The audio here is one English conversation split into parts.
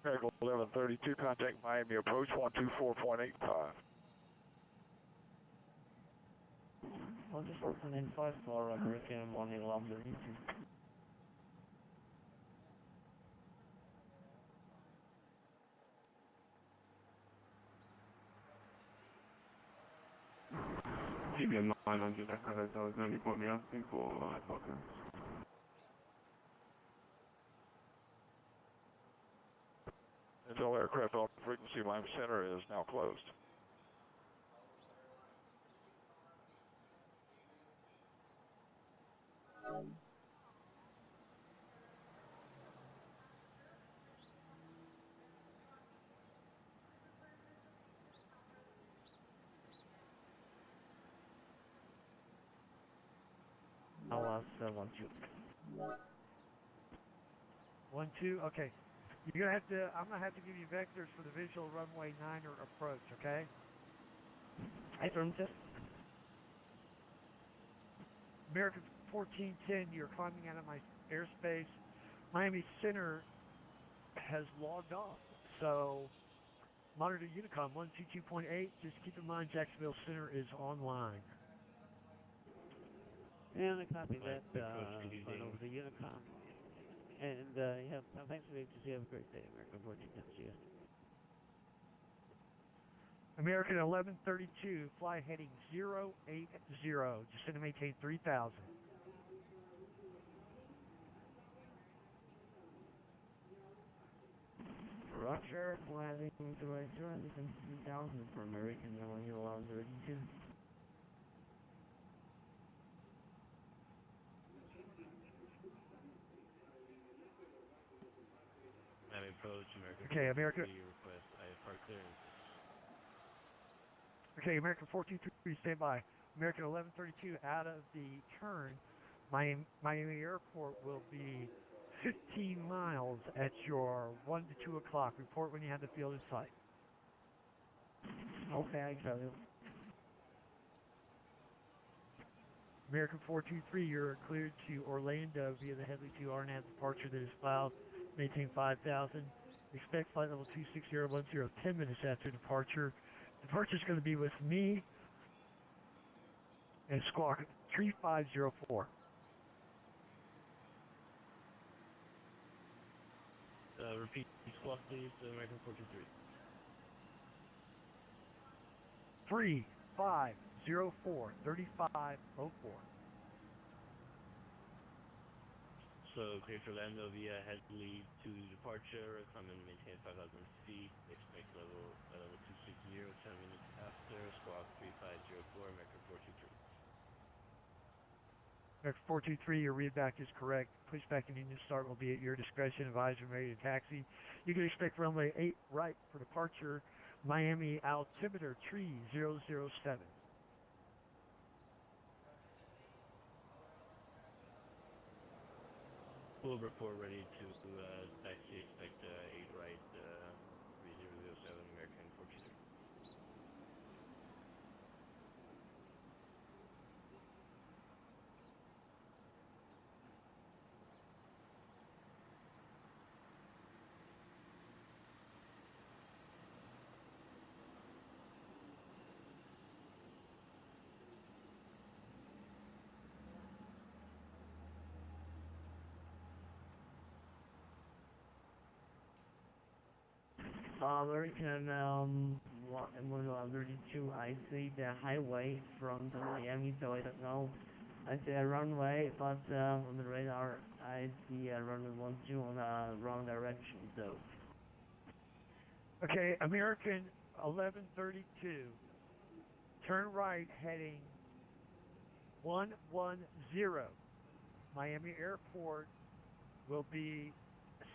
American 1132, contact Miami approach 124.85. I'll just open in 5 for American 1132. CBM 900, I was going to be putting me asking for tokens. Until aircraft on frequency line center is now closed. I'll ask 1-2. 1-2, okay. You're gonna have to. I'm gonna have to give you vectors for the visual runway 9 or approach. Okay. Affirmative. American 1410. You're climbing out of my airspace. Miami Center has logged off. So monitor Unicom 122.8. Just keep in mind Jacksonville Center is online. And I copy that. Flying over the Unicom. And yeah, thanks for the you have a great day, American 1410. See you. American 1132, fly heading 080. Just going to maintain 3,000. Roger, flying to right 3,000 for American 1132. Miami approach, American. Okay, American. Request IFR clearance. Okay, American 423, stand by. American 1132, out of the turn, Miami Airport will be 15 miles at your 1 to 2 o'clock. Report when you have the field in sight. Okay, I tell you. American 423, you're cleared to Orlando via the Headley to RNAV departure that is filed. Maintain 5,000. Expect flight level 26010 10 minutes after departure. Departure is going to be with me and Squawk 3504. Repeat squawk please, American 423. 3504, 3504. So clear to Orlando via Headley to departure, climb and maintain 5,000 feet, expect level 260, 10 minutes after, squawk 3504, American 423. American 423, your readback is correct. Pushback and engine start will be at your discretion. Advisor ready to taxi. You can expect runway 8 right for departure. Miami altimeter tree 007. Full report ready to taxi, expect 8 right, 3007, American 423. American 1132, I see the highway from the Miami, so I don't know. I see a runway, but on the radar, I see a runway 12 on the wrong direction, so. Okay, American 1132, turn right heading 110. Miami Airport will be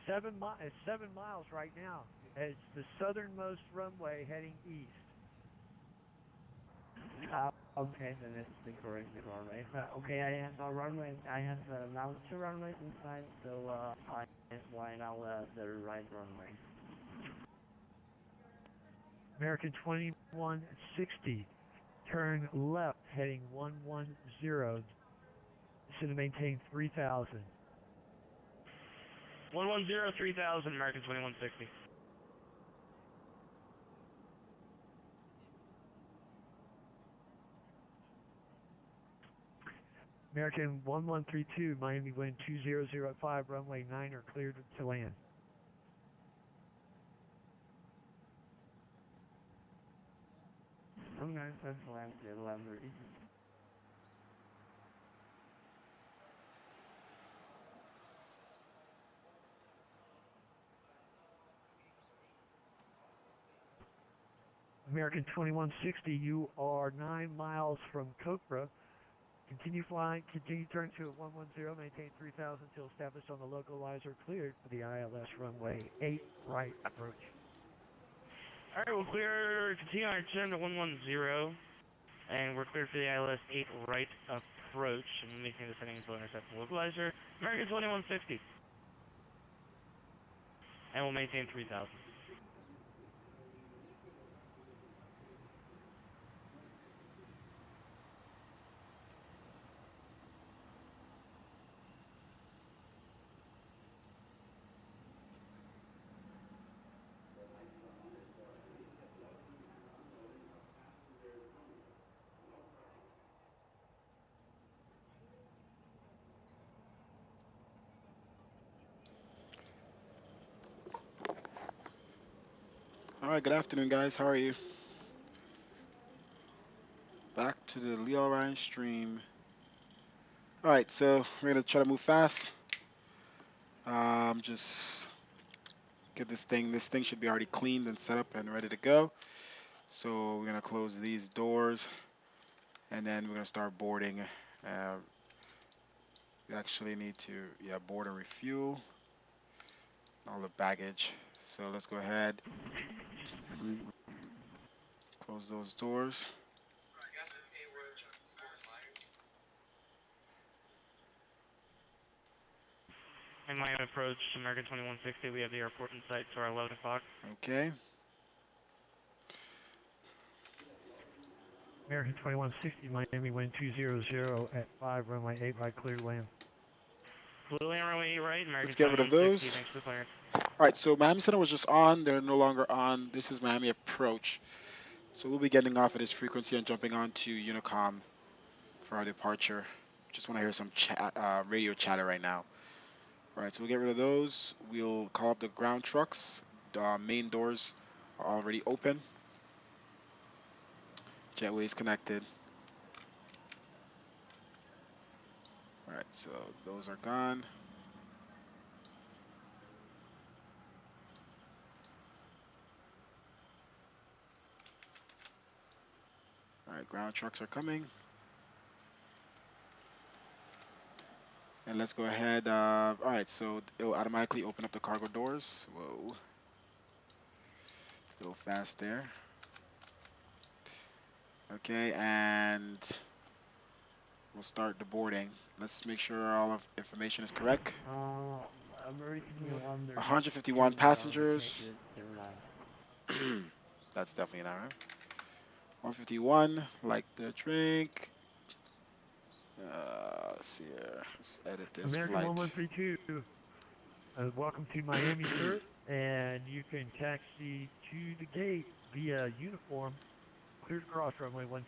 7 miles right now. It's the southernmost runway heading east. Okay, then it's the correct runway. Okay, I have a runway. I have now 2 runways inside, so I fly now the right runway. American 2160, turn left heading 110. It's going to maintain 3,000. 110, 3000, American 2160. American 1132, Miami wind 200 runway 9 are cleared to land. I'm going to land the lander. American 2160, you are 9 miles from Cocra. Continue flying, continue turn to 110, maintain 3000 until established on the localizer, cleared for the ILS runway 8 right approach. Alright, we'll clear, continue our turn to 110, and we're cleared for the ILS 8 right approach, and we'll maintain the setting until intercept the localizer. American 2150. And we'll maintain 3000. All right, good afternoon, guys. How are you? Back to the Leo Ryan stream. All right, so we're gonna try to move fast. Just get this thing. This thing should be already cleaned and set up and ready to go. So we're gonna close these doors, and then we're gonna start boarding. We actually need to, board and refuel all the baggage. So let's go ahead, close those doors. And my approach, American 2160, we have the airport in sight, so our 11 o'clock. Okay. American 2160, Miami wind 200 at 5, runway 8 right, clear to land. Blue land runway 8 right, American Let's get rid of 2160, those. thanks for the clearance. All right, so Miami Center was just on. They're no longer on. This is Miami Approach. So we'll be getting off at this frequency and jumping on to Unicom for our departure. Just want to hear some chat, radio chatter right now. All right, so we'll get rid of those. We'll call up the ground trucks. The main doors are already open. Jetway is connected. All right, so those are gone. All right, ground trucks are coming. And let's go ahead. All right, so it'll automatically open up the cargo doors. Whoa. A little fast there. Okay, and we'll start the boarding. Let's make sure all of information is correct. American 151 passengers. That's definitely not right. 151, like the drink. Let's see here. Let's edit this American flight. 1132, welcome to Miami, sir, and you can taxi to the gate via uniform, cleared across runway 12.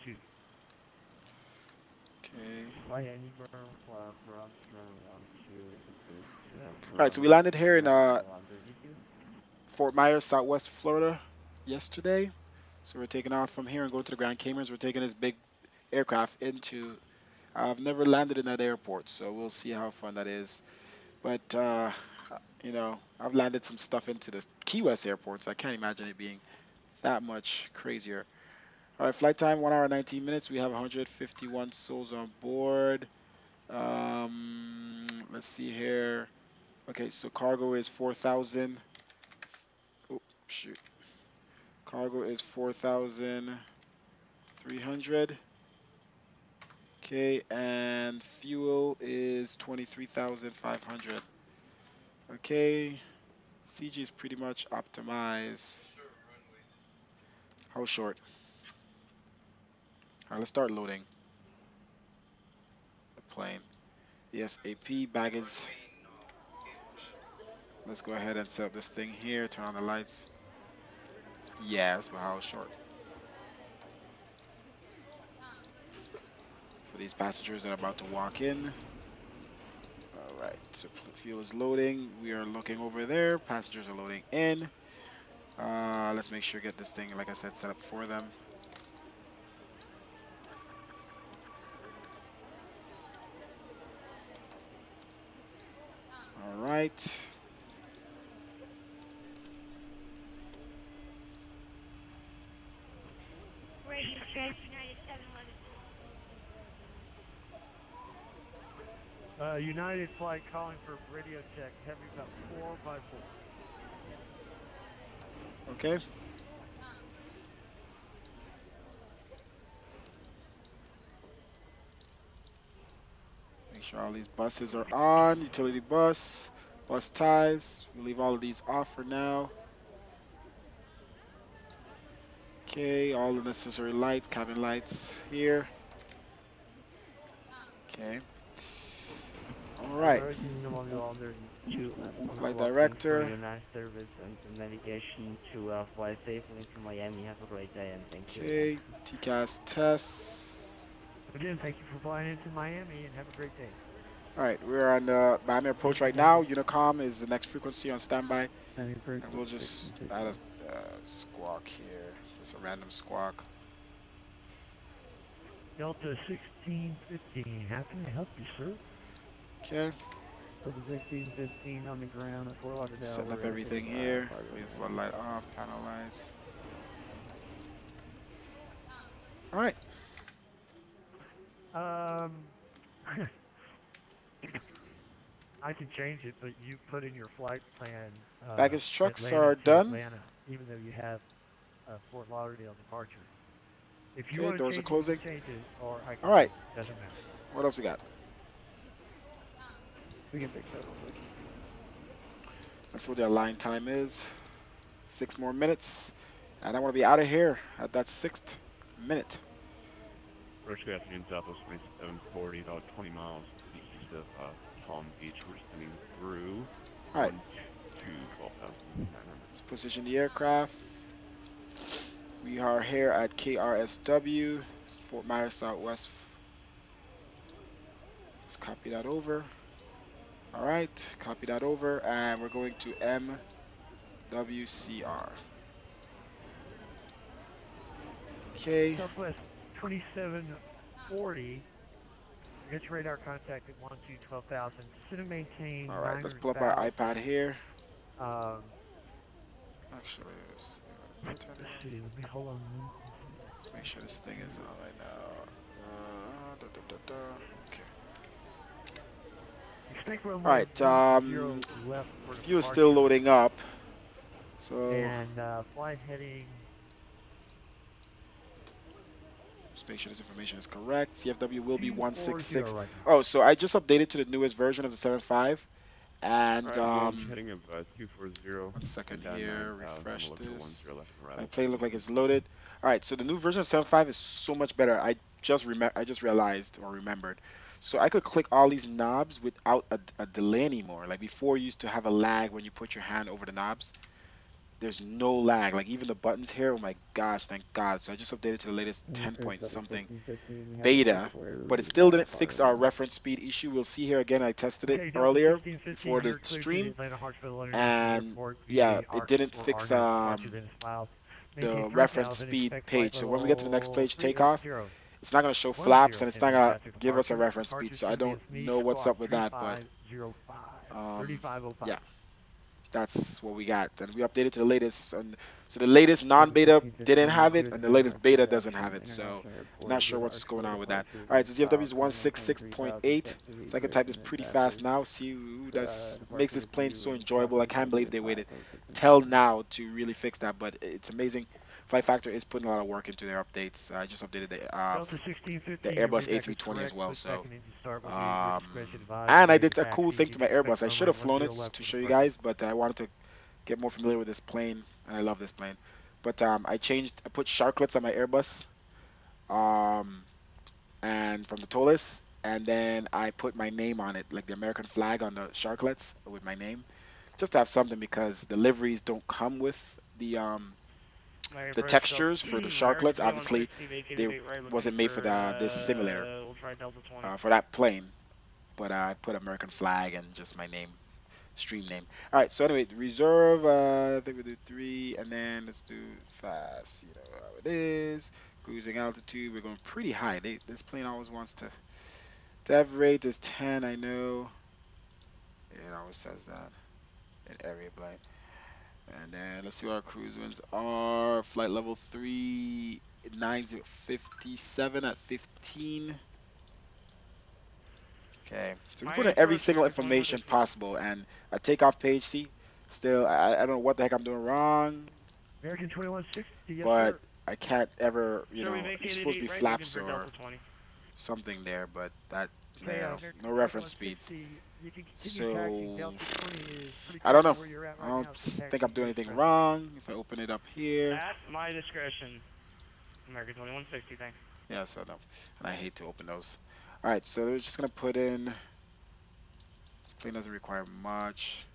Okay. Miami All right, so we landed here in Fort Myers, Southwest Florida, yesterday. So we're taking off from here and going to the Grand Caymans. We're taking this big aircraft into. I've never landed in that airport, so we'll see how fun that is. But I've landed some stuff into the Key West airports. I can't imagine it being that much crazier. All right, flight time 1 hour 19 minutes. We have 151 souls on board. Let's see here. Okay, so cargo is 4,000. Oh, shoot. Cargo is 4,300. Okay, and fuel is 23,500. Okay, CG is pretty much optimized. How short? All right, let's start loading the plane. ESAP baggage. Let's go ahead and set up this thing here. Turn on the lights. Yes, but how short? for these passengers that are about to walk in. All right, so fuel is loading. We are looking over there. Passengers are loading in. Let's make sure get this thing, like I said, set up for them. All right. Radio check, United 711. United flight calling for radio check, heavy about 4x4. Okay. Make sure all these buses are on. Utility bus, bus ties. We'll leave all of these off for now. Okay, all the necessary lights, cabin lights here. Okay. All right. Flight director. United service and navigation to fly safely to Miami. Have a great day and thank you. Okay, TCAS tests. Again, thank you for flying into Miami and have a great day. All right, we're on Miami approach right now. Unicom is the next frequency on standby. And we'll just add a squawk here, just a random squawk. Delta 1615, how can I help you, sir? Okay. Delta 1615 on the ground at Fort Lauderdale. Setting up everything here. Leave floodlight off, panel lights. All right. I can change it, but you put in your flight plan. Baggage trucks Atlanta are to done. Atlanta, even though you have Fort Lauderdale departure. If you Okay, want to doors are change closing. it, change it, or I can. All right. Doesn't matter. What else we got? We can fix that real quick. That's what their line time is. 6 more minutes. And I want to be out of here at that 6th minute. First, good afternoon, Southwest 2740, about 20 miles to the east of Palm Beach. We're sending through. All right. To 12,900. Let's position the aircraft. We are here at KRSW, Fort Myers Southwest. Let's copy that over. All right, copy that over, and we're going to MWCR. Okay. Southwest 2740. Get your radar contact at 12,000. Sit and maintain. All right, let's pull up our iPad here. Actually, let's see. Let me hold on. Let's make sure this thing is on right now. Okay. All right. Fuel is still loading up. So. And flight heading. Just make sure this information is correct. CFW will be 166. Right, oh, so I just updated to the newest version of the 7.5. And heading of 240. 1 second here, refresh this. My My plane look like it's loaded. All right, so the new version of 7.5 is so much better. I just realized or remembered. So I could click all these knobs without a delay anymore. Like before, you used to have a lag when you put your hand over the knobs. There's no lag. Like even the buttons here, oh my gosh, thank God. So I just updated to the latest 10 point something beta, but it still didn't fix our reference speed issue. We'll see here again. I tested it earlier before the stream, and yeah, it didn't fix the reference speed page. So when we get to the next page, takeoff, it's not going to show flaps and it's not going to give us a reference speed. So I don't know what's up with that, but yeah. That's what we got. And we updated to the latest. And so the latest non-beta didn't have it, and the latest beta doesn't have it. So I'm not sure what's going on with that. All right, so ZFW is 166.8. So I can type this pretty fast now. See who makes this plane so enjoyable. I can't believe they waited till now to really fix that, but it's amazing. Flight Factor is putting a lot of work into their updates. I just updated the Airbus A320 as well. So, and I did a cool thing to my Airbus. I should have flown it to show you guys, but I wanted to get more familiar with this plane, and I love this plane. But I put sharklets on my Airbus, and from the TOLUS, and then I put my name on it, like the American flag on the sharklets with my name, just to have something because the liveries don't come with the American the Approach, textures for the American sharklets, obviously, 2160, vacated they bait right, looking wasn't made for for, this simulator we'll try Delta 20. for that plane. But I put American flag and just my name, stream name. All right. So anyway, reserve. I think we do 3, and then let's do fast. You know how it is. Cruising altitude. We're going pretty high. This plane always wants to. Dev rate is 10. I know. It always says that in every plane. And then let's see what our cruise winds are. Flight level 3, 9057 at 15. Okay, so we put Miami in every Approach, single American information 2160. possible, and a takeoff page. See, still, I don't know what the heck I'm doing wrong, American 2160, yes, but sir. I can't ever, Sure, we it's vacated supposed to 8 be right, looking flaps for or Delta 20. something there, but that Okay, there, American no reference speeds. 2160, you can continue taxiing. So Delta 20 is pretty I don't close to know. where you're at I right don't now, so think I'm taxi doing is anything present. wrong. If I open it up here, At my discretion. American 2160, thanks. yeah, so no, and I hate to open those. All right, so we're just gonna put in. This plane doesn't require much.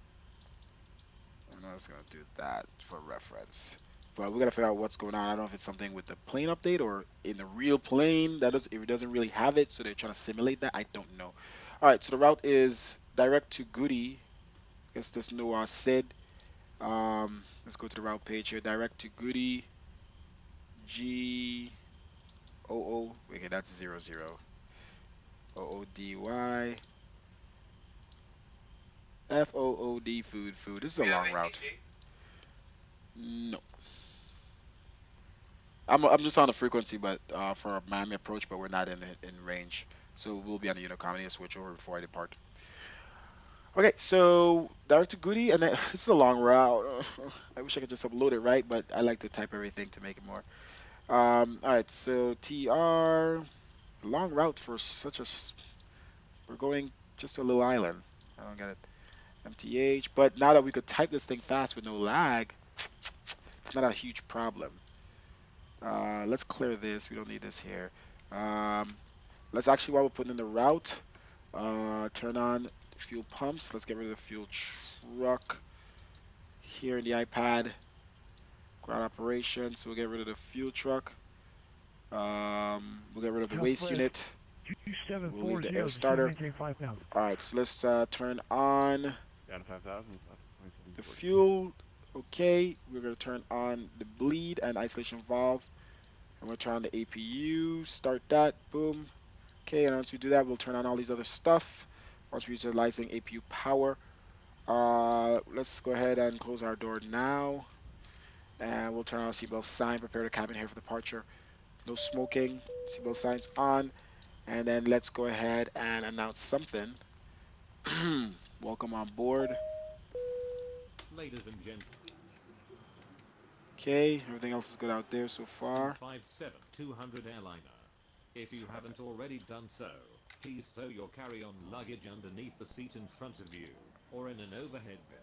I'm just gonna do that for reference. But we gotta figure out what's going on. I don't know if it's something with the plane update or in the real plane that does if it doesn't really have it, so they're trying to simulate that. I don't know. All right, so the route is direct to Goody. I guess there's no Sid. Let's go to the route page here. Direct to Goody. G O O. Okay, that's 00. OODY. FOOD food. This is a long route. No. I'm just on the frequency, but for a Miami approach, but we're not in range. So we'll be on the Unicom. I need to switch over before I depart. Okay, so direct to Goody, and then, this is a long route. I wish I could just upload it right, but I like to type everything to make it more. All right, so TR, long route for such a. We're going just to a little island. I don't get it. MTH, but now that we could type this thing fast with no lag, it's not a huge problem. Let's clear this. We don't need this here. Um, let's actually, while we're putting in the route, turn on fuel pumps. Let's get rid of the fuel truck here in the iPad. Ground operations. We'll get rid of the fuel truck. We'll get rid of the waste Southwest unit. We'll leave the 2740, air just starter. maintain 5,000. All right, so let's turn on Down to 5,000. the fuel. Okay, we're gonna turn on the bleed and isolation valve. And we'll turn on the APU. Start that. Boom. Okay, and once we do that, we'll turn on all these other stuff. Once we're utilizing APU power, let's go ahead and close our door now. And we'll turn on our seatbelt sign, prepare the cabin here for departure. No smoking, seatbelt signs on. And then let's go ahead and announce something. Welcome on board. Ladies and gentlemen, Okay, everything else is good out there so far. 57-200 airliner. If you haven't already done so, please stow your carry-on luggage underneath the seat in front of you, or in an overhead bin.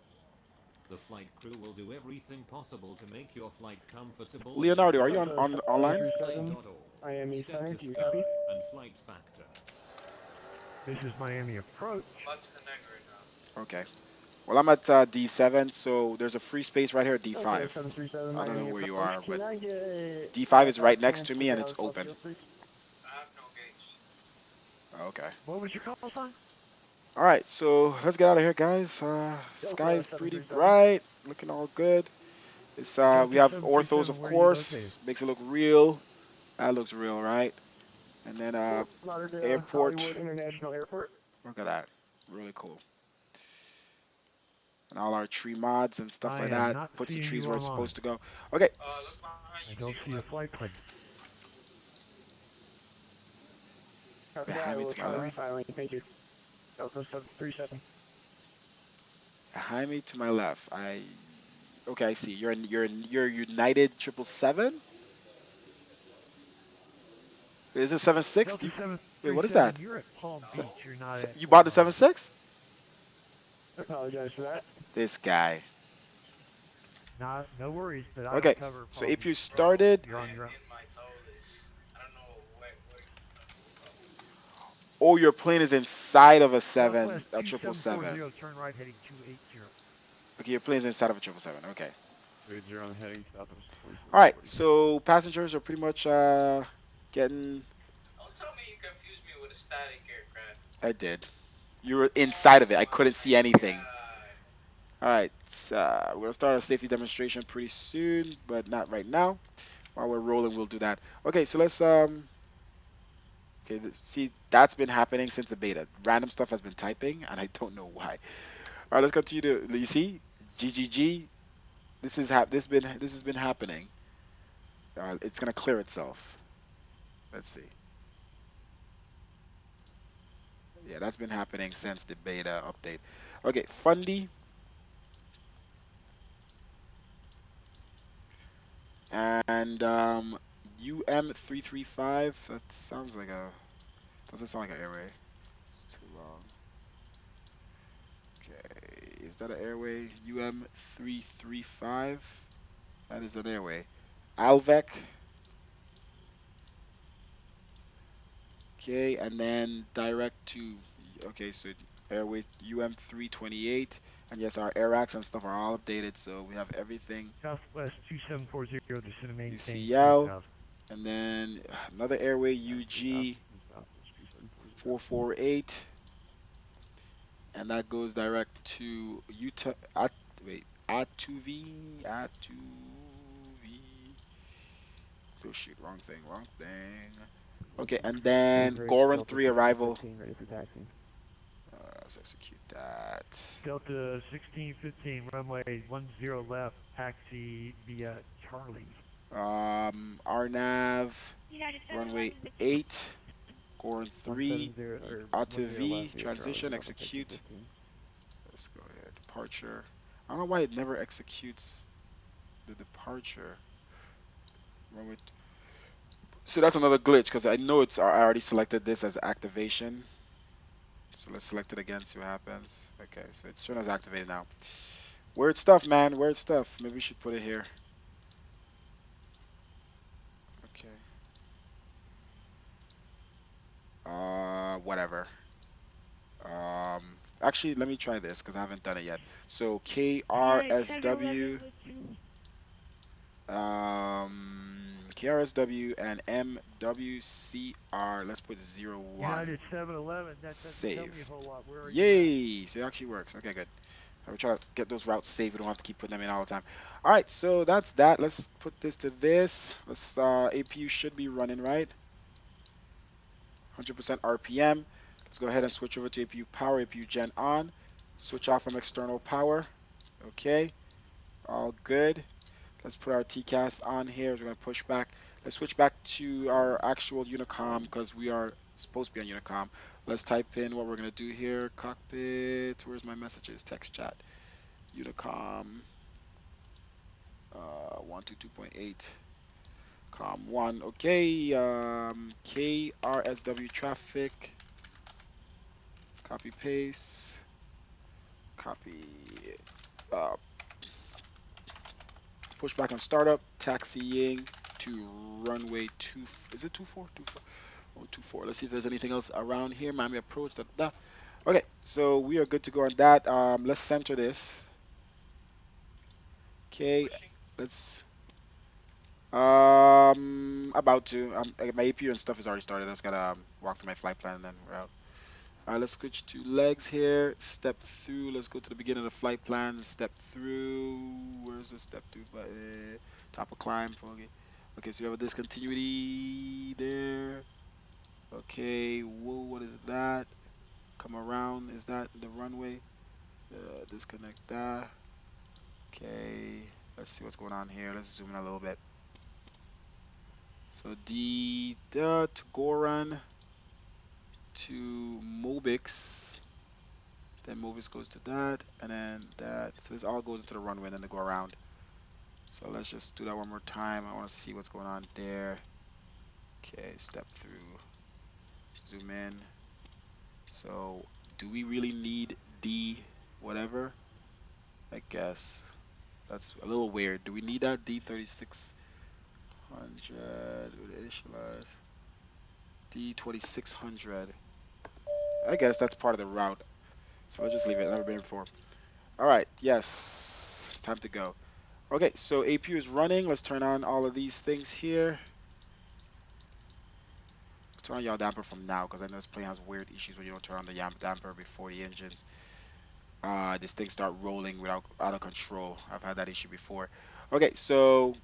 The flight crew will do everything possible to make your flight comfortable. Leonardo, are you online? Miami Center, Status do you star copy? and flight factor. This is Miami Approach. Okay. Well, I'm at D7, so there's a free space right here at D5. Okay, 737 I don't know Miami where you Approach. are, Can but I get D5 is right next to me and 10 it's open. Celsius, please? Okay. What was your call sign? All right, so let's get out of here, guys. Sky is pretty bright, looking all good. It's we have orthos, of where are you located? course, makes it look real. That looks real, right? And then Lauderdale, airport. Hollywood International Airport. Look at that, really cool. And all our tree mods and stuff I like am that. not Puts the seeing trees you where it's online. supposed to go. Okay. I don't see a flight plan. Copy that, I Behind me will to my try left. refiling. Thank you. Delta 737. Behind me to my left. Okay, I see. You're United 777. Is it 76? Delta 737, Wait, what is that? you're at Palm Beach. You're not at You bought the Fort 76? I apologize for that. This guy. Lauderdale. No worries, but I Okay, don't cover so Palm if you Beach. started, You're on your own. oh, your plane is inside of a Southwest 777. 2740, turn right heading 280. Okay, your plane's inside of a 777. Okay. 30 on heading southwest All right, 2440. so passengers are pretty much getting. Don't tell me you confused me with a static aircraft. I did. You were inside of it. I couldn't see anything. God. All right, we're gonna start a safety demonstration pretty soon, but not right now. While we're rolling, we'll do that. Okay, so let's Okay, see, that's been happening since the beta. Random stuff has been typing, and I don't know why. All right, let's continue to. You see, GGG. This has been happening. It's gonna clear itself. Let's see. Yeah, that's been happening since the beta update. Okay, Fundy and UM335. That sounds like a. Doesn't sound like an airway. It's too long. Okay, is that an airway? UM335. That is an airway. Alvec. Okay, and then direct to. Okay, so airway UM328. And yes, our air racks and stuff are all updated, so we have everything. Southwest 2740, descend and maintain UCL. 3000. And then another airway UG 448. And that goes direct to Utah. Wait, A2V. A2V. Oh shoot, wrong thing, wrong thing. Okay, and then Goran 3 arrival. Ready for taxi. Let's execute that. Delta 1615, runway 10 left, taxi via Charlie. RNAV, United runway 711. 8, Goran 3, 170 or A2 10 V, left via transition, Charlie, execute. 15. Let's go ahead, departure. I don't know why it never executes the departure. Runway. So that's another glitch because I know I already selected this as activation. So let's select it again, see what happens. Okay, so it's shown as activated now. Weird stuff, man. Weird stuff. Maybe we should put it here. Okay. Whatever. Actually, let me try this because I haven't done it yet. So United KRSW, 711. KRSW and MWCR. Let's put 01. United 711, that doesn't tell me Save. a whole lot. Where are you Yay! So it actually works. Okay, good. I will try to get those routes saved. We don't have to keep putting them in all the time. All right, so that's that. Let's put this to this. Let's APU should be running right. 100% RPM. Let's go ahead and switch over to APU power, APU gen on. Switch off from external power. Okay, all good. Let's put our TCAS on here. We're gonna push back. Let's switch back to our actual Unicom because we are supposed to be on Unicom. Let's type in what we're gonna do here. Cockpit. Where's my messages? Text chat. Unicom. 122.8. Com 1. Okay. KRSW traffic. Copy paste. Copy. Uh, Push back on startup. Taxiing to runway 2. Is it 24? 24. Oh, 24. Let's see if there's anything else around here. Miami approach. Da, da. Okay, so we are good to go on that. Let's center this. Okay, let's. About to. My APU and stuff is already started. I just gotta walk through my flight plan and then we're out. Alright, let's switch to legs here. Step through. Let's go to the beginning of the flight plan. Step through. Where's the step through? But top of climb. Okay. Okay, so you have a discontinuity there. Okay. Whoa, what is that? Come around. Is that the runway? Disconnect that. Okay. Let's see what's going on here. Let's zoom in a little bit. So to Goran to Mobix. Then Mobix goes to that, and then that. So this all goes into the runway, and then they go around. So let's just do that one more time. I want to see what's going on there. Okay, step through. Zoom in. So do we really need D whatever? I guess. That's a little weird. Do we need that D3600? Initialize. D2600. I guess that's part of the route. So let's just leave it. Never been before. All right. Yes. It's time to go. Okay, so APU is running. Let's turn on all of these things here. Turn on your damper from now, because I know this plane has weird issues when you don't turn on the damper before the engines. This thing start rolling without out of control. I've had that issue before. Okay, so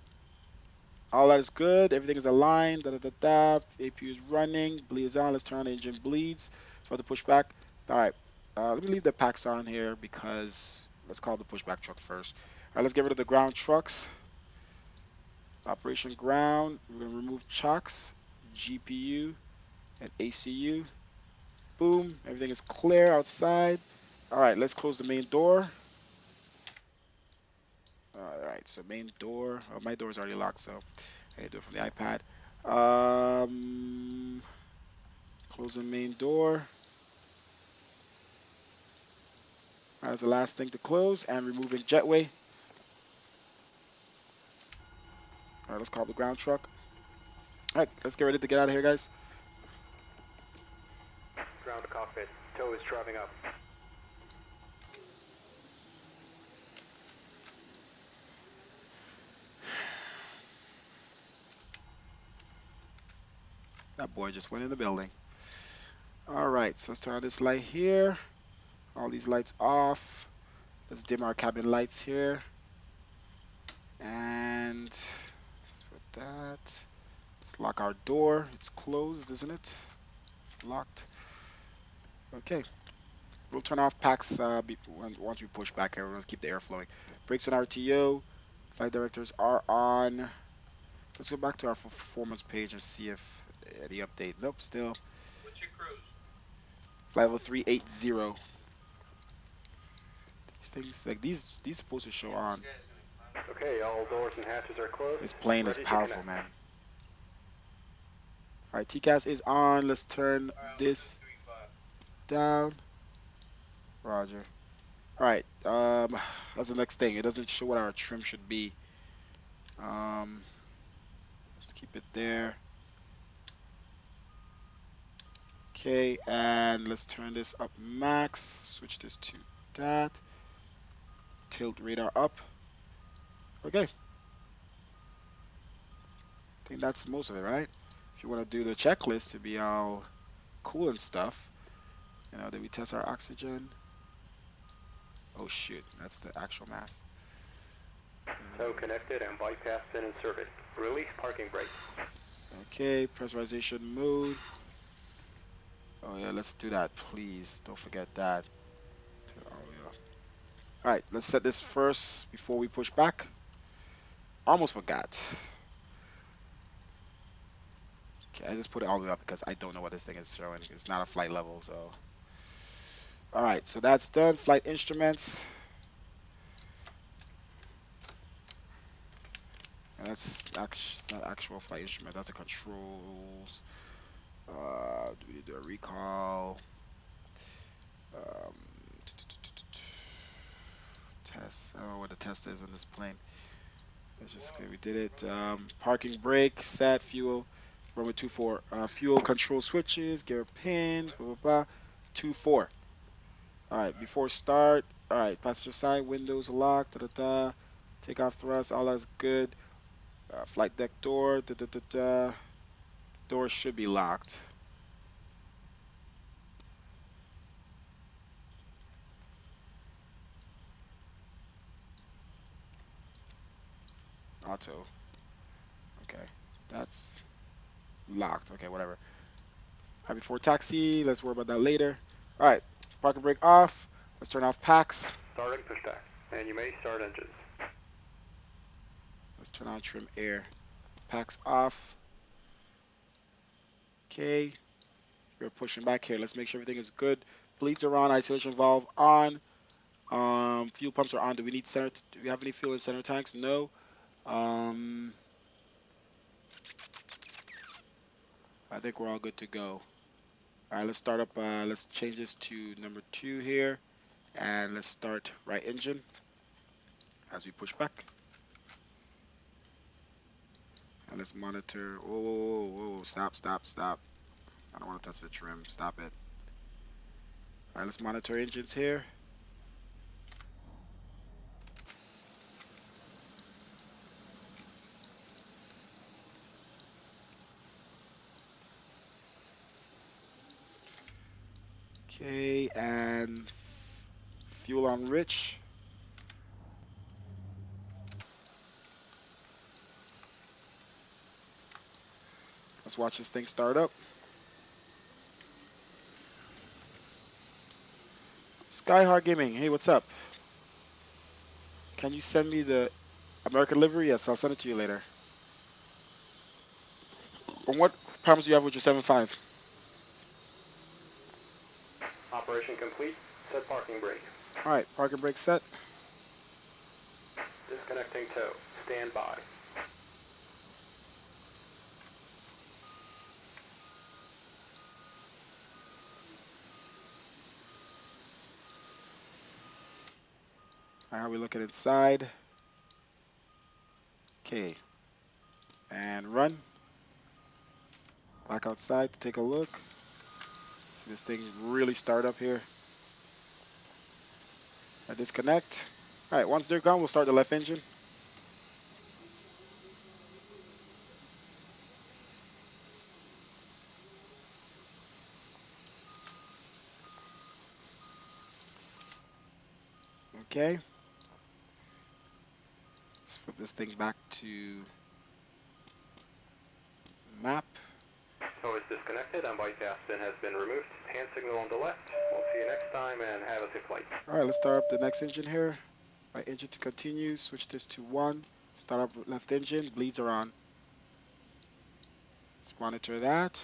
all that is good. Everything is aligned. Da da da da. APU is running. Bleed is on. Let's turn on the engine bleeds. So the pushback. All right. Let me leave the packs on here because let's call the pushback truck first. All right, let's get rid of the ground trucks. Operation ground. We're gonna remove chocks, GPU, and ACU. Boom. Everything is clear outside. All right. Let's close the main door. All right. So main door. Oh, my door is already locked, so I need to do it from the iPad. Closing main door. That's the last thing to close, and removing jetway. All right, let's call the ground truck. All right, let's get ready to get out of here, guys. Ground to cockpit. Tow is driving up. That boy just went in the building. All right, so let's turn on this light here. All these lights off. Let's dim our cabin lights here. And let's put that. Let's lock our door. It's closed, isn't it? It's locked. Okay. We'll turn off packs once we push back here. Let's keep the air flowing. Brakes on RTO. Flight directors are on. Let's go back to our performance page and see if any update. Nope, still. What's your cruise? Flight level 380. These things, like these supposed to show on. This guy's gonna clown. Okay, all doors and hatches are closed. This plane is Ready to powerful, connect. man. All right, TCAS is on. Let's turn All right, this 235. down. Roger. All right, that's the next thing. It doesn't show what our trim should be. Let's keep it there. Okay, and let's turn this up max. Switch this to that. Tilt radar up. Okay. I think that's most of it, right? If you want to do the checklist to be all cool and stuff, did we test our oxygen? Oh shoot, that's the actual mass. Tow connected and bypass pin inserted. Release parking brake. Okay, pressurization mode. Oh yeah, let's do that, please. Don't forget that. Oh yeah. All right, let's set this first before we push back. Almost forgot. Okay, I just put it all the way up because I don't know what this thing is showing. It's not a flight level, so. All right, so that's done. Flight instruments. And that's not actual flight instrument. That's the controls. Do we do a recall? Um, test. I don't know what the test is on this plane. Let's just we did it. Parking brake, set, fuel. Runway 24. Fuel control switches, gear pins, blah blah blah. 24. All right, before start. All right, passenger side windows locked. Da da da. Takeoff thrust, all that's good. Flight deck door. Da da da da. Door should be locked. Auto. Okay, that's locked. Okay, whatever. All right, before taxi, let's worry about that later. All right, parking brake off. Let's turn off packs. Starting pushback. And you may start engines. Let's turn on trim air. Packs off. Okay, we're pushing back here. Let's make sure everything is good. Bleeds are on. Isolation valve on. Fuel pumps are on. Do we need center? Do we have any fuel in center tanks? No. I think we're all good to go. All right, let's start up. Let's change this to number 2 here, and let's start right engine as we push back. And let's monitor. Whoa, whoa, whoa, whoa! Stop, stop, stop! I don't want to touch the trim. Stop it. All right, let's monitor engines here. Okay, and fuel on rich. Let's watch this thing start up. Skyhard Gaming, hey, what's up? Can you send me the American livery? Yes, I'll send it to you later. And what problems do you have with your 7.5? Operation complete. Set parking brake. All right, parking brake set. Disconnecting tow. Stand by. All right, we're looking inside. Okay, and run. Back outside to take a look. See this thing really start up here. I disconnect. All right, once they're gone, we'll start the left engine. Okay. Let's put this thing back to map. Tow is disconnected and bypass pin has been removed. Hand signal on the left. We'll see you next time and have a safe flight. All right, let's start up the next engine here. Right engine to continue. Switch this to 1. Start up left engine. Bleeds are on. Let's monitor that.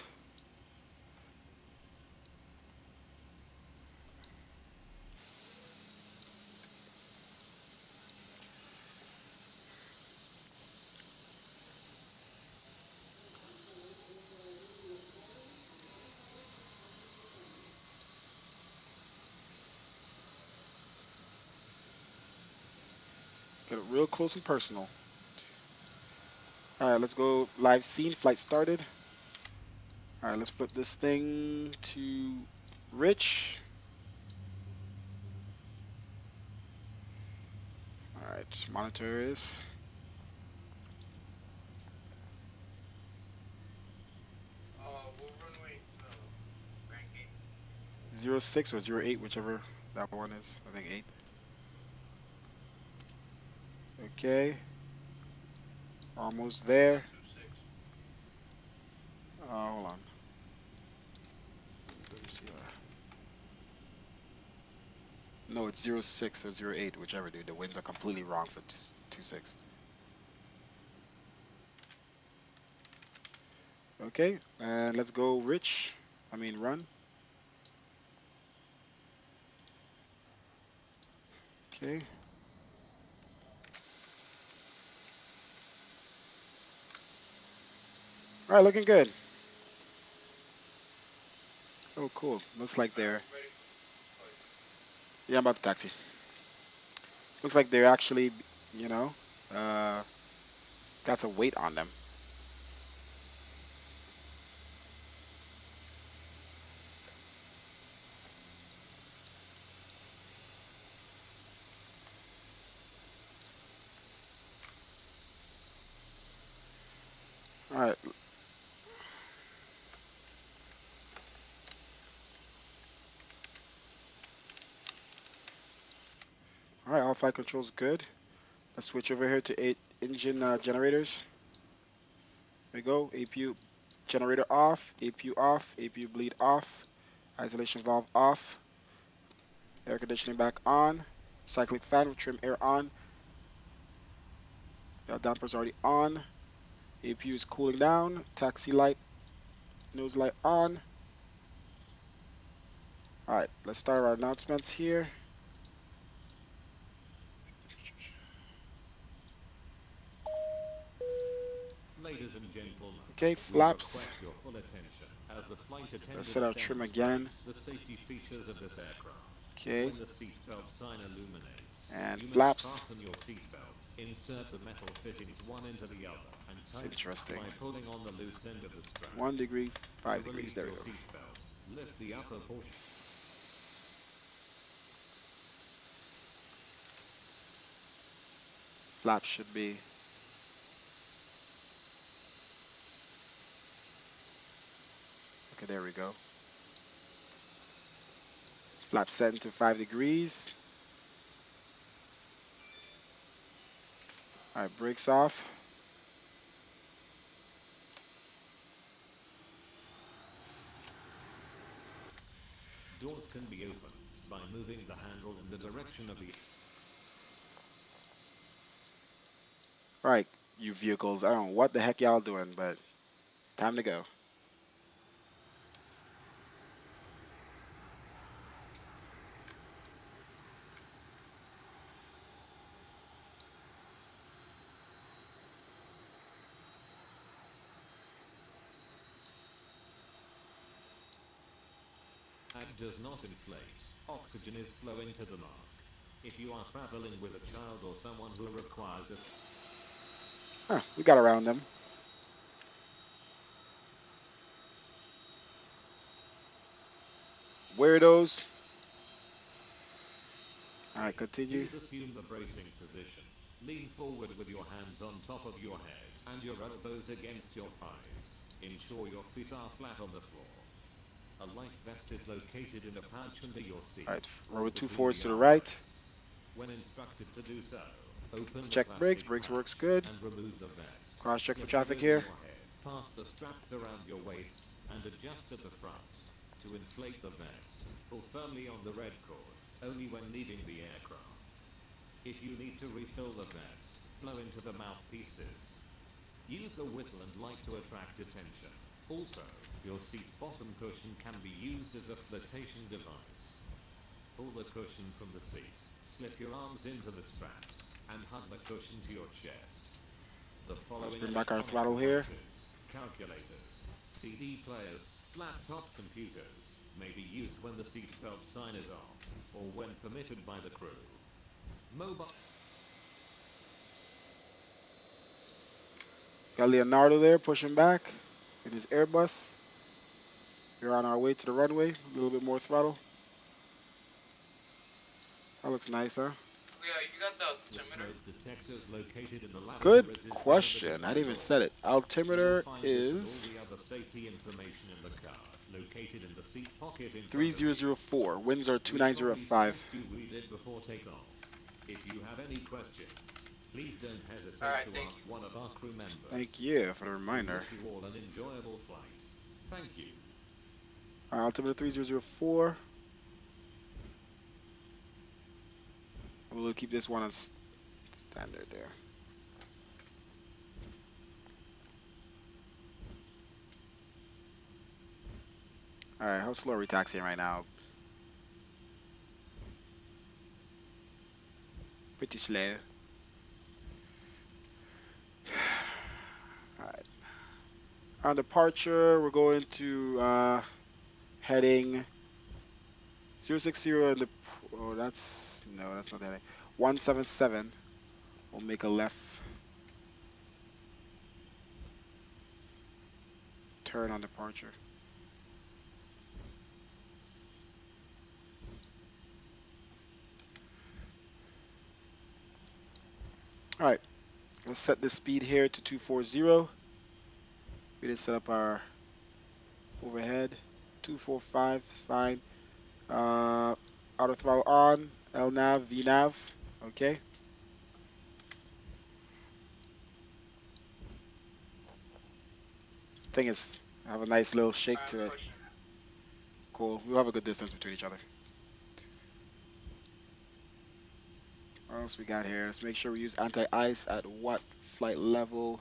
Get it real close and personal. All right, let's go live scene. Flight started. All right, let's flip this thing to rich. All right, just monitor this. What runway to Grand Cayman? 06 or 08, whichever that one is. I think 8. Okay. Almost there. 26. Hold on. Let me see. No, it's 06 or 08, whichever, dude. The winds are completely wrong for 26. Okay, and let's go rich. I mean run. Okay. All right, looking good. Oh, cool. Looks like they're... Yeah, I'm about to taxi. Looks like they're actually, you know, got some weight on them. All right. All right, all flight controls good. Let's switch over here to 8 engine generators. There we go. APU generator off, APU off, APU bleed off, isolation valve off, air conditioning back on, cyclic fan with trim air on. The damper's already on. APU is cooling down. Taxi light, nose light on. All right, let's start our announcements here. Ladies and gentlemen, Okay, we flaps. request your full attention as the flight attendants Let's set our trim again. demonstrate the safety features of this aircraft. Okay, When the seatbelt sign illuminates, and you flaps. must fasten your seatbelt, insert the metal fittings one into the other, and It's tighten interesting. by pulling on the loose end of the strap. 1 degree, 5 To degrees. release There we your go. seatbelt, lift the upper portion. Flaps should be. Okay, there we go. Flap set to 5 degrees. All right, brakes off. Doors can be opened by moving the handle in the direction of the... All right, you vehicles. I don't know what the heck y'all doing, but it's time to go. Does not inflate. Oxygen is flowing to the mask. If you are traveling with a child or someone who requires it... Huh, we got around them. Weirdos. All right, continue. Please assume the bracing position. Lean forward with your hands on top of your head and your elbows against your thighs. Ensure your feet are flat on the floor. A life vest is located in a pouch under your seat. All right, or roll 2 between forwards the to the right. armrests. When instructed to do so, open Let's the check brakes. plastic Brakes pouch works good. and remove the vest. Cross check for Slip it traffic over here. your head, pass the straps around your waist, and adjust at the front. To inflate the vest, pull firmly on the red cord, only when leaving the aircraft. If you need to refill the vest, blow into the mouthpieces. Use the whistle and light to attract attention. Also, your seat bottom cushion can be used as a flotation device. Pull the cushion from the seat, slip your arms into the straps, and hug the cushion to your chest. The following Let's bring back our electronic throttle here. devices, calculators, CD players, laptop computers, may be used when the seatbelt sign is off, or when permitted by the crew. Mobile... Got Leonardo there pushing back in his Airbus. We're on our way to the runway. A little bit more throttle. That looks nice, huh? Yeah, you got the The altimeter. smoke detectors located in the Good lavatories is question. prohibited I by didn't even law. said it. You will Altimeter find this and all is the other safety information in the car, located in the seat pocket in front of you. 3004. Winds are We strongly 2905. suggest you read it before takeoff. If you have any questions, please don't hesitate Alright, to thank ask you. one of our crew members. Thank you for the We reminder. wish you all an enjoyable flight. Thank you. Altimeter 3004. We'll keep this one on standard there. Alright, how slow are we taxiing right now? Pretty slow. Alright. On departure, we're going to heading 060 in the... Oh, that's... No, that's not the heading. 177. We'll make a left turn on departure. Alright, let's set the speed here to 240. We didn't set up our overhead. 245 is fine. Auto throttle on, LNAV, VNAV, okay. This thing is, have a nice little shake to it. Pushing. Cool, we'll have a good distance between each other. What else we got here? Let's make sure we use anti-ice at what flight level?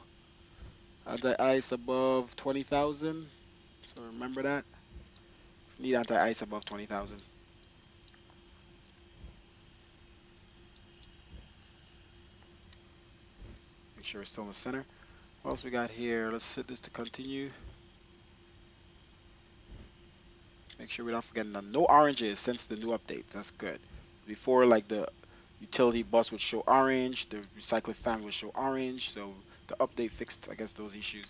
Anti-ice above 20,000. So remember that. Need anti-ice above 20,000. Make sure it's still in the center. What else we got here? Let's set this to continue. Make sure we're not forgetting no oranges since the new update. That's good. Before, like, the utility bus would show orange, the recycling fan would show orange, so the update fixed, I guess, those issues.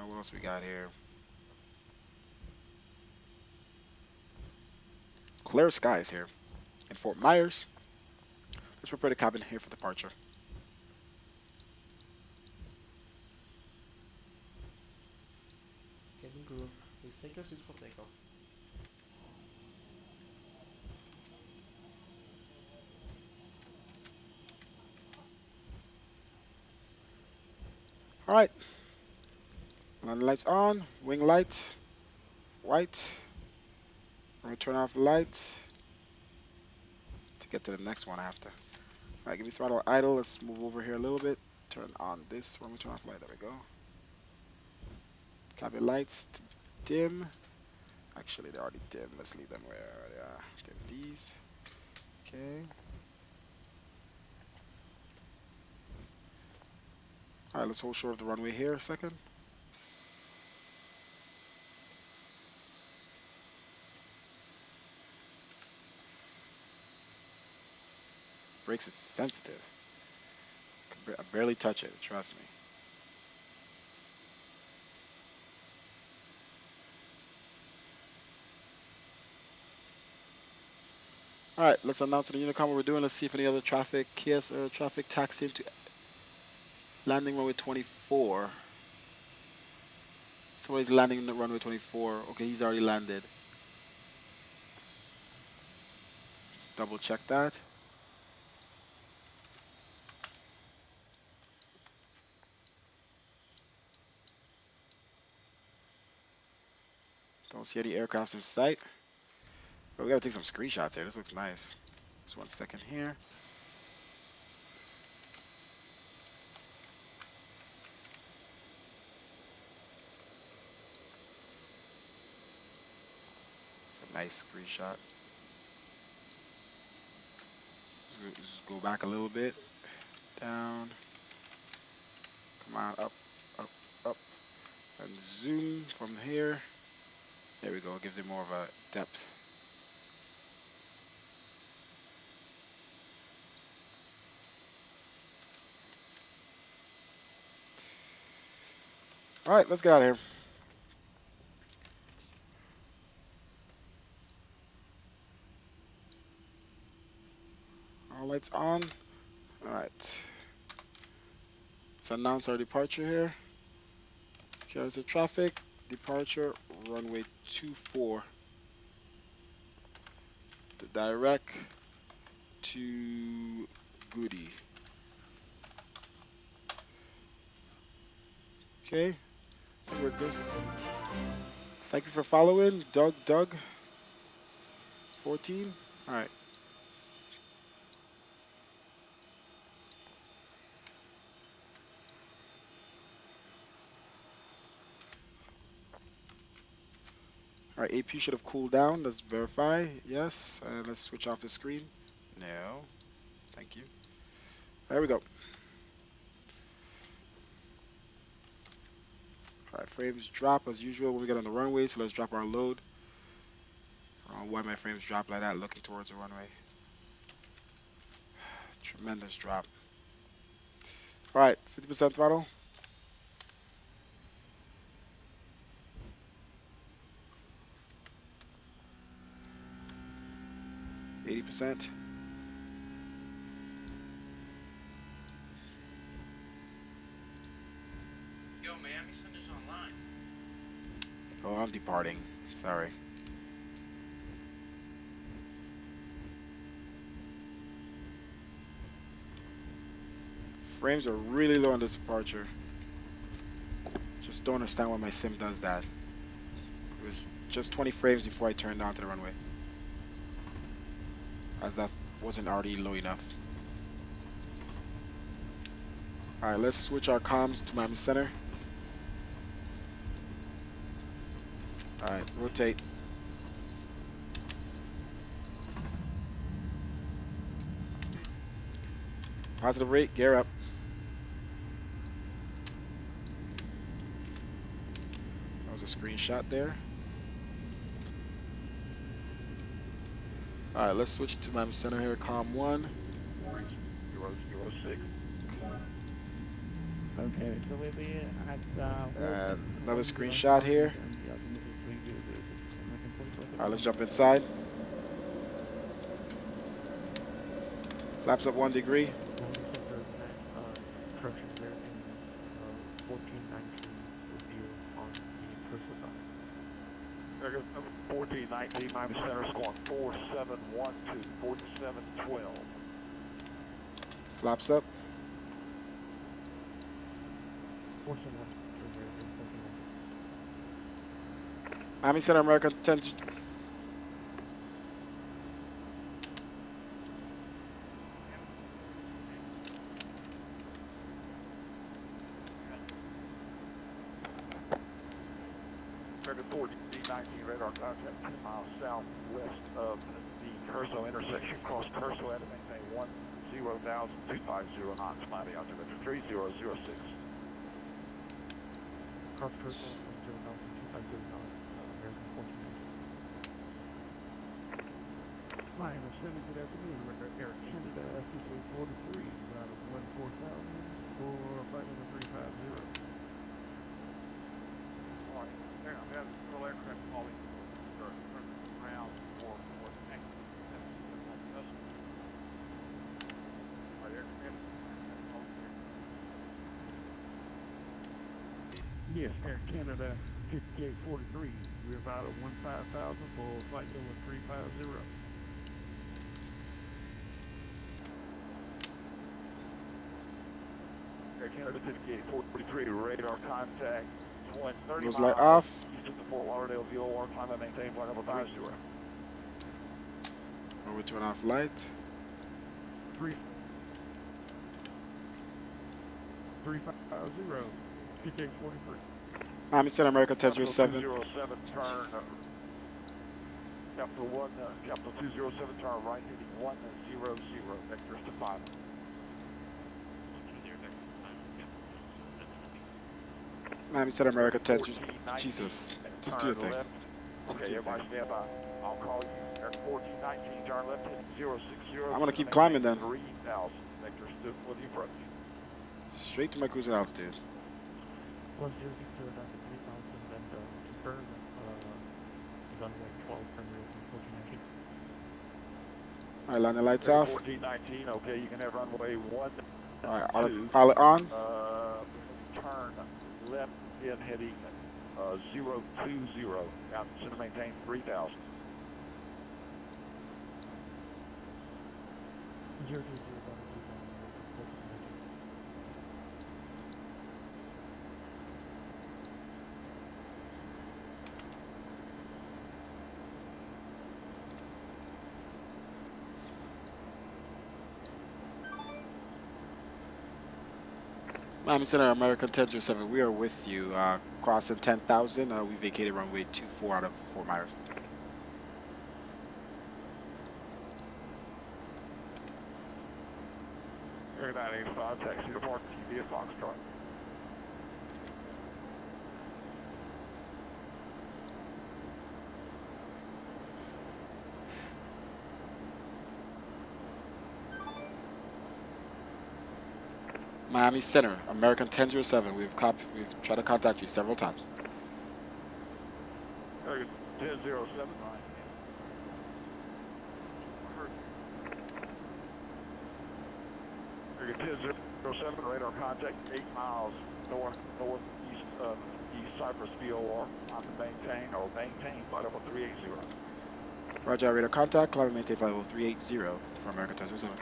What else we got here? Clear skies here in Fort Myers. Let's prepare the cabin here for departure. Cabin crew, Please take your seats for takeoff. All right. Landing lights on. Wing light. White. I'm gonna turn off light. To get to the next one, I have to. All right, give me throttle idle. Let's move over here a little bit. Turn on this. When we turn off light, there we go. Cabin lights to dim. Actually, they're already dim. Let's leave them where they are. Dim these. Okay. All right, let's hold short of the runway here a second. Brakes is sensitive. I barely touch it, trust me. All right, let's announce to the Unicom what we're doing. Let's see if any other traffic, traffic taxi into landing runway 24. Somebody's landing on the runway 24. Okay, he's already landed. Let's double check that. Don't see any aircrafts in sight. But we gotta take some screenshots here. This looks nice. Just 1 second here. It's a nice screenshot. Just go back a little bit. Down. Come on, up, up, up. And zoom from here. There we go. It gives it more of a depth. All right, let's get out of here. All lights on. All right. Let's announce our departure here. Here's the traffic. Departure runway 24. The direct to Goody. Okay, we're good. Thank you for following, Doug 14. All right. All right, AP should have cooled down. Let's verify. Yes. Let's switch off the screen. No. Thank you. There we go. All right, frames drop as usual when we get on the runway, so let's drop our load. I don't know why my frames drop like that looking towards the runway. Tremendous drop. All right, 50% throttle. %. Yo, Miami Center's online. Oh, I'm departing. Sorry. Frames are really low on this departure. Just don't understand why my sim does that. It was just 20 frames before I turned on to the runway, as that wasn't already low enough. All right, let's switch our comms to Miami Center. All right, rotate. Positive rate, gear up. That was a screenshot there. All right, let's switch to Miami Center here, comm 1. 006. Okay, so we'll be at Another screenshot here. All right, let's jump inside. Flaps up 1 degree. Correction there in 1419 with you on the personal side. maintain Miami Center, scoring 4712, 4712. Flaps up. 471. Miami Center, American 10. American 4D19 radar contact 10 miles southwest of the Curso intersection. Cross Curso at maintain 10,250 knots. Miami altimeter 3006. Cross Curso 10,250 knots. American 14. Miami 7, good afternoon. Air Canada CJ43, out of 14,000 for flight number 350. We have little aircraft calling ground for Yes, Air Canada 5843. We're out of 15,000 for flight number 350. Air Canada 5843, radar contact 30 Nose miles light off. east of the Fort Lauderdale VOR, climb and maintain flight level 50. We'll turn off light. 350. 5843. Miami Center, American 1007. 207, turn. Capital 1, Capital 207, turn right heading 100, vectors to 5. Miami Center, America 10. Jesus. Just do your thing. Okay, everybody stand by. I'll call you. Air 1419, turn left heading 060. I'm gonna keep climbing then. 3,000, vectors to for the approach. Straight to my cruising altitude. 1060 to 3,000 and to burn runway 12 runway 1419. Alright, landing lights off. 1419, okay, you can have runway 1. Alright, pilot on. Turn left in heading 020. Out center maintain 3,000. 020. Miami Center, American 1007. We are with you. Crossing 10,000. We vacated runway 24 out of Fort Myers. Air 985, taxi to Park TV at Foxtrot. Miami Center, American 1007. We've tried to contact you several times. Air 1007, Air 1007, radar contact 8 miles northeast of East Cypress VOR. I'm to maintain flight level 380. Roger, radar contact. Climb and maintain flight level 380 for American 1007.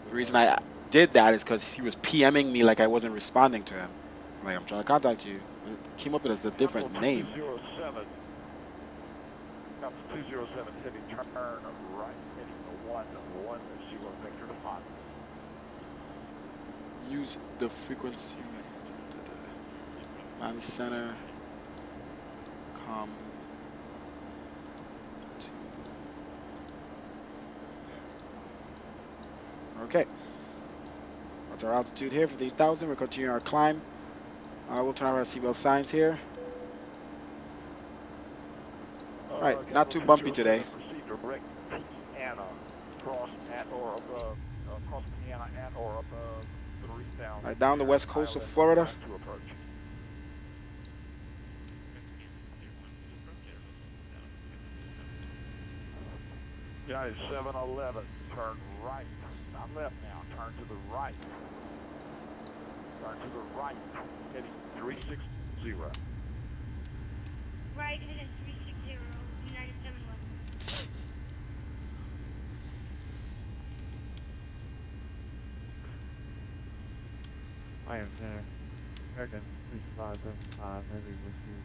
The reason I did that is because he was PMing me like I wasn't responding to him. Like, I'm trying to contact you. It came up as a different name. 207. Capital 207 heading turn right heading to 110 vector to 5. Use the frequency. Miami Center. Com. Okay. That's our altitude here for the 8,000. We're continuing our climb. We'll turn on our seatbelt signs here. Alright, not too bumpy today. Proceed direct Piana, cross at or above, cross Piana at or above 3,000. Alright, down the west coast of Florida. To approach. United 711, turn right, not left now, turn to the right. Turn to the right, heading 360. Right, heading 360, United 711. I am there. American 3575 heavy with you.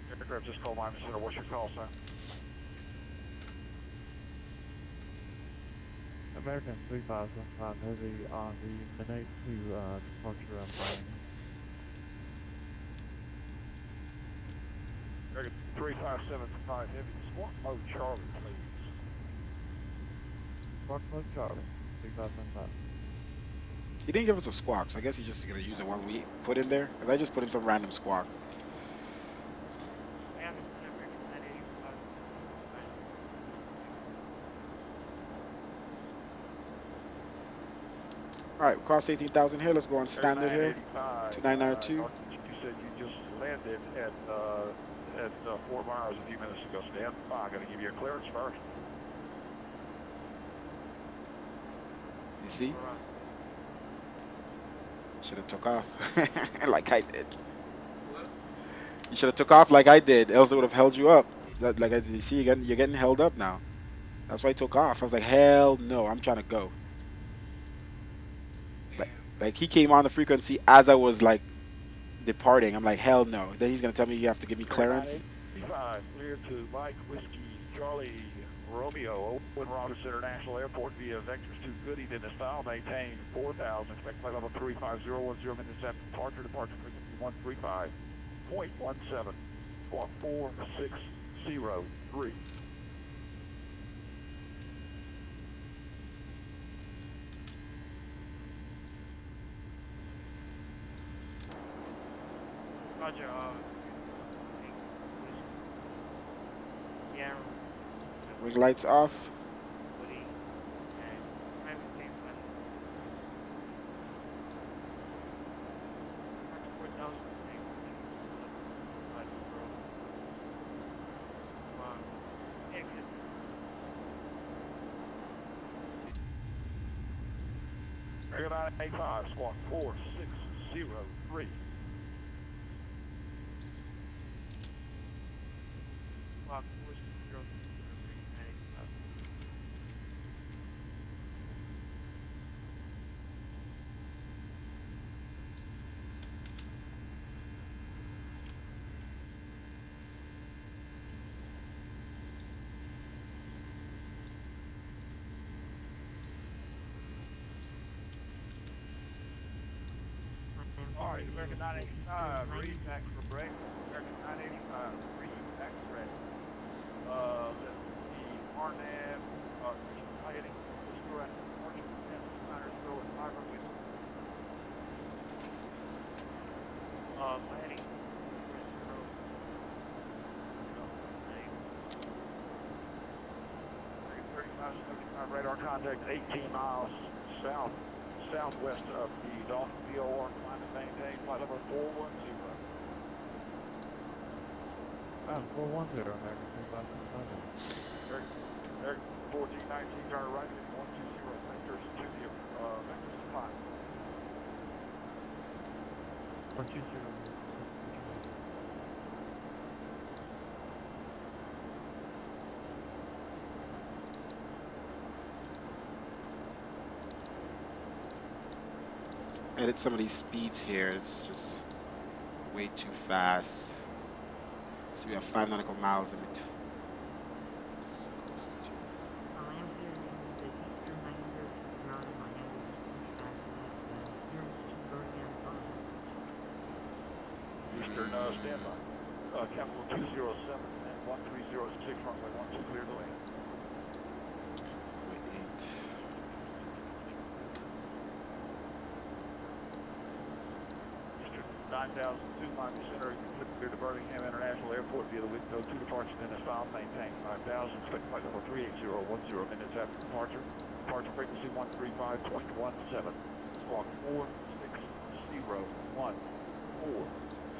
Aircraft just called Miami Center. What's your call, sir? American 3575 heavy on the minute to departure of Miami. American 3575 heavy. Squawk mode Charlie, please. Squawk mode Charlie, 3575. He didn't give us a squawk, so I guess he's just gonna use the one we put in there. Cause I just put in some random squawk. All right, cross 18,000 here. Let's go on standard here. 2992. You said you just landed at Fort Myers a few minutes ago. Stand by. I'm going to give you a clearance first. You see? Should have took off like I did. What? You should have took off like I did, else it would have held you up. Like you see, you're getting held up now. That's why I took off. I was like, hell no, I'm trying to go. Like he came on the frequency as I was like departing. I'm like, hell no. Then he's gonna tell me you have to give me clearance. 5 clear to Mike Whiskey Charlie Romeo, Open Rogers International Airport via vectors to Goody in the style. Maintain 4,000. Expect flight level 35010 minutes after departure. Departure frequency 135.17. Squawk 4603. Roger, yeah. Wing lights off. Regular 985, squawk 4603. Squawk 4603. All right, American 985, read back for break. American 985, read back for break. The RNAV, heading to store at departure from Center Store with 5 with heading to 3575 radar contact 18 miles southwest of the Dolphin VOR. Climb and maintain flight level 410. 410, American 3575. Eric 1419, turn right, 120, vectors to the vectors to 5. 120. Edit some of these speeds here. It's just way too fast. So we have 5 nautical miles in between. Eastern standby. Capital 207 and 1306, runway 12 clear to land. 8. Eastern 9002, Miami Center, clear to Birmingham International Airport via the window 2 departure, then a stop, maintain 5,000, expect flight level 38010 minutes after departure. Departure frequency 135.17. Squawk 4601.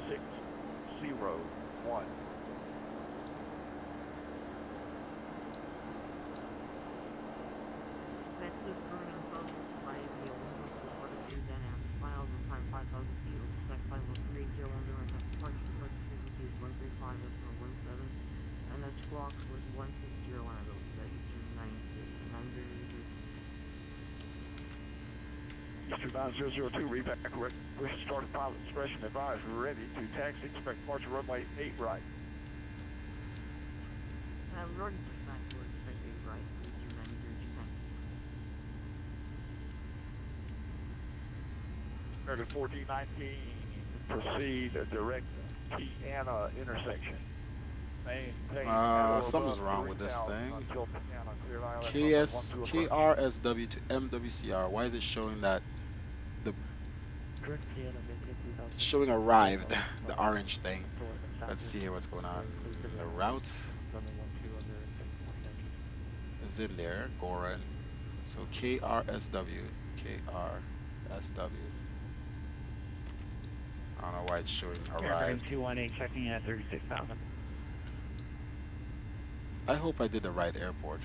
4603. 601. Texas Burning Phone by the Olympus for the two then and files and time 5,000 feet, expect flight level 380 and departure frequency is 135 17, and the squawk was 160 and it was Eastern 900. Eastern 9002, read back correct. Wish to start a pilot expression advised. Ready to taxi. Expect departure runway 8 right. Road back to expect 8 right, Eastern 9002 taxi. American 1419, proceed direct Tiana intersection. Something's wrong with this thing. KRSW to MWCR. Why is it showing that it's showing arrived, the orange thing? Let's see here what's going on. The route is in there, Goran. So KRSW. I don't know why it's showing arrived. 218 checking at 36,000. I hope I did the right airport.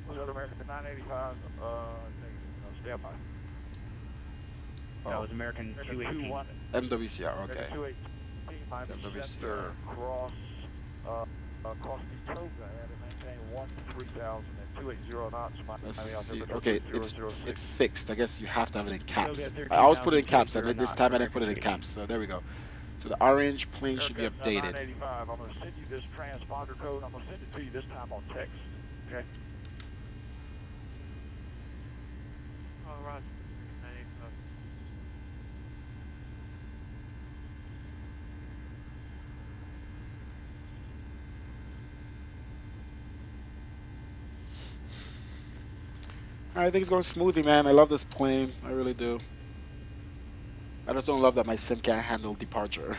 Was that American 985? Stand by. That was American 218. MWCR, okay. 218, MWCR. Cross Mitoga and maintain 13,000 at 280 knots. Let's see. Okay, it fixed. I guess you have to have it in caps. I always put it in caps, and this time I didn't put it in caps. So there we go. So the orange plane should be updated. 985. I'm going to send you this transponder code. I'm going to send it to you this time on text. Okay. All right. 985. I think it's going smoothly, man. I love this plane. I really do. I just don't love that my sim can't handle departure.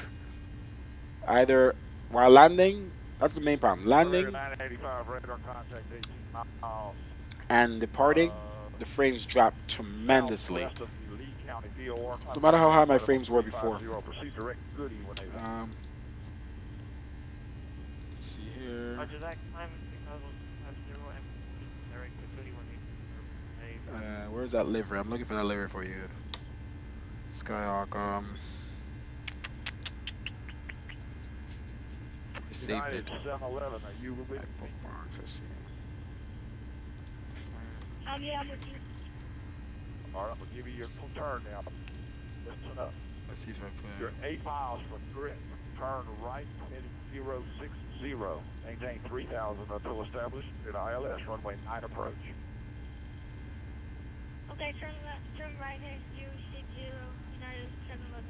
Either while landing, that's the main problem. Landing 985, radar contact 18 miles. And departing, the frames drop tremendously. No matter how high my frames were before. Let's see here. Where's that livery? I'm looking for that livery for you. Skyhawk, I saved it. I bookmarks, let's see. Yeah, I'm with you. Alright, we'll give you your turn now. Listen up. Let's see if I put You're 8 miles from grid. Turn right, heading 060. Maintain 3,000 until established at ILS, runway 9 approach. Okay, turn right at 060, United 711.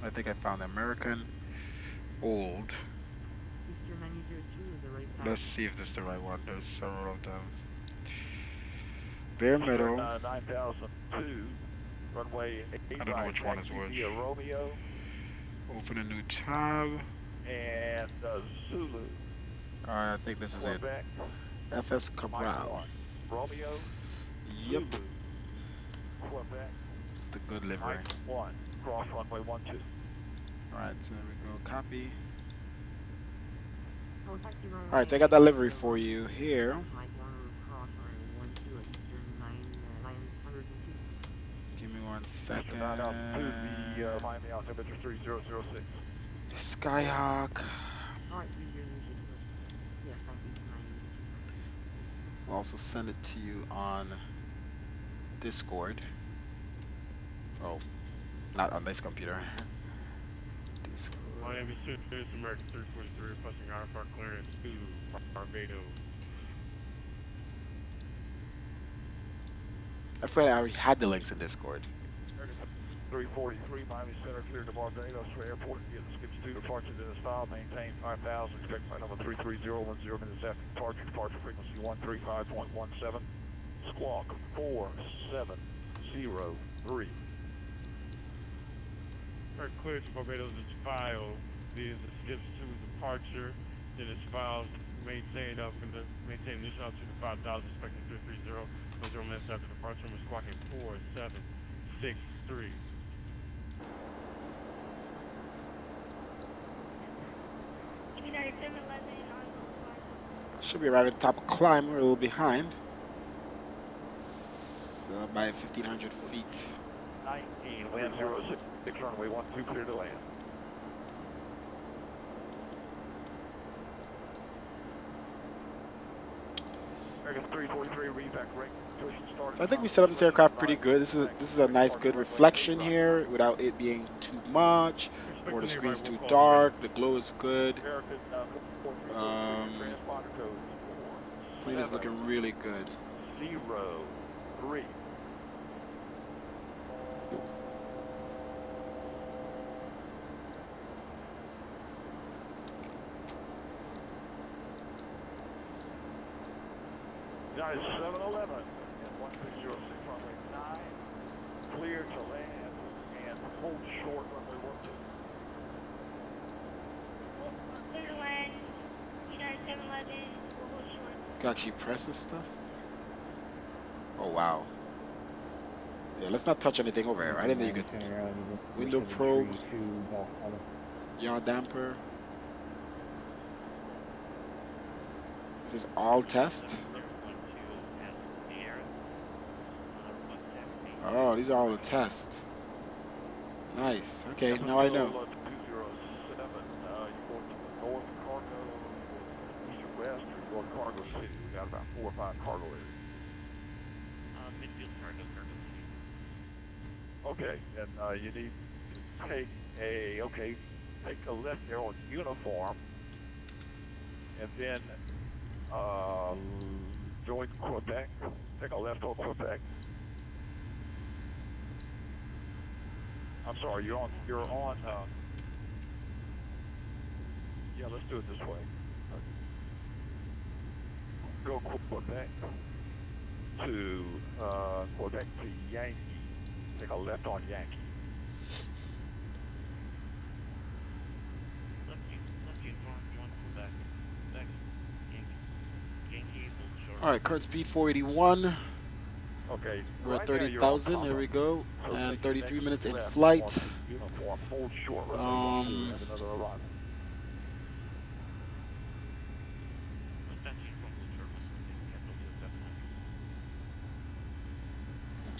I think I found the American old. Let's see if this is the right one. There's several of them. Bare metal. 9002, runway 8 I don't know which one is which. Romeo. Open a new tab. And Zulu. Alright, I think this is Quebec. it. FS Cabral. Romeo. Yep. Zulu. Quebec. It's the good livery. Mike 1. Cross runway 12. Alright, so there we go. Copy. Alright, so I got that livery for you here. Give me 1 second. Miami altimeter 3006. Skyhawk. We'll also send it to you on Discord. Oh, not on this computer. Discord. Miami Citrus, American 343, requesting RFR clearance to Barbados. I feel like I already had the links in Discord. 343, Miami Center, cleared to Barbados for airport. Get the skips 2 departure to this file. Maintain 5,000. Expect flight number 33010 minutes after departure. Departure frequency 135.17. Squawk 4703. Cleared to Barbados is filed via the skips 2 departure. Then it's filed maintained up in the maintain initial altitude 5,000, expecting 330 0 minutes after departure, we're squawking 4763. United 711 on the Should be arriving at the top of climb. We're a little behind. It's by 1,500 feet. 19, wind 06, runway 12 clear to land. American 343, reback rate. So I think we set up this aircraft pretty good. This is a nice good reflection here without it being too much or the screen's too dark. The glow is good. Plane is looking really good. 03. United 711 and 1206 runway 9, clear to land and hold short runway 12. clear to land. United 711 will hold short. Can actually press this stuff. Oh wow. Yeah, let's not touch anything over here. I didn't think you could. Window probe, yaw damper. This is all test. Oh, these are all the tests. Nice. Okay, now I know. 207, you going to the north cargo, east or west, or you going to cargo city? We got about 4 or 5 cargo areas. Midfield cargo, cargo city. Okay, and you need to take a left there on uniform, and then join Quebec. Take a left on Quebec. I'm sorry, you're on. Yeah, let's do it this way. Go Quebec to Quebec to Yankee. Take a left on Yankee. All right, current speed 481. Okay. We're Right at now 30,000. There we go. So And take the 33 next minutes in left flight. on uniform. Hold short. Runway 12 and another arrival.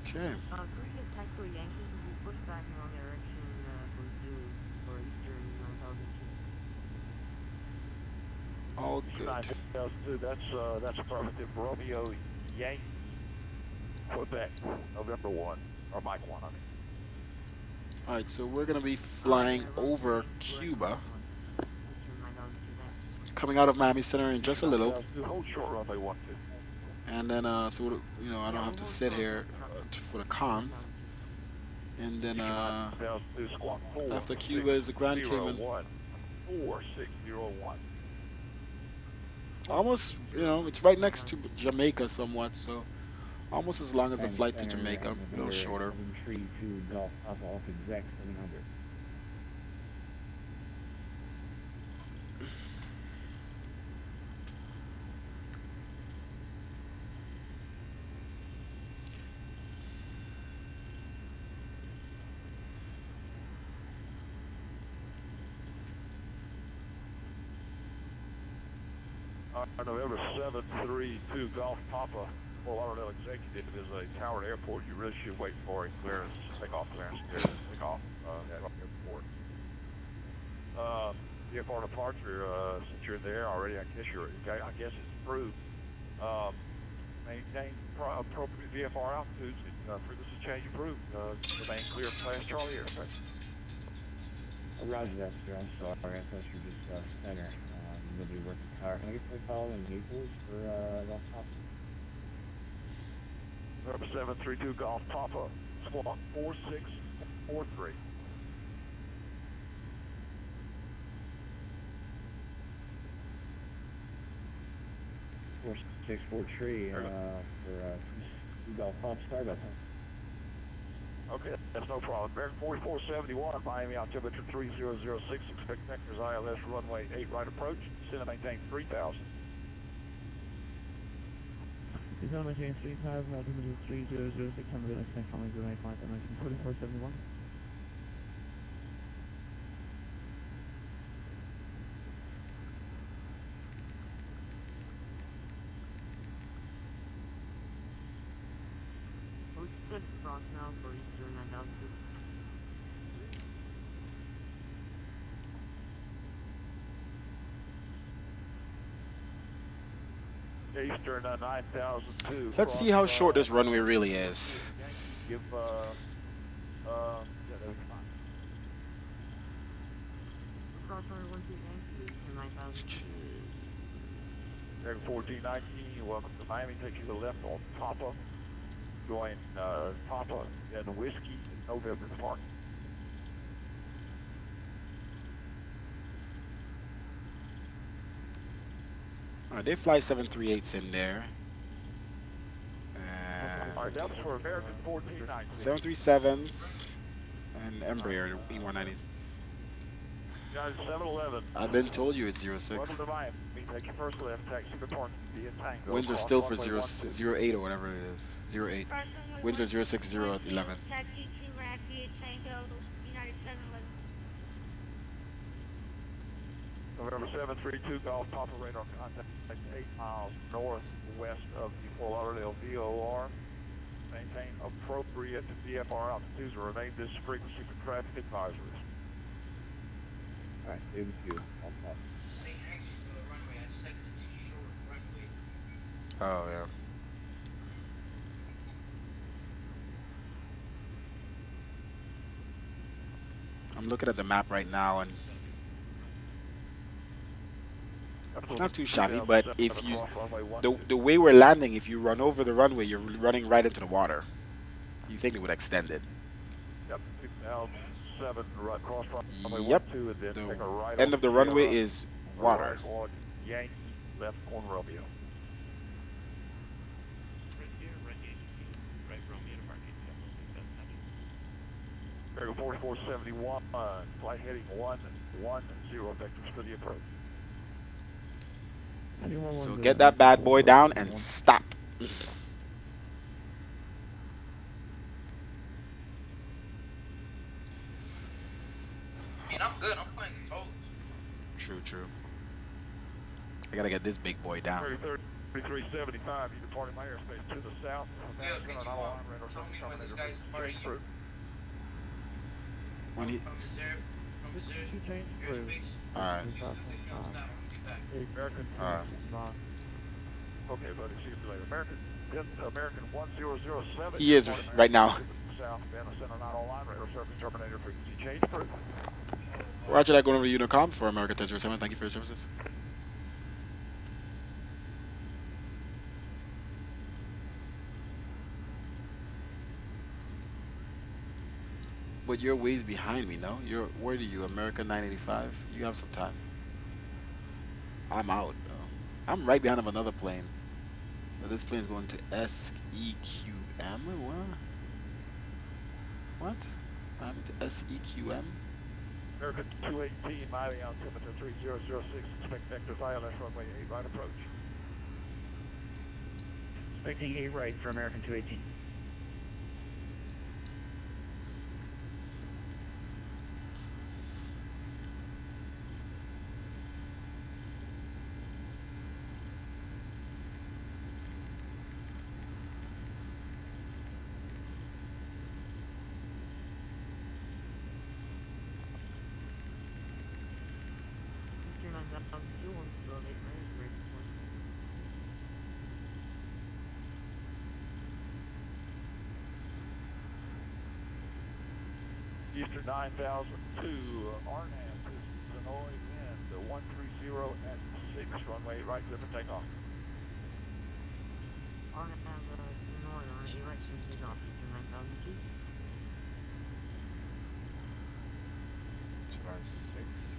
Okay. Could we get taxi Yankee? We push back in wrong direction for Zulu for Eastern 9002. All good. 9002, that's affirmative. Romeo Yankee, Quebec, November 1, or Mike 1, I mean. All right, so we're gonna be flying over Cuba, coming out of Miami Center in just a little. Hold short runway 12. And then, so you know, I don't have to sit here for the comms. And then, after Cuba is the Grand Cayman. 4601. Almost, you know, it's right next to Jamaica somewhat, so almost as long as a flight to Jamaica, a little shorter. Golf Papa off exact 700. November 732 Golf Papa, Fort Lauderdale Executive is a Tower Airport. You really should wait for a clearance, takeoff clearance, take off at airport. VFR departure, since you're there already, I guess it's approved. Maintain appropriate VFR altitudes. Frequency change approved. Remain clear of Class Charlie airspace. Roger that, sir. I'm sorry. I thought you were just center. You'll be working power. Can I get the following equals for Golf Papa? November 732 Golf Papa, squawk 4643. 4643 for Golf Papa. Sorry about that. Okay, that's no problem. American 4471, Miami altimeter 3006, expect vectors ILS runway 8 right approach, descend and maintain 3000. Please on maintain 3000, altimeter 3006, I'm going to extend calling 085, American 4471. Good cross now for Eastern 9002. Eastern 9002. Let's see how short this runway really is. Give, yeah, that was fine. Cross runway 12 Yankee, Eastern 9002. American 1419, welcome to Miami. Take you to the left on Papa. Join Papa and Whiskey in November Park. Alright, they fly 738s in there. Alright, that was for American 1419. 737s and Embraer E190s. Guys, 711. I've been told you it's 06. Welcome to Miami. Take your first left, taxi to Park, be in Tango. Winds are still for 08 or whatever it is. 08. Winds are 06, 11. Taxi to Rapid Tango, United 711. November 732, Golf Papa radar contact 8 miles northwest of the Fort Lauderdale VOR. Maintain appropriate VFR altitudes and remain this frequency for traffic advisories. Alright, thank you. Oh, yeah. I'm looking at the map right now, and it's not too shabby, but if you, the way we're landing, if you run over the runway, you're running right into the water. You think it would extend it? Yep, now 7 right cross runway Yep. 12, and then take a right End on of the runway Sierra, is water. Right on Yankee, left on Romeo. American 4471, flight heading 110 vectors for the approach. So get that bad boy down and stop. I mean, I'm good. I'm playing controllers. True. I gotta get this big boy down. 3375, you departing my airspace to the south. Yeah, can you tell me when this guy's departing you? When he, From the zero airspace? alright. Alright. Okay, buddy, see you later. American 1007. He is right now. South, Center, not all line radar service terminator frequency change approved. Roger that, going over to Unicom for America 1007. Thank you for your services. But you're ways behind me, no? Where are you, America 985? You have some time. I'm out, though. I'm right behind of another plane. But this plane's going to SEQM? What? I'm to SEQM? American 218, Miami altimeter 3006, expect vectors ILS runway 8 right approach. Expecting 8 right for American 218. Eastern 9002, Arnhem, Hanoi wind, 130 at 6, runway right, clear for takeoff. Arnhem, Hanoi, runway right, clear for takeoff, Eastern 9002. July 6.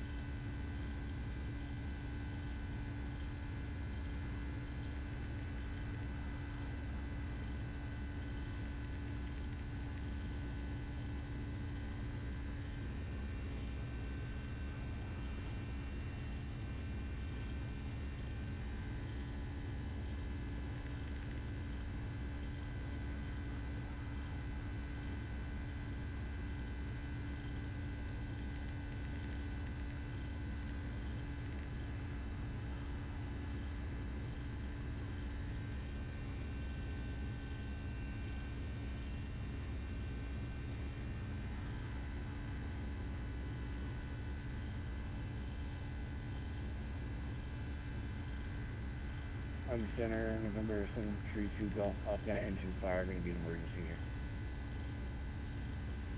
Army Center, November 732 Golf Oscar engine fire, going to be an emergency here.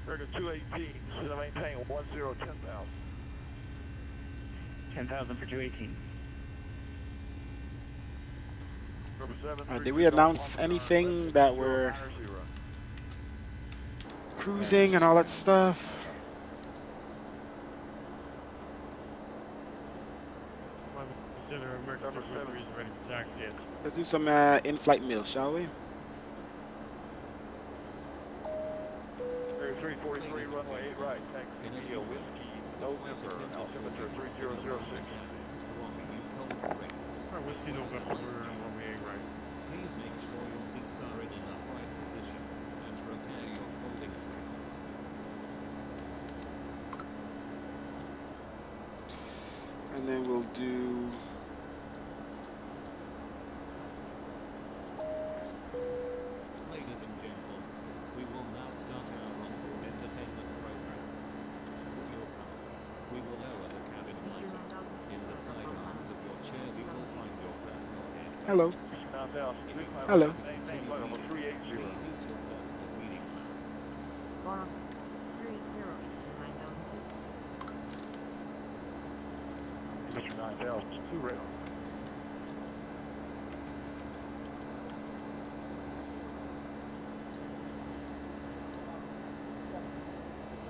American 218, should I maintain 1010,000? 10,000 for 218. Did we announce anything that we're cruising and all that stuff? Let's do some in-flight meals, shall we? 343, runway 8 right, taxi via Whiskey, November, altimeter 3006. Whiskey November, runway 8 right. Please make sure your seats are in an upright position and prepare your folding trays. And then we'll do... Ladies and gentlemen, we will now start our onboard entertainment program. For your comfort, we will lower the cabin lighting. In the side arms of your chairs, you will find your personal headphones. Hello. Hello. Please use your personal reading lamp. Bottom 30, 9,000. Mr. 9000, 2 radar.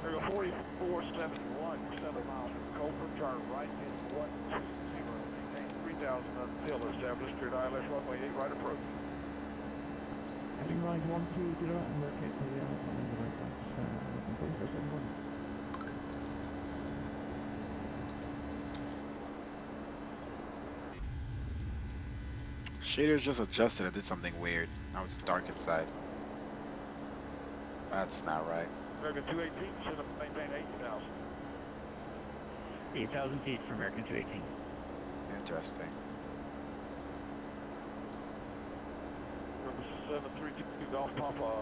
Area 4471, 7 miles from Colford, turn right in 120, maintain 3,000 until established, cleared ILS runway 8 right approach. Heading right 120 and locate to the other side of the right looking Shaders just adjusted. I did something weird. Now it's dark inside. That's not right. American 218, should have maintained 80,000. 8,000 feet for American 218. Interesting. 732 Golf Papa,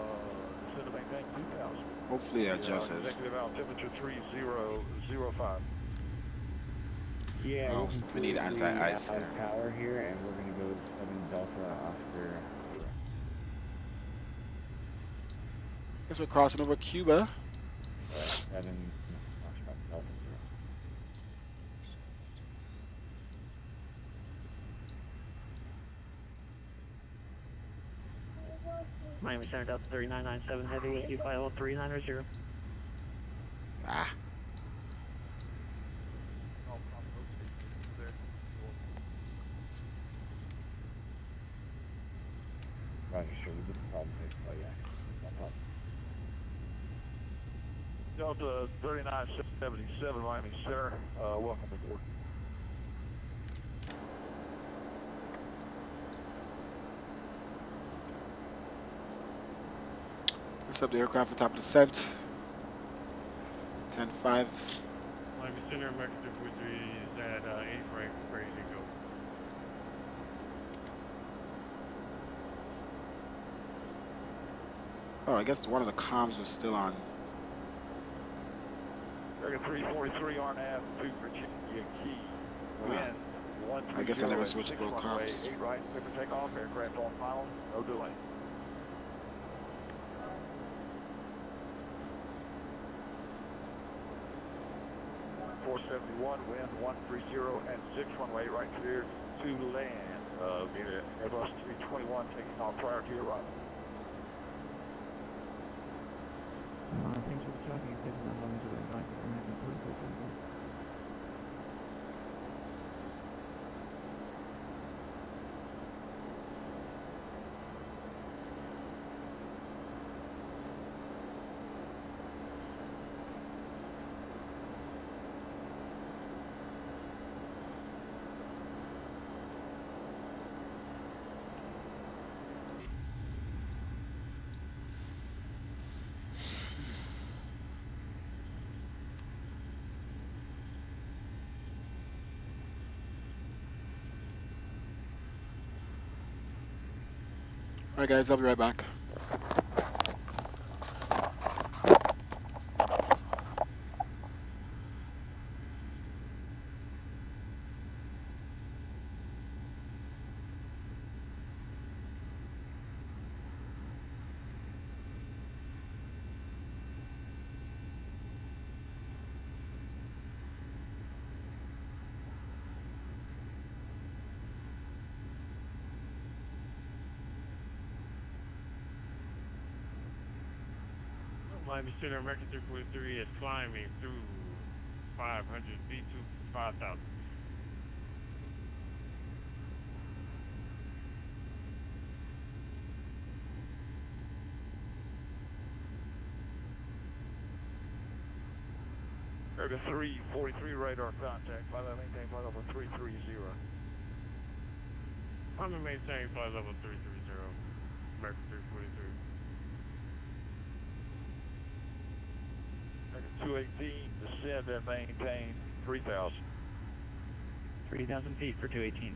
should have maintained 2,000. Hopefully it adjusts. Executive altimeter 3005. Yeah, Oh, we need anti-ice out here. of power here, and we're going to go 7 Delta Oscar. Guess we're crossing over Cuba. 7 Oscar Delta 0. Miami Center Delta 3997, heavy whiskey 50390. Ah. Roger, sure, we get the problem fixed. Oh, yeah. No problem. Delta 3977, Miami Center, welcome aboard. Let's up the aircraft for top descent. 10-5. Miami Center, American 243 is at 8 right, ready to go. Oh, I guess one of the comms was still on. American 343 RNAV to Virginia Key. Wind 130. I guess I never switched both runway comms. 8 right, clear for takeoff, aircraft on final, no delay. Wind 130 and 6 runway right clear to land. Via Airbus 321 taking off prior to your arrival. Thanks for the tracking. You've taken that long to the right. Alright guys, I'll be right back. Miami Center, American 343 is climbing through 500 feet to 5,000. American 343 radar contact. Flight level maintain flight level 330. I'm going to maintain flight level 330, American 343. American 218, descend and maintain 3,000. 3,000 feet for 218.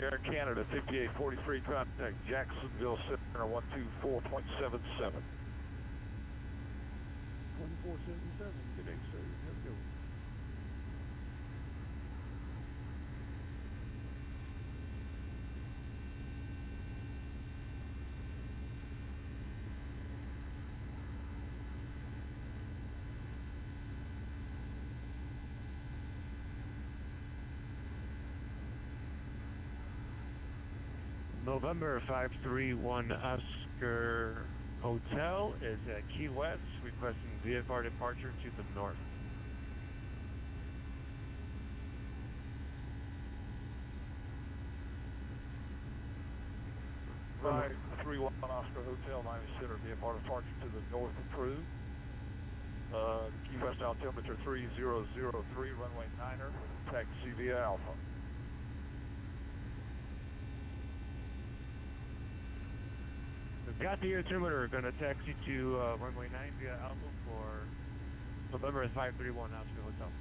Air Canada 5843, contact Jacksonville Center 124.77. 2477, good day, sir. Have a good one. November 531 Oscar Hotel is at Key West, requesting VFR departure to the north. Right, 31 Oscar Hotel, Miami Center, VFR departure to the north approved. Key West altimeter 3003, runway 9er, taxi via Alpha. We've got the altimeter, going to taxi to runway 9 via Alpha for November 531 Oscar Hotel.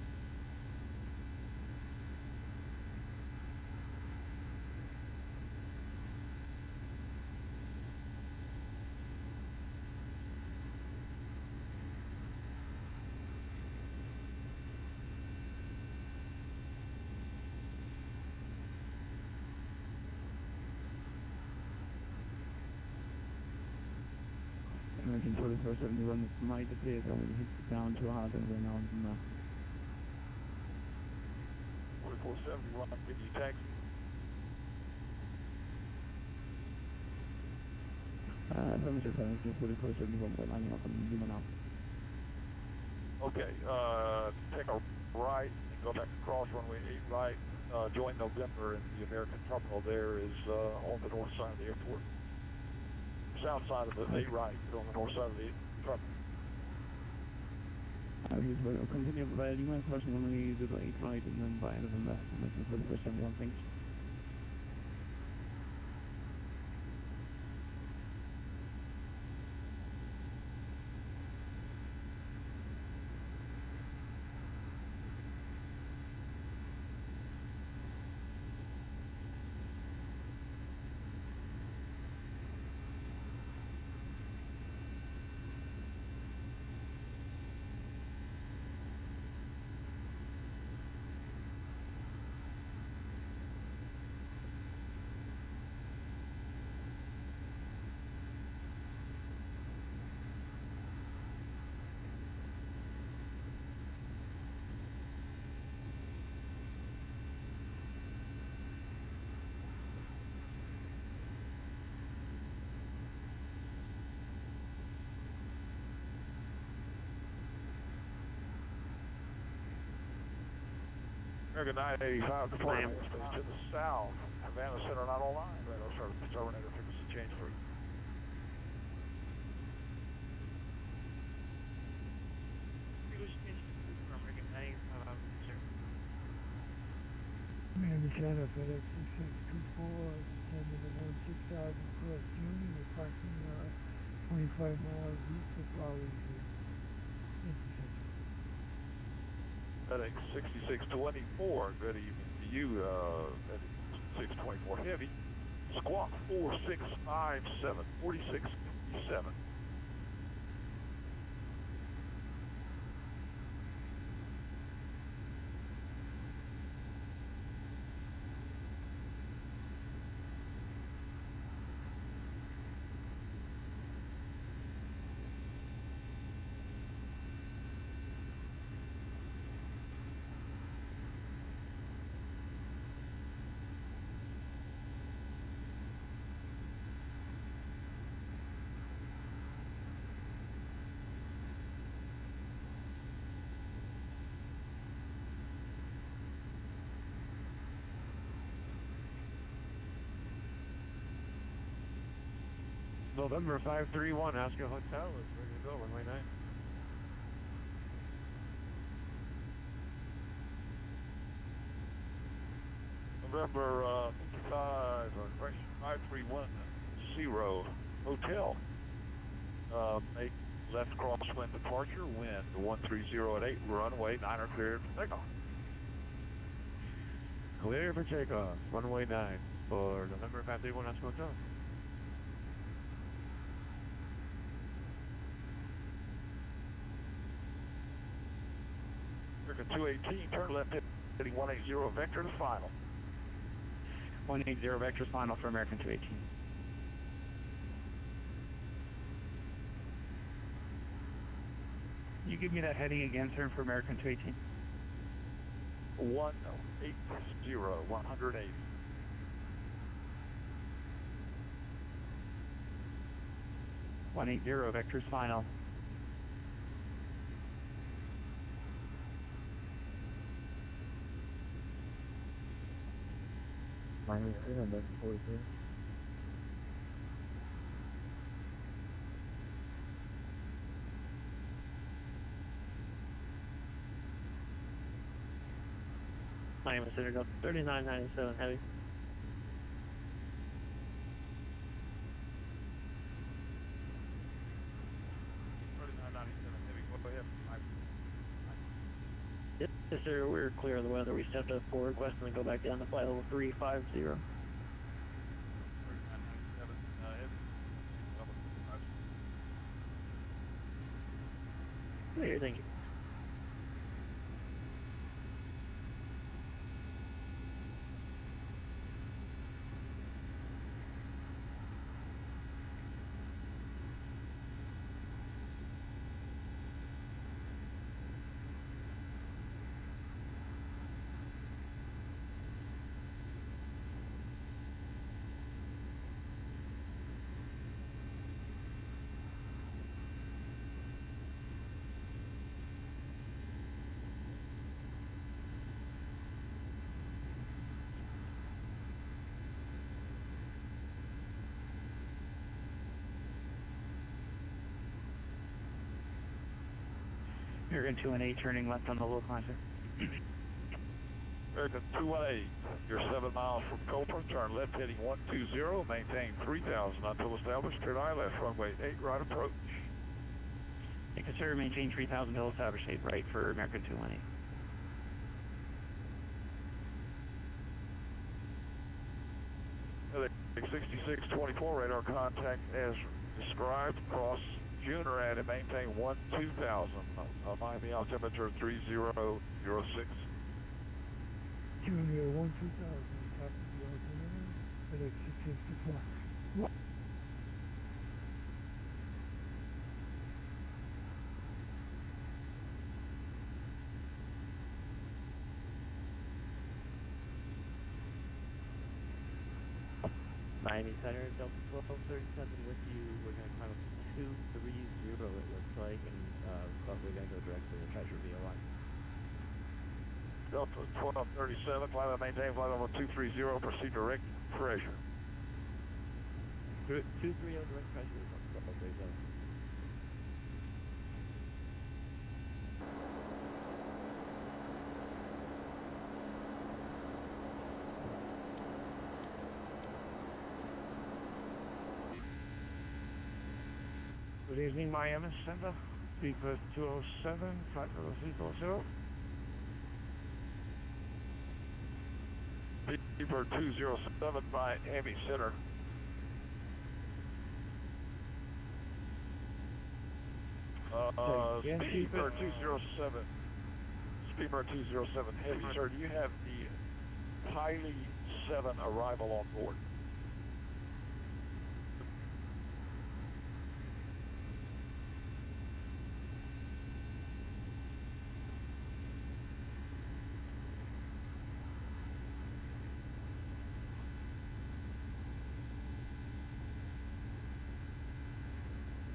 American 4470 run from right to clear, so we hit down to a hard and we're now from there. 4471, give you taxi. Affirmative, 4471, we're lining up on Lima now. Okay, take a right and go back across runway 8 right. Join November, and the American terminal there is on the north side of the airport. South side of the 8 right, on the north side of the terminal. We'll continue via Lima, crossing runway 8 right, and then via November, American 4471, thanks. American 985 deploying airspace to the south. Havana Center not online. Radar service terminator, frequency change free. Miami Center, FedEx 6624, descending at 16,000 foot June, approximately 25 miles east of Raleigh. FedEx 6624, good evening to you, FedEx 624 Heavy. Squawk 4657, 4657. November 531, Oscar Hotel is ready to go, runway 9. November 55, correction, 5310 Hotel. Make left crosswind departure, wind 130 at 8, runway 9 are cleared for takeoff. Clear for takeoff, runway 9 for November 531, Oscar Hotel. American 218, turn left heading 180 vector to final. 180 vectors final for American 218. You give me that heading again, sir, for American 218. 180, 180. Vectors final. Miami 343. Miami Citadel 3997 Heavy. Yes, sir, we're clear of the weather. We stepped up for request and then go back down to flight level 350. Clear, thank you. American 218 turning left on the low climber. American 218, you're 7 miles from Copeland, turn left heading 120, maintain 3000 until established, turn eye left, runway 8, right approach. You can sir, maintain 3000 until established, 8 right for American 218. FedEx 6624, radar contact as described, cross Junior and maintain 12000. Miami altimeter 3006. Junior 12000, copy the altimeter, FedEx 6624. Miami Center, Delta 1237 with you. We're going to climb up to 230, it looks like, and but we're going to go direct to the Treasure VOI. Delta 1237, climb and maintain flight level 230, proceed direct Treasure. 230 direct Treasure, Delta 1237. Good evening, Miami Center. Beepers 207, flight level 340. Speedbird 207 Miami Center. Speedbird 207. Speedbird 207 Heavy, sir. Do you have the Piley 7 arrival on board?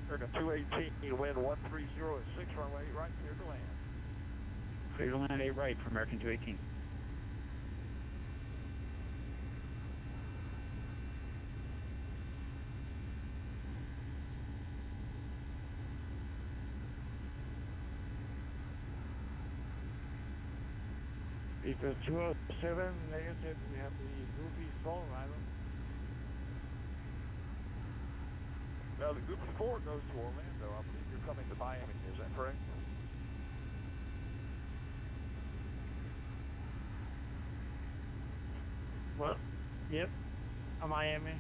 American 218, wind 130 at 6 runway, right, clear to land. Clear to land 8 right for American 218. Speedbird 207, negative, we have the Goofy full arrival. Now the Goofy 4 goes to Orlando. I believe you're coming to Miami, is that correct? Well, yep, Miami.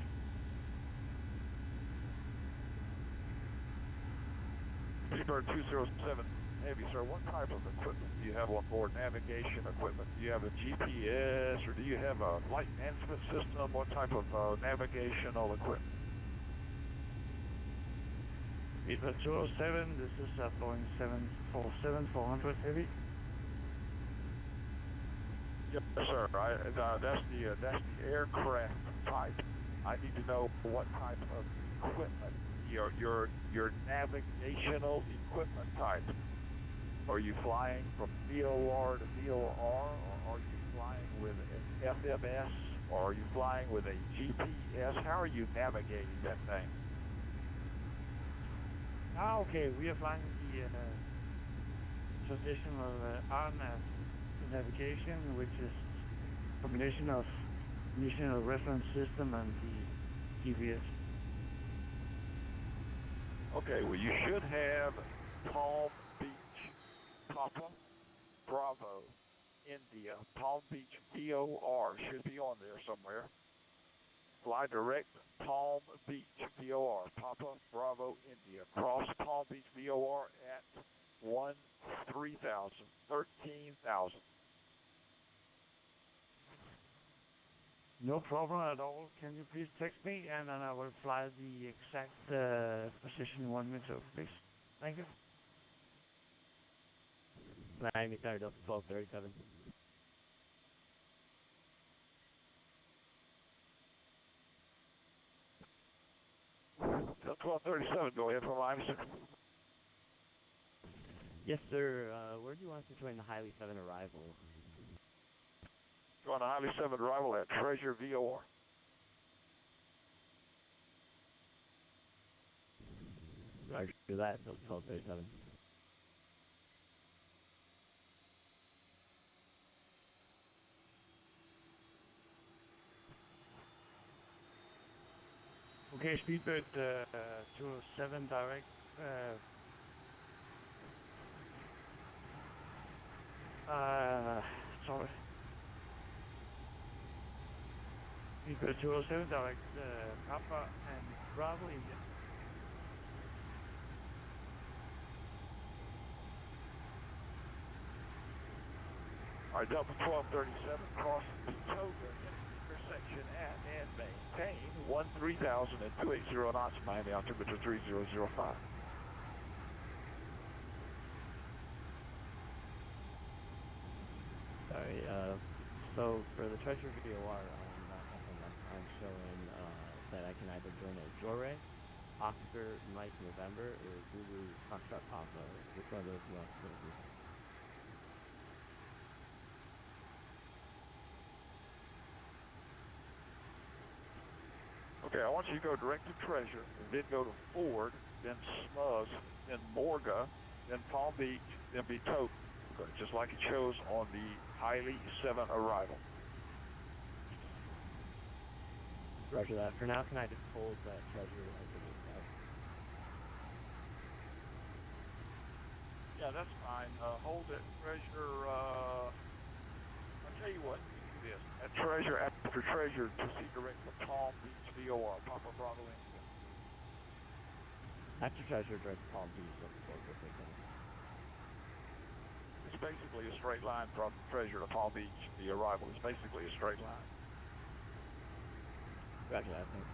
Speedbird 207 Heavy, sir. What type of equipment do you have on board? Navigation equipment? Do you have a GPS or do you have a flight management system? What type of navigational equipment? Speedbird 207, this is Boeing 747-400 Heavy. Yes, sir. That's the aircraft type. I need to know what type of equipment, your navigational equipment type. Are you flying from VOR to VOR, or are you flying with an FMS, or are you flying with a GPS? How are you navigating that thing? Okay, we are flying the traditional RNAV navigation, which is a combination of national reference system and the GPS. Okay, well you should have Palm Beach, Papa, Bravo, India, Palm Beach VOR should be on there somewhere. Fly direct Palm Beach VOR, Papa, Bravo, India. Cross Palm Beach VOR at 13,000. No problem at all. Can you please text me and then I will fly the exact position you want me to, please. Thank you. Miami Center, Delta 1237. Delta 1237, go ahead for Miami Center. Yes, sir. Where do you want us to join the Highly 7 arrival? Join the Highly 7 arrival at Treasure VOR. Roger that, Delta 1237. Okay, Speedbird 207 direct. Sorry. Speedbird 207 direct Papa and Bravo India. All right, Delta 1237, cross Toga intersection at and maintain 13,000 at 280 knots, Miami altimeter 3005. Sorry, so for the Treasure VOR on FMS, I'm showing that I can either join a Jore, Oscar, Mike, November, or Zulu, Foxtrot, Papa. Which one of those do you want to go to? Okay, I want you to go direct to Treasure, then go to Ford, then Smugs, then Morga, then Palm Beach, then be Tote, just like it shows on the Highly 7 arrival. Roger that. For now, can I just hold that Treasure until this out? Yeah, that's fine. Hold it, Treasure. I'll tell you what, you can do Yes. At Treasure, after Treasure, proceed direct to Palm Beach, VOR, Papa Bravo India. After Treasure, direct to Palm Beach, that's 4437. It's basically a straight line from Treasure to Palm Beach. The arrival is basically a straight line. Roger that, thanks.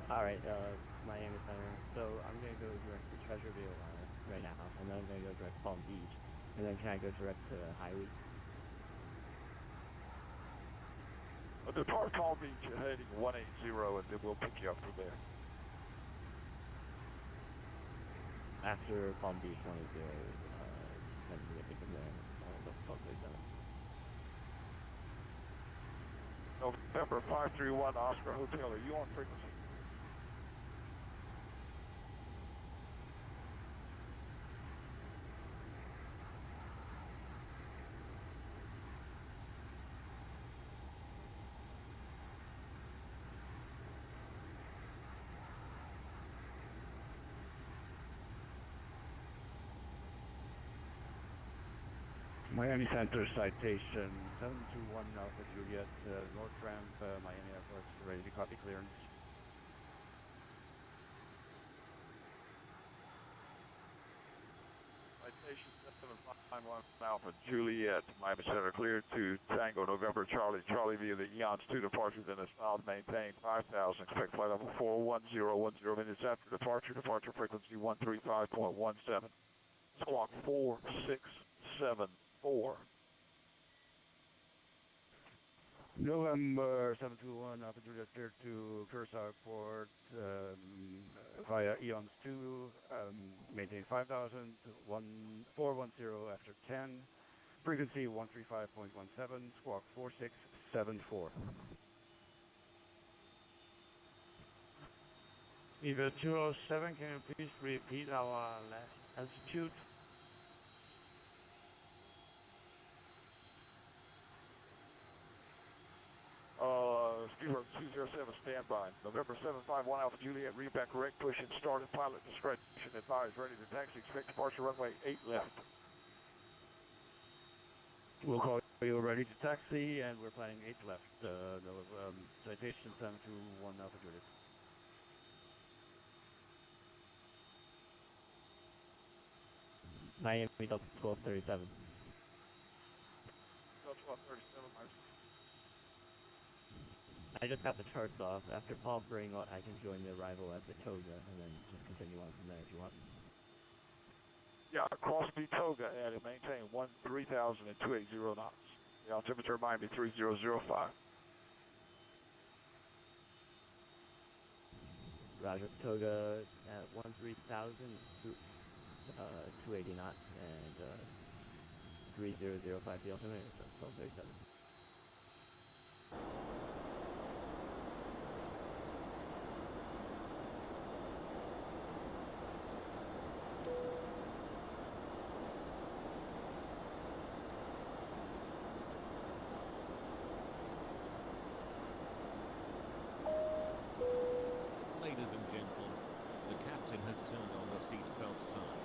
Alright, Miami Center. So I'm gonna go direct to Treasure VOR right now, and then I'm gonna go direct to Palm Beach, and then can I go direct to Highway? Depart Palm Beach, you're heading 180, and then we'll pick you up from there. After Palm Beach 180, then we get from there. That's 1237. November 531 Oscar Hotel, are you on frequency? Miami Center citation 721 Alpha Juliet, North Ramp, Miami Airport, ready to copy clearance. Citation 751 Alpha Juliet, Miami Center cleared to Tango November Charlie via the Eons 2 departures in the south, maintain 5,000, expect flight level 410, 10 minutes after departure frequency 135.17, squawk 4674. November 721 Alpha Juliet cleared to Curacao Airport via Eons 2, maintain 5,000, 410 after 10, frequency 135.17, squawk 4674. Eva 207, can you please repeat our last altitude? Speedbird 207, standby. November 751 Alpha Juliet, read back correct, push and started, pilot discretion advised, ready to taxi, expect departure runway 8 left. We'll call you ready to taxi, and we're planning 8 left. Citation 721 Alpha Juliet. Miami Delta 1237. Delta 1237, I just got the charts off. After Paul Bring, I can join the arrival at the Toga and then just continue on from there if you want. Yeah, cross the Toga and maintain 3,000 and 280 knots. The altimeter Miami 3005. Roger, Toga at 13,000, 280 knots, and 3005 the altimeter, so 1237. Ladies and gentlemen, the captain has turned on the seatbelt sign.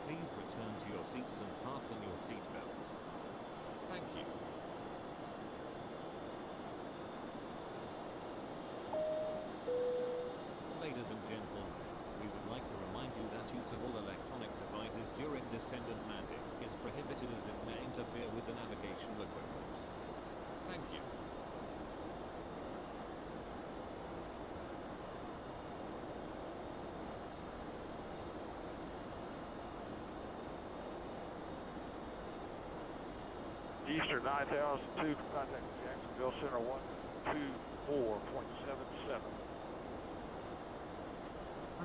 Please return to your seats and fasten your seatbelts. Thank you. Ladies and gentlemen, we would like to remind you that use of all electronic devices during descent and landing is prohibited as it may interfere with the navigational equipment. Thank you. Eastern 9002, contact Jacksonville Center 124.77.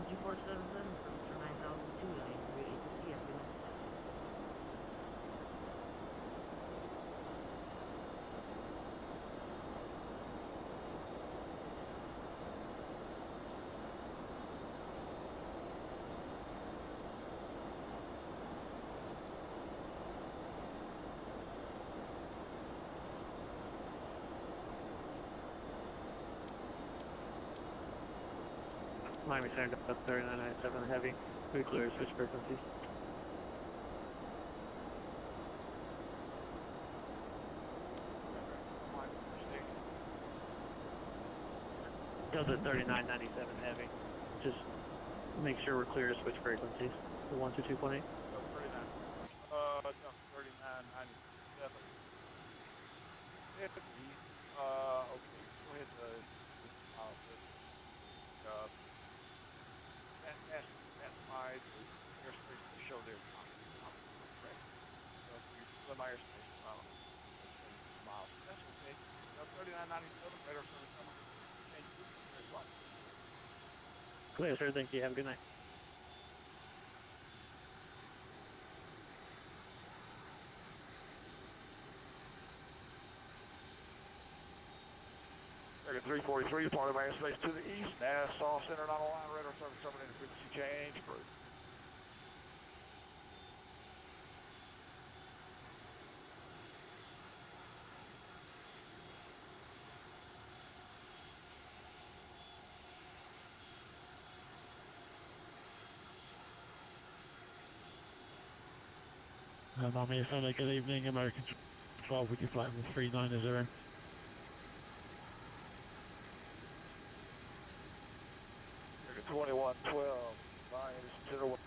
12477 from Mr. 9002, I agree to see if you want. Miami Center, 3997 heavy. Pretty clear, switch frequencies. Delta 3997 heavy. Just make sure we're clear to switch frequencies. The 122.8. Delta 3997. Okay, go ahead, that side, the airspace will show there. Correct. So you're my airspace, miles. That's okay. Delta 3997, radar service number, change as well. Clear, sir. Thank you. Have a good night. Second 343, part of airspace to the east. Nassau Center, not on line, radar service terminated, frequency change, approved. Miami Center, good evening, American 12, would you fly with 390? 2112, Ryan is 01.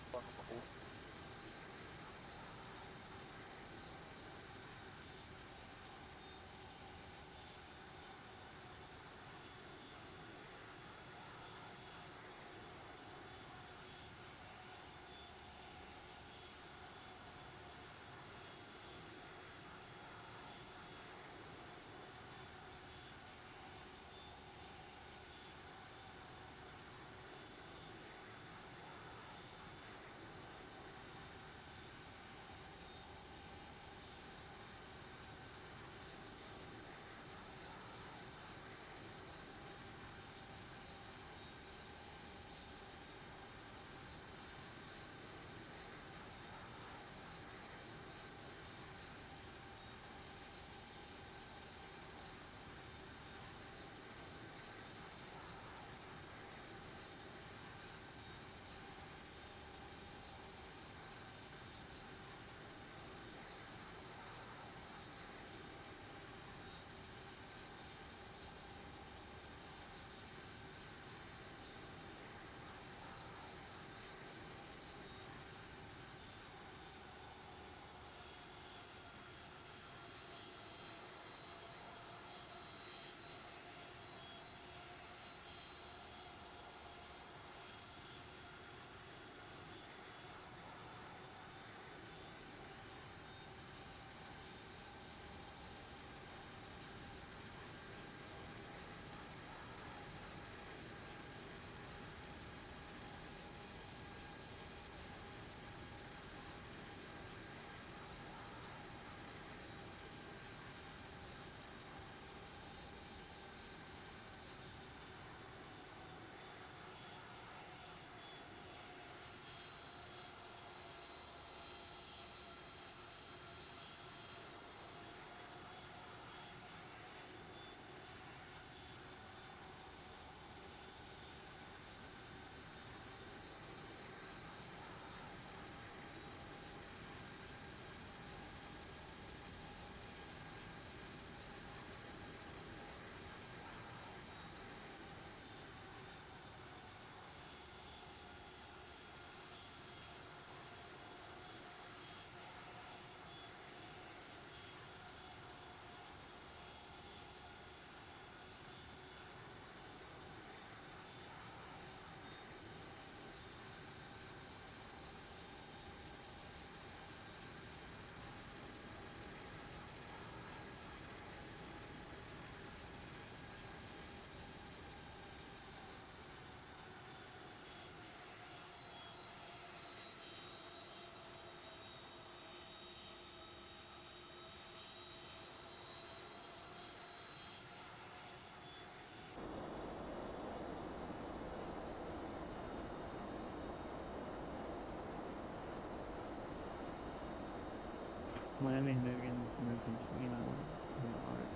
Miami, American 29, we are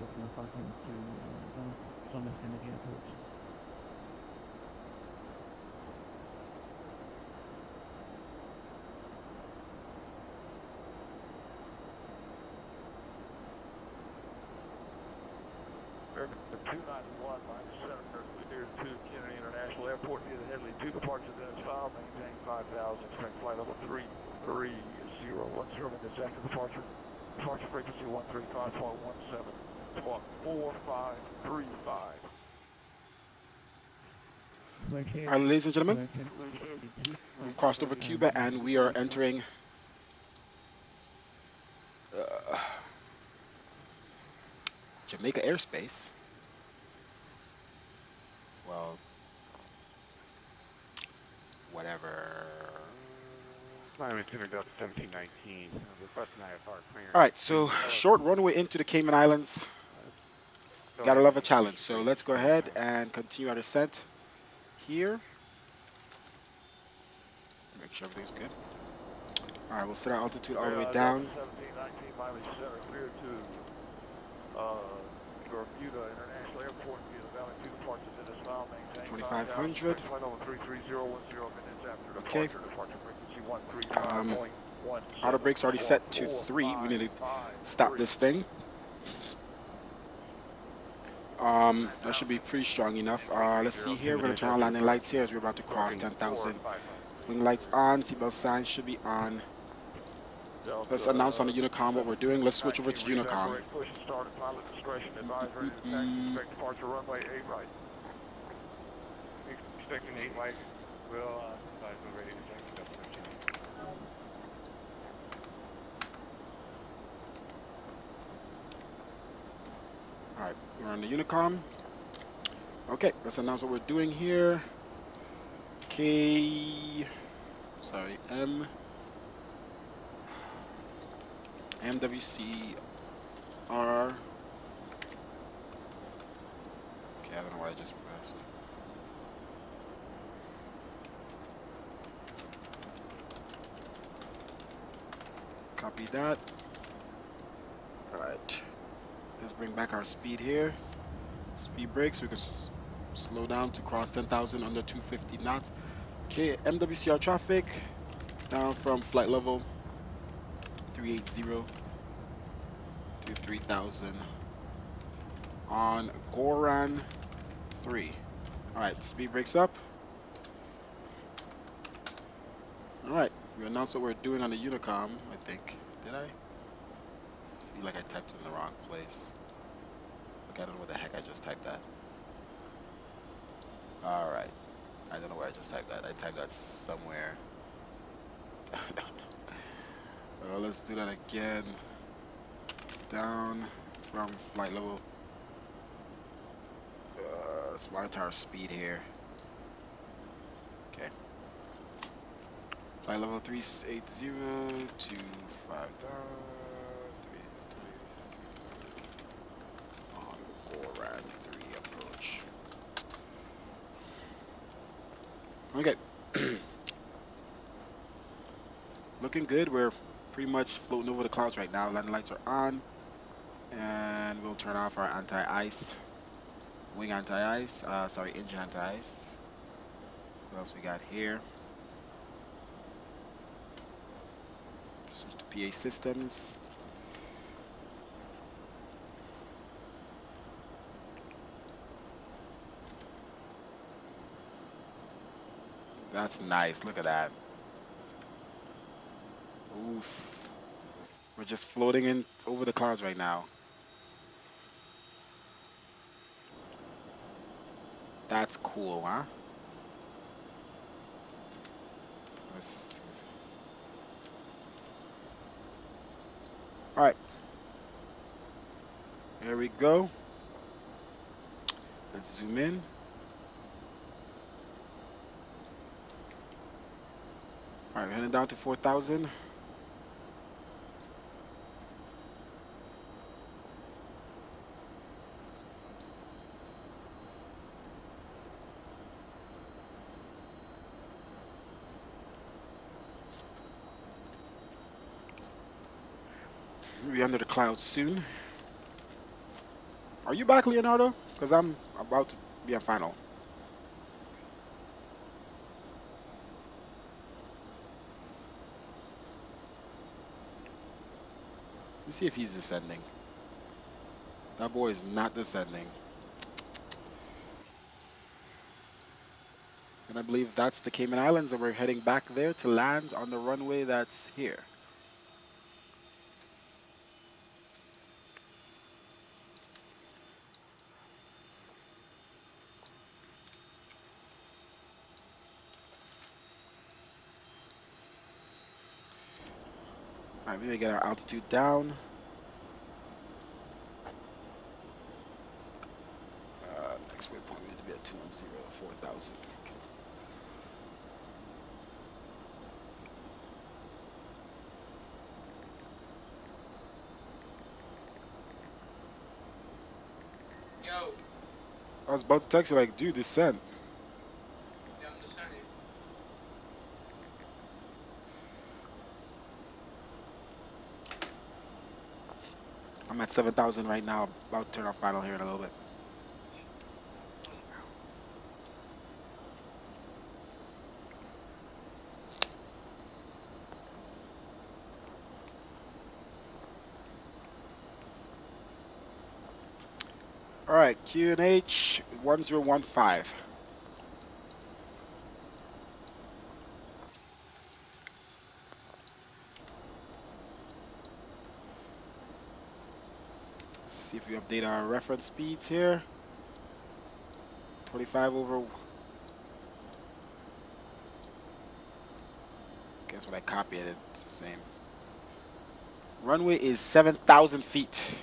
taking a parking to Thomas Kennedy Airport. Airport via the Headley 2 departure Dennis file, maintain 5,000, expect flight level 33010 minutes after departure. Departure frequency 135.17, squawk 4535. All right, ladies and gentlemen, we've crossed over Cuba and we are entering Jamaica airspace. Well, whatever. Miami Center Delta 1719, requesting IFR clearance. All right, so short runway into the Cayman Islands. Gotta love a challenge. So let's go ahead and continue our descent here. Make sure everything's good. All right, we'll set our altitude all the way down. Delta 1719 Miami Center, clear to Bermuda International Airport via the Valley 2 departure Dennis file, maintain 2500. flight level 33010 minutes after Okay. departure. Departure frequency 135.17. Auto brake's already set to 3. We need to stop this thing. That should be pretty strong enough. Let's see here. We're going to turn on landing lights here as we're about to cross 10,000. Wing lights on. Seatbelt signs should be on. Let's announce on the Unicom what we're doing. Let's switch over to Unicom. Push and start at pilot discretion. Advise ready to taxi. Expect departure runway 8 right. Expecting 8 right. We'll advise we're ready to taxi Delta 13. Alright, we're on the Unicom. Okay, let's announce what we're doing here. MWCR. Okay, I don't know what I just pressed. Copy that. Alright. Let's bring back our speed here. Speed brakes, we can slow down to cross 10,000 under 250 knots. Okay, MWCR traffic down from flight level 380 to 3,000 on Goran 3. Alright, speed brakes up. Alright, we announced what we're doing on the Unicom, I think. Did I? Feel like I typed it in the wrong place. Like, I don't know what the heck I just typed that. Alright. I don't know where I just typed that. I typed that somewhere. Let's do that again. Down from flight level. Let's monitor our speed here. Okay. Flight level 380 to 5,000. On Goran 3 approach. Okay. Looking good. We're pretty much floating over the clouds right now. Landing lights are on. And we'll turn off our anti-ice. Wing anti-ice. Sorry, engine anti-ice. What else we got here? Switch to PA systems. That's nice. Look at that. Oof. We're just floating in over the clouds right now. That's cool, huh? Alright. There we go. Let's zoom in. Alright, we're heading down to 4,000. We'll be under the clouds soon. Are you back, Leonardo? Because I'm about to be a final. Let's see if he's descending. That boy is not descending. And I believe that's the Cayman Islands, and we're heading back there to land on the runway that's here. All right, we need to get our altitude down. Next waypoint, we need to be at 210, 4,000. Okay. Yo. I was about to text you like, dude, descend. Yeah, I'm descending. I'm at 7,000 right now. About to turn off final here in a little bit. All right, QNH 1015. See if we update our reference speeds here. 25 over. Guess what I copied it? It's the same. Runway is 7,000 feet.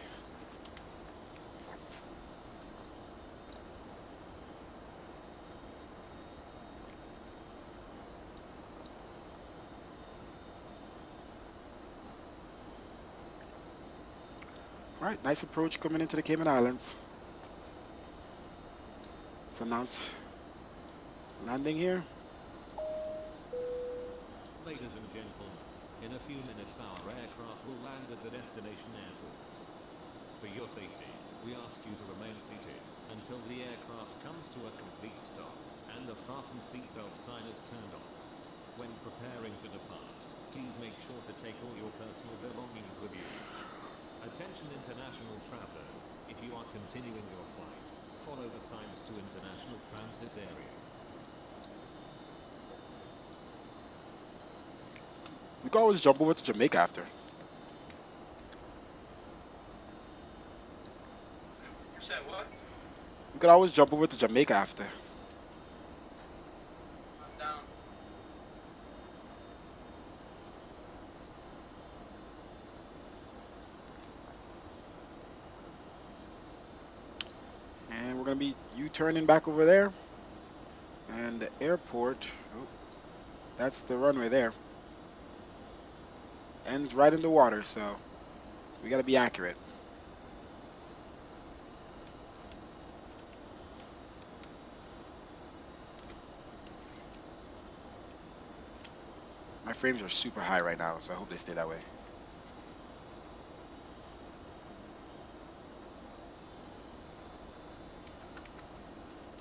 All right, nice approach coming into the Cayman Islands. Let's announce landing here. Ladies and gentlemen, in a few minutes our aircraft will land at the destination airport. For your safety, we ask you to remain seated until the aircraft comes to a complete stop and the fasten seatbelt sign is turned off. When preparing to depart, please make sure to take all your personal belongings with you. Attention international travelers, if you are continuing your flight, follow the signs to international transit area. We can always jump over to Jamaica after. You said what? We could always jump over to Jamaica after. I'm down. And we're going to be U-turning back over there. And the airport, oh, that's the runway there. Ends right in the water, so we got to be accurate. My frames are super high right now, so I hope they stay that way.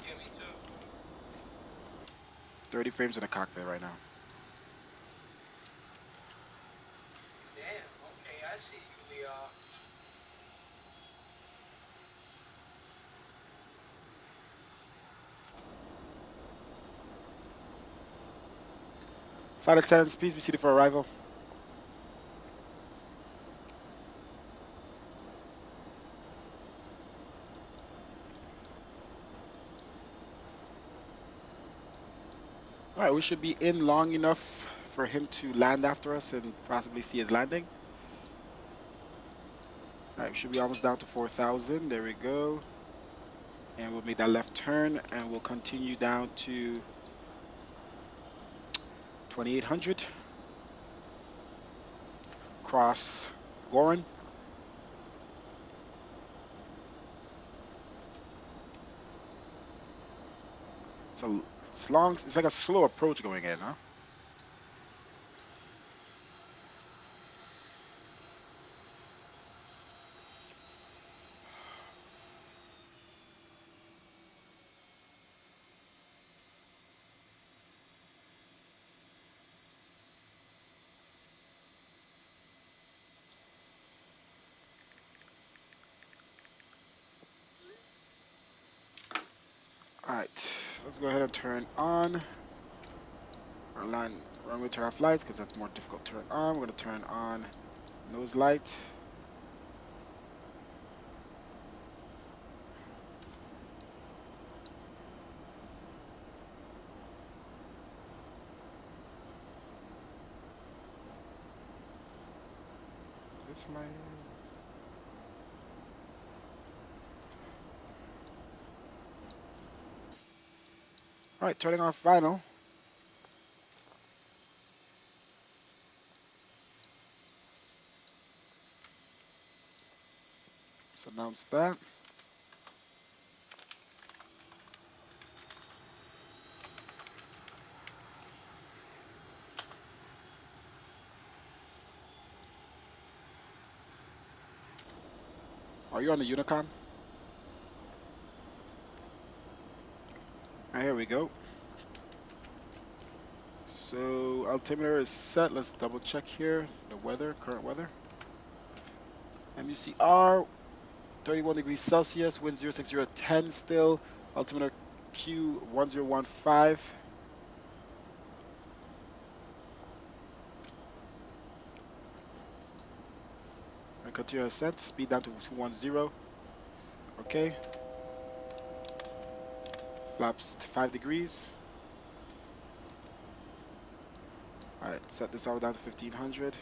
Yeah, me too. 30 frames in the cockpit right now. Damn, okay, I see you, Leah. Flight attendants, please be seated for arrival. All right, we should be in long enough for him to land after us and possibly see his landing. All right, we should be almost down to 4,000. There we go. And we'll make that left turn and we'll continue down to 2,800. Cross Gorin. So it's long. It's like a slow approach going in, huh? All right, let's go ahead and turn on. Align runway turn off lights because that's more difficult to turn on. We're going to turn on nose light. This light. All right, turning off vinyl. Let's announce that. Are you on the Unicom? All right, here we go. So altimeter is set. Let's double check here. The weather, current weather. MUCR, 31 degrees Celsius, wind 06010 still. Altimeter Q1015. And continue ascent, speed down to 210. Okay. Flaps to 5 degrees. Alright, set this all down to 1500.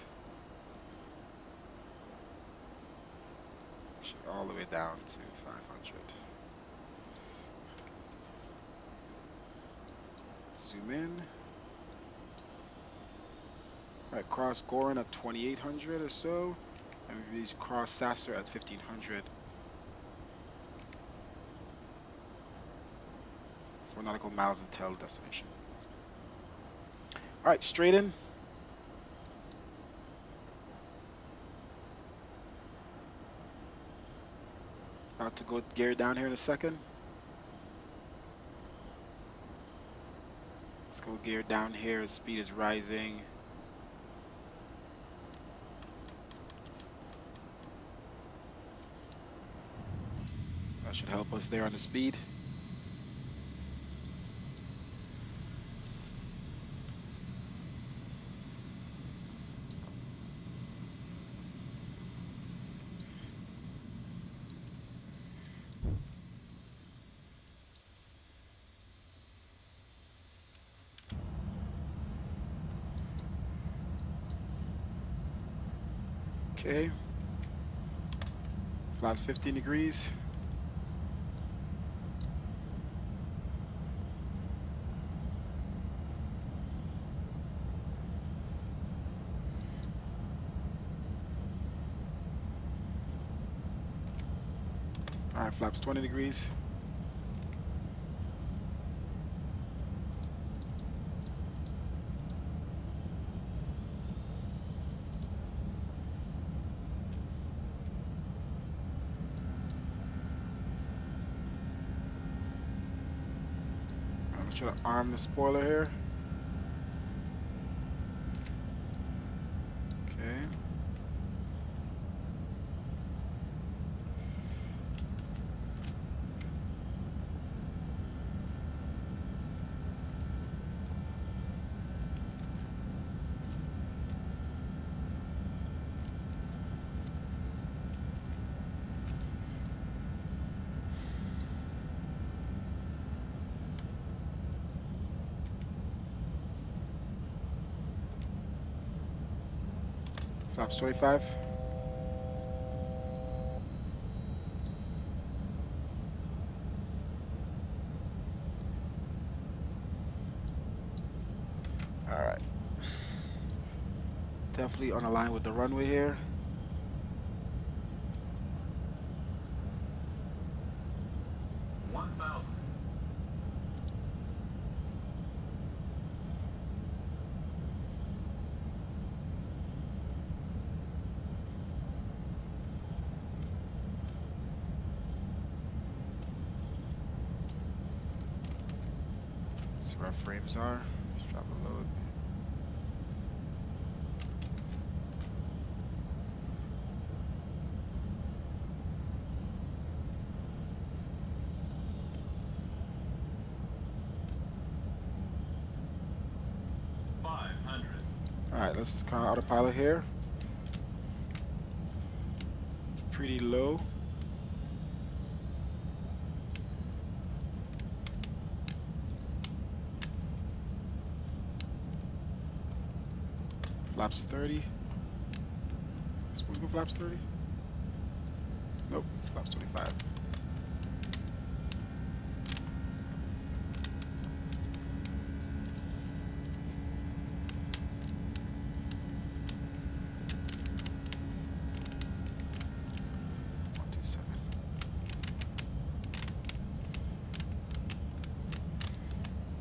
All the way down to 500. Zoom in. Alright, cross Gorin at 2800 or so. And we cross Sasser at 1500. For nautical miles until destination. Alright, straight in. About to go gear down here in a second. Let's go gear down here. Speed is rising. That should help us there on the speed. Okay. Flaps 15 degrees. Alright, flaps 20 degrees. I'm trying to arm the spoiler here. Okay. Flaps 25. Alright. Definitely on a line with the runway here. See where our frames are. Let's drop a load. Let's kind of autopilot here. Pretty low. Flaps 30. Supposed to go flaps 30? Nope, flaps 25.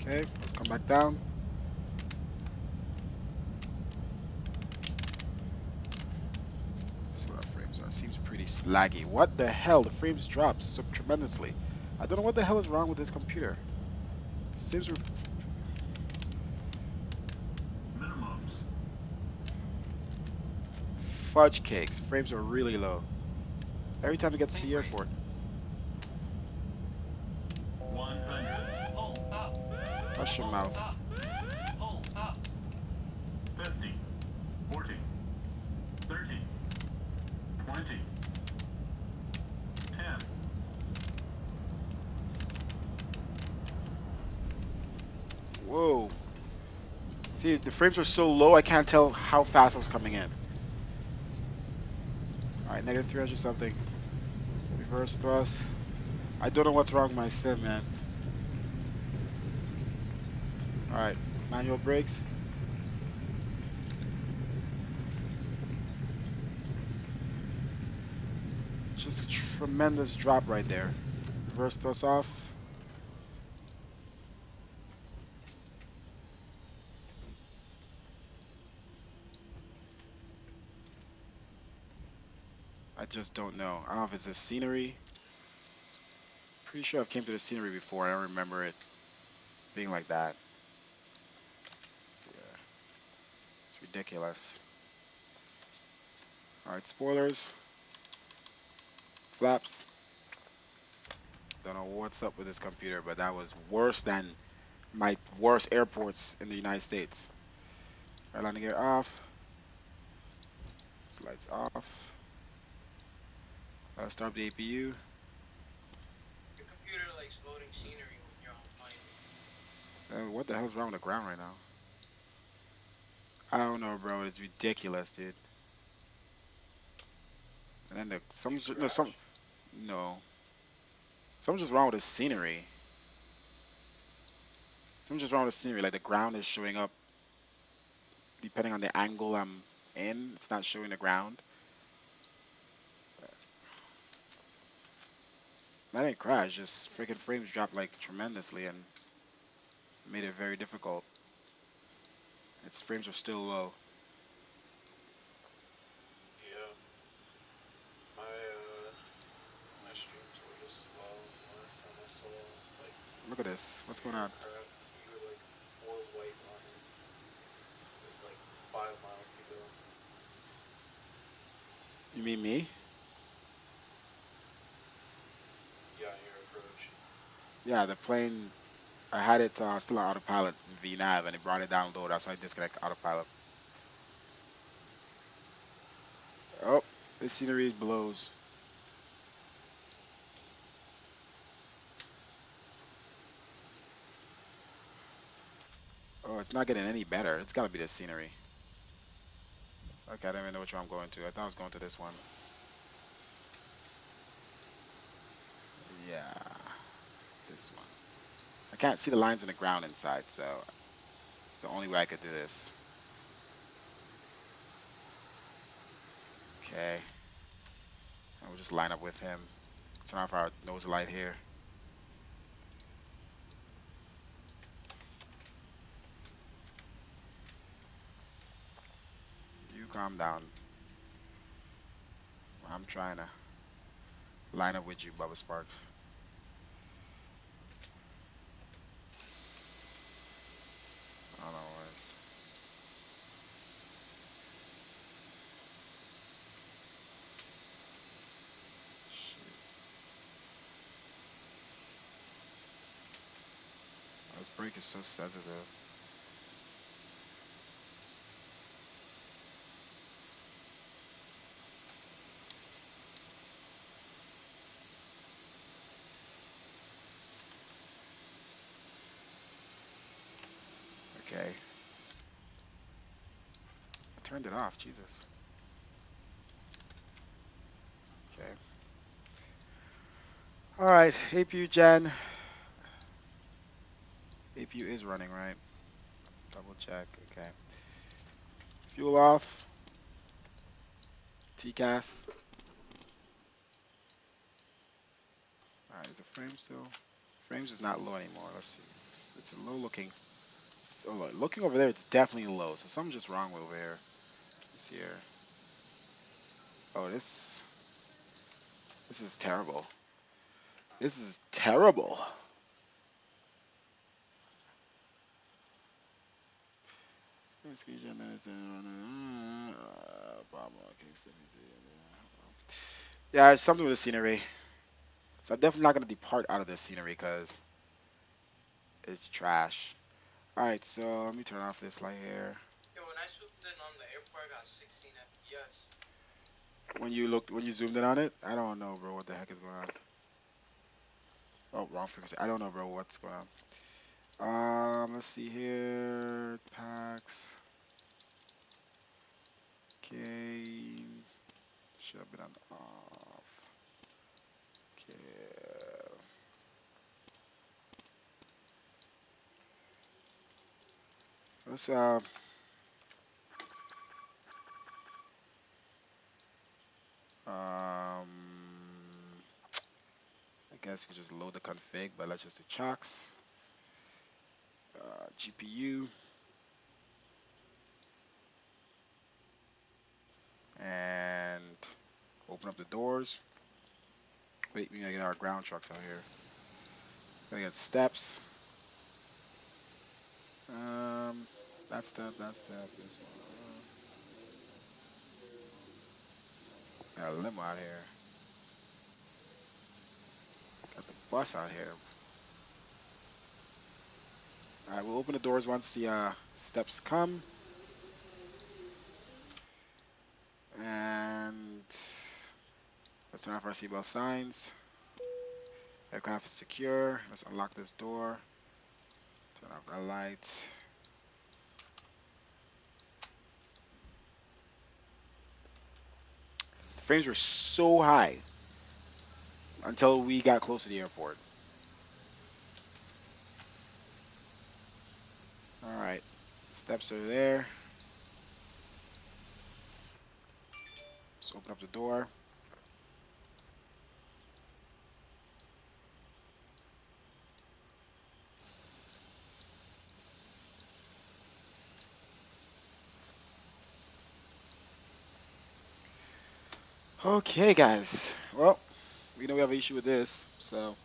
Okay, let's come back down. See what our frames are. Seems pretty laggy. What the hell? The frames dropped so tremendously. I don't know what the hell is wrong with this computer. Seems Minimums. fudge cakes. Frames are really low. Every time it gets to the airport. 100. Hold up. Hush your mouth. 50. 40. 30. 20. 10. Whoa. See, the frames are so low, I can't tell how fast I was coming in. Alright, negative 300 something. Reverse thrust. I don't know what's wrong with my sim, man. Alright, manual brakes. Just a tremendous drop right there. Reverse thrust off. I just don't know. I don't know if it's the scenery. Pretty sure I've came to the scenery before. I don't remember it being like that. So, yeah. It's ridiculous. Alright, spoilers. Flaps. Don't know what's up with this computer, but that was worse than my worst airports in the United States. Right, landing gear off. Slides off. Start the APU. Your computer likes loading scenery when you're on flight. What the hell's wrong with the ground right now? I don't know, bro. It's ridiculous, dude. And then something's just wrong with the scenery. Something's just wrong with the scenery. Like the ground is showing up depending on the angle I'm in. It's not showing the ground. That didn't crash. Just freaking frames dropped like tremendously and made it very difficult. Its frames are still low. Yeah. My streams were just as well. Last time I saw, like, Look at this. What's going on? you were like 4 white lines with like 5 miles to go. You mean me? Yeah, your approach. Yeah, the plane, I had it still on autopilot in VNAV and it brought it down low. That's why I disconnected autopilot. Oh, this scenery blows. Oh, it's not getting any better. It's gotta be the scenery. Okay, I don't even know which one I'm going to. I thought I was going to this one. Yeah, this one. I can't see the lines in the ground inside, so it's the only way I could do this. Okay. And we'll just line up with him. Turn off our nose light here. You calm down. I'm trying to line up with you, Bubba Sparks. I don't know what it is. Shit. This brake is so sensitive. Okay. I turned it off, Jesus. Okay. Alright, APU gen. APU is running, right? Double check. Okay. Fuel off. TCAS. Alright, is the frame still? Frames is not low anymore. Let's see. It's low looking. So looking over there, it's definitely low. So something's just wrong over here. This here. Oh, this is terrible. This is terrible. Yeah, it's something with the scenery. So I'm definitely not gonna depart out of this scenery because it's trash. Alright, so let me turn off this light here. Yo, when I swooped in on the airport, I got 16 FPS. When you zoomed in on it, I don't know, bro, what the heck is going on. Oh, wrong frequency. I don't know, bro, what's going on. Let's see here. Packs. Okay. Should have been on off. Okay. Let's I guess we just load the config, but let's just do chocks. GPU. And open up the doors. Wait, we gotta get our ground trucks out here. Gotta get steps. That step, this one. Got a limo out here. Got the bus out here. Alright, we'll open the doors once the steps come. And let's turn off our seatbelt signs. Aircraft is secure. Let's unlock this door. Turn off that light. The frames were so high until we got close to the airport. Alright, steps are there. Let's open up the door. Okay, guys. Well, we know we have an issue with this, so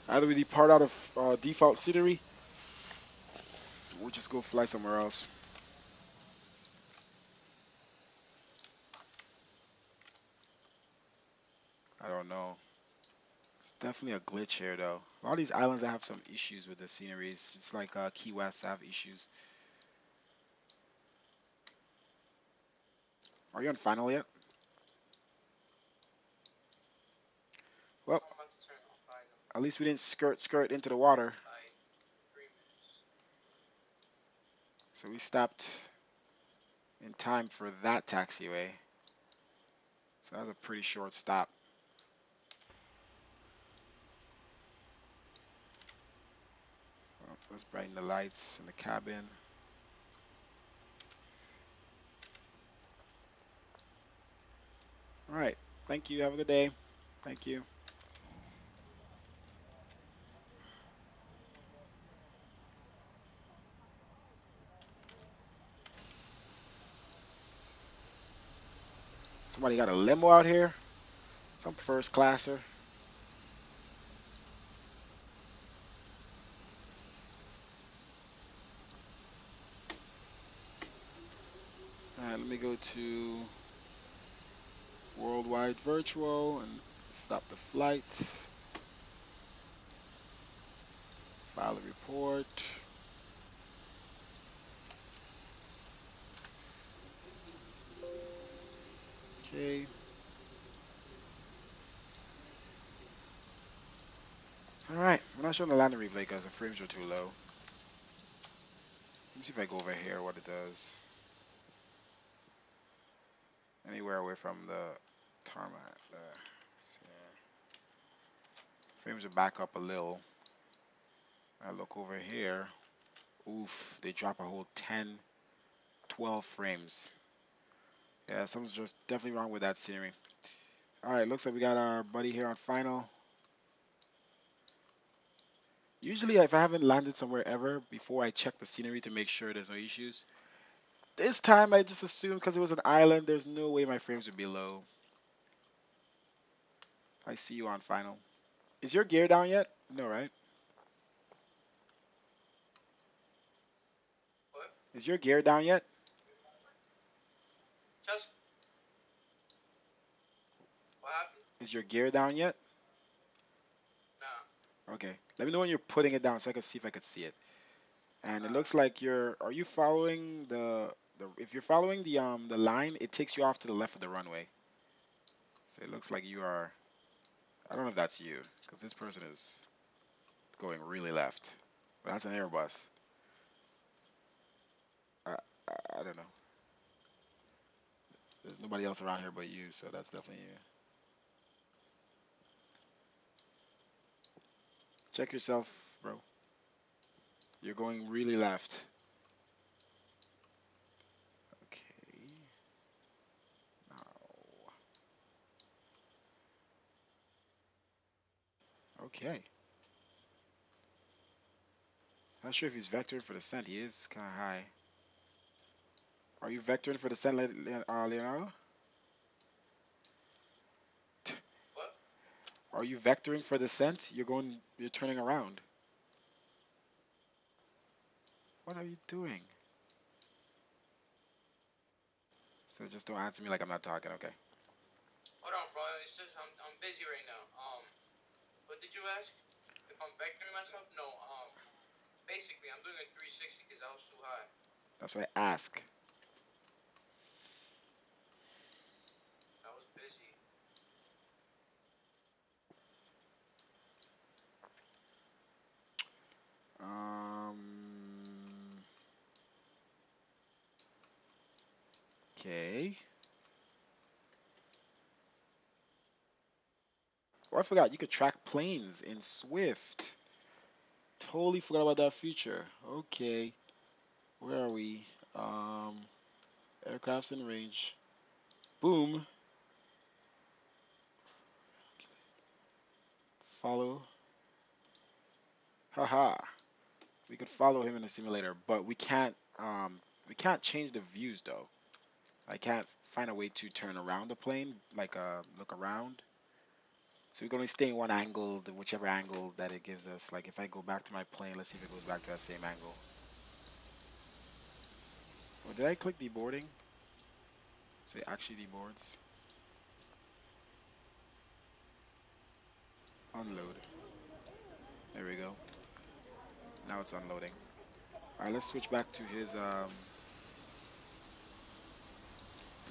either we depart out of default scenery, or just go fly somewhere else. I don't know. It's definitely a glitch here, though. A lot of these islands that have some issues with the sceneries, just like Key West have issues. Are you on final yet? Well, at least we didn't skirt into the water. So we stopped in time for that taxiway. So that was a pretty short stop. Well, let's brighten the lights in the cabin. All right. Thank you. Have a good day. Thank you. Somebody got a limo out here. Some first classer. All right, let me go to Worldwide Virtual and stop the flight. File a report. Okay. All right. We're not showing the landing replay because the frames are too low. Let me see if I go over here, what it does. Anywhere away from the tarmac. So, yeah. Frames are back up a little. I look over here. Oof, they drop a whole 10, 12 frames. Yeah, something's just definitely wrong with that scenery. Alright, looks like we got our buddy here on final. Usually if I haven't landed somewhere ever, before I check the scenery to make sure there's no issues. This time I just assumed because it was an island, there's no way my frames would be low. I see you on final. Is your gear down yet? No, right? What? Is your gear down yet? Just. What happened? Is your gear down yet? Nah. Okay. Let me know when you're putting it down so I can see if I could see it. And it looks Uh, like are you following if you're following the line, it takes you off to the left of the runway. So it looks like you are, I don't know if that's you, because this person is going really left. But that's an Airbus. I don't know. There's nobody else around here but you, so that's definitely you. Check yourself, bro. You're going really left. Okay. Now. Okay. Not sure if he's vectoring for descent. He is kind of high. Are you vectoring for descent, Leonardo? what? Are you vectoring for descent? You're turning around. What are you doing? So just don't answer me like I'm not talking, okay? Hold on, bro. It's just I'm busy right now. What did you ask? If I'm vectoring myself? No. Basically, I'm doing a 360 because I was too high. That's what I ask. I was busy. Um. Okay. Oh, I forgot you could track planes in Swift. Totally forgot about that feature. Okay. Where are we? Um. Aircrafts in range. Boom. Follow. Haha. We could follow him in the simulator, but we can't change the views though. I can't find a way to turn around the plane, like look around. So we can only stay in one angle, whichever angle that it gives us. Like if I go back to my plane, let's see if it goes back to that same angle. Oh, did I click deboarding? So it actually deboards. Unload. There we go. Now it's unloading. All right, let's switch back to his. Is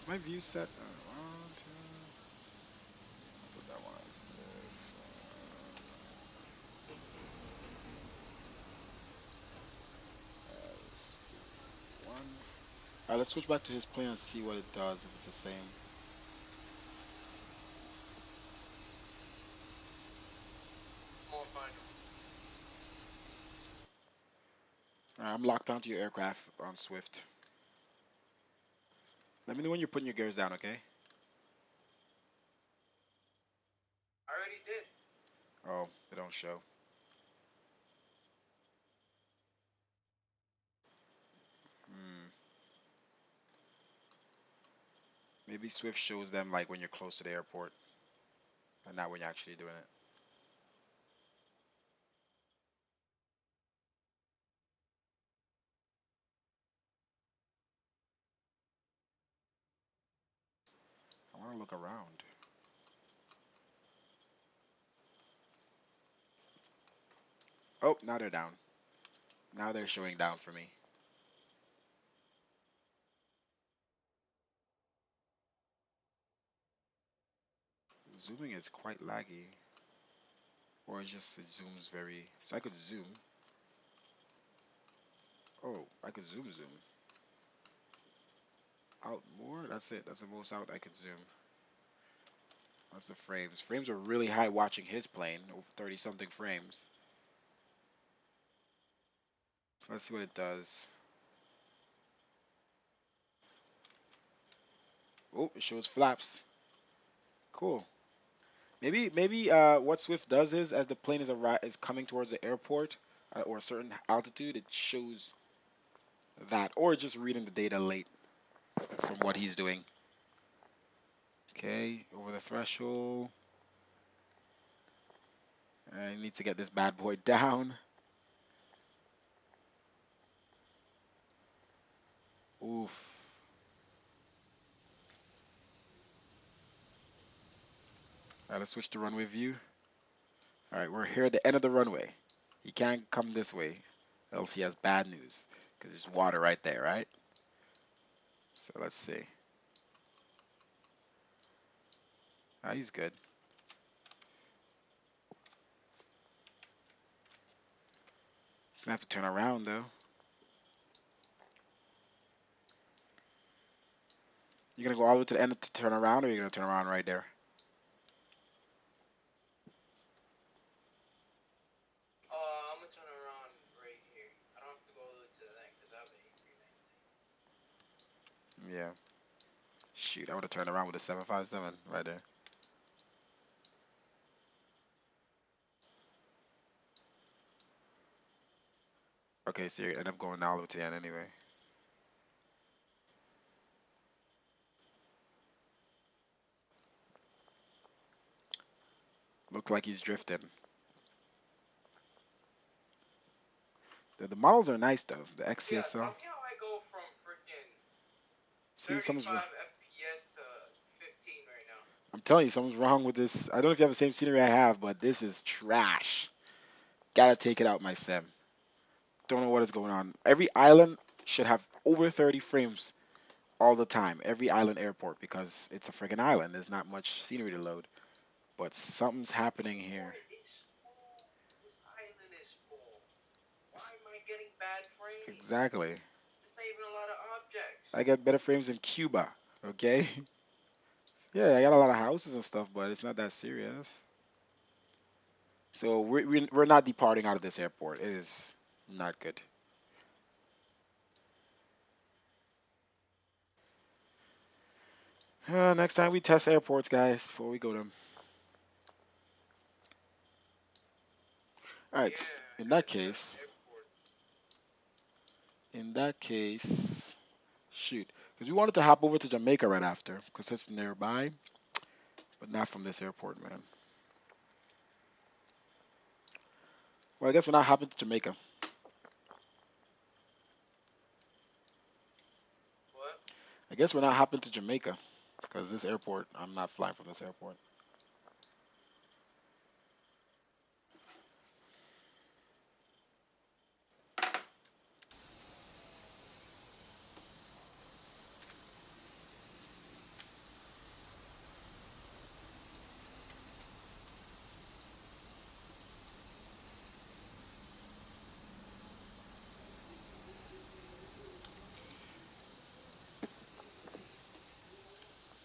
my view set? One, two. I'll put that one as this one. As one. All right, let's switch back to his plane and see what it does if it's the same. I'm on final. All right, I'm locked onto your aircraft on Swift. Let me know when you're putting your gears down, okay? I already did. Oh, they don't show. Hmm. Maybe Swift shows them like when you're close to the airport, and not when you're actually doing it. I want to look around. Oh, now they're down. Now they're showing down for me. Zooming is quite laggy. Or it's just it zooms very. So I could zoom. Oh, I could zoom. Out more? That's it. That's the most out I could zoom. That's the frames. Frames are really high watching his plane, over 30 something frames. So let's see what it does. Oh, it shows flaps. Cool. Maybe what Swift does is as the plane is coming towards the airport or a certain altitude, it shows that, or just reading the data late from what he's doing. Okay, over the threshold. I need to get this bad boy down. Oof. All right, let's switch to runway view. All right, we're here at the end of the runway. He can't come this way, else he has bad news, because there's water right there, right? So let's see. Ah, he's good. He's gonna have to turn around though. You're gonna go all the way to the end to turn around, or you're gonna turn around right there? I'm gonna turn around right here. I don't have to go all the way to the end because I have an A319. Yeah. Shoot, I would have turned around with a 757 right there. Okay, so you end up going all the way to the end anyway. Look like he's drifting. The models are nice though. The Yeah, XCSL. tell me how I go from freaking See, 35 something's wrong. FPS to 15 right now. I'm telling you, something's wrong with this. I don't know if you have the same scenery I have, but this is trash. Gotta take it out, my sim. Don't know what is going on. Every island should have over 30 frames all the time. Every island airport, because it's a friggin' island. There's not much scenery to load. But something's happening here. This island is full. Why am I getting bad frames? Exactly. There's not even a lot of objects. I get better frames in Cuba. Okay. Yeah, I got a lot of houses and stuff, but it's not that serious. So we're not departing out of this airport. It is not good. Next time we test airports, guys, before we go to them. All right. In that case, shoot, because we wanted to hop over to Jamaica right after, because it's nearby, but not from this airport, man. Well, I guess we're not hopping to Jamaica. What? I guess we're not hopping to Jamaica, because this airport, I'm not flying from this airport.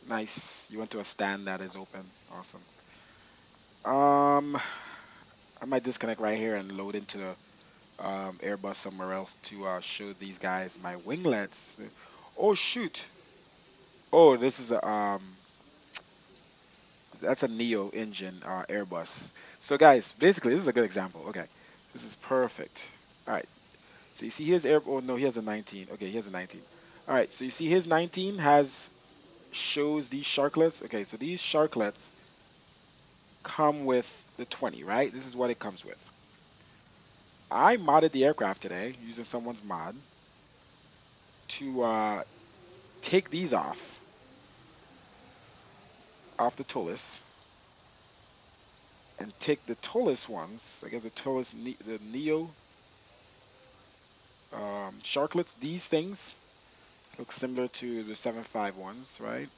Nice. You went to a stand that is open. Awesome. I might disconnect right here and load into the Airbus somewhere else to show these guys my winglets. Oh shoot! Oh, this is a that's a Neo engine Airbus. So guys, basically this is a good example. Okay, this is perfect. All right. So you see his air. Oh no, he has a 19. Okay, he has a 19. All right. So you see his 19 has shows these sharklets. Okay, so these sharklets come with the 20, right? This is what it comes with. I modded the aircraft today using someone's mod to take these off the Tullus and take the Tullus ones, I guess the Tullus, the Neo sharklets, these things look similar to the 7.5 ones, right?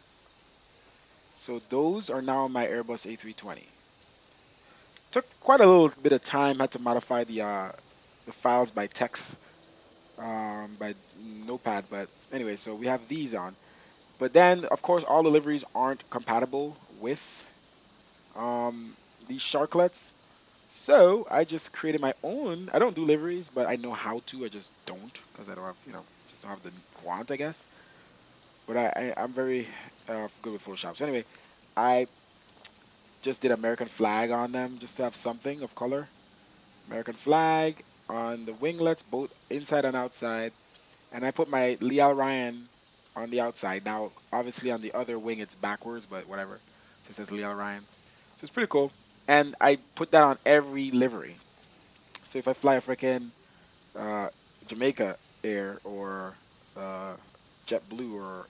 So those are now on my Airbus A320. Took quite a little bit of time, had to modify the files by text by Notepad. But anyway, so we have these on. But then, of course, all the liveries aren't compatible with um, these sharklets. So I just created my own. I don't do liveries, but I know how to. I just don't because I don't have, just don't have the want, I guess. But I'm very good with Photoshop. So anyway, I just did American flag on them just to have something of color. American flag on the winglets, both inside and outside. And I put my Leal Ryan on the outside. Now, obviously on the other wing it's backwards, but whatever. So it says Leal Ryan. So it's pretty cool. And I put that on every livery. So if I fly a freaking uh, Jamaica Air or uh, JetBlue or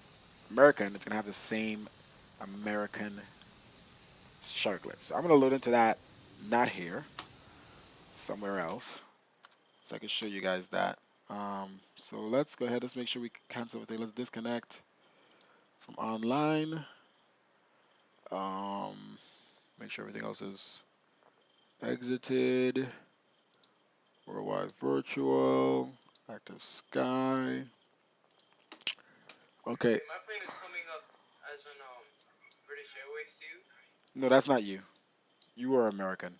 American, it's gonna have the same American sharklet. So I'm gonna load into that, not here, somewhere else, so I can show you guys that. So let's go ahead. Let's make sure we cancel everything. Let's disconnect from online. Um, Make sure everything else is exited. Worldwide virtual. Active sky. Okay. My plane is coming up as an British Airways to you. No, that's not you. You are American.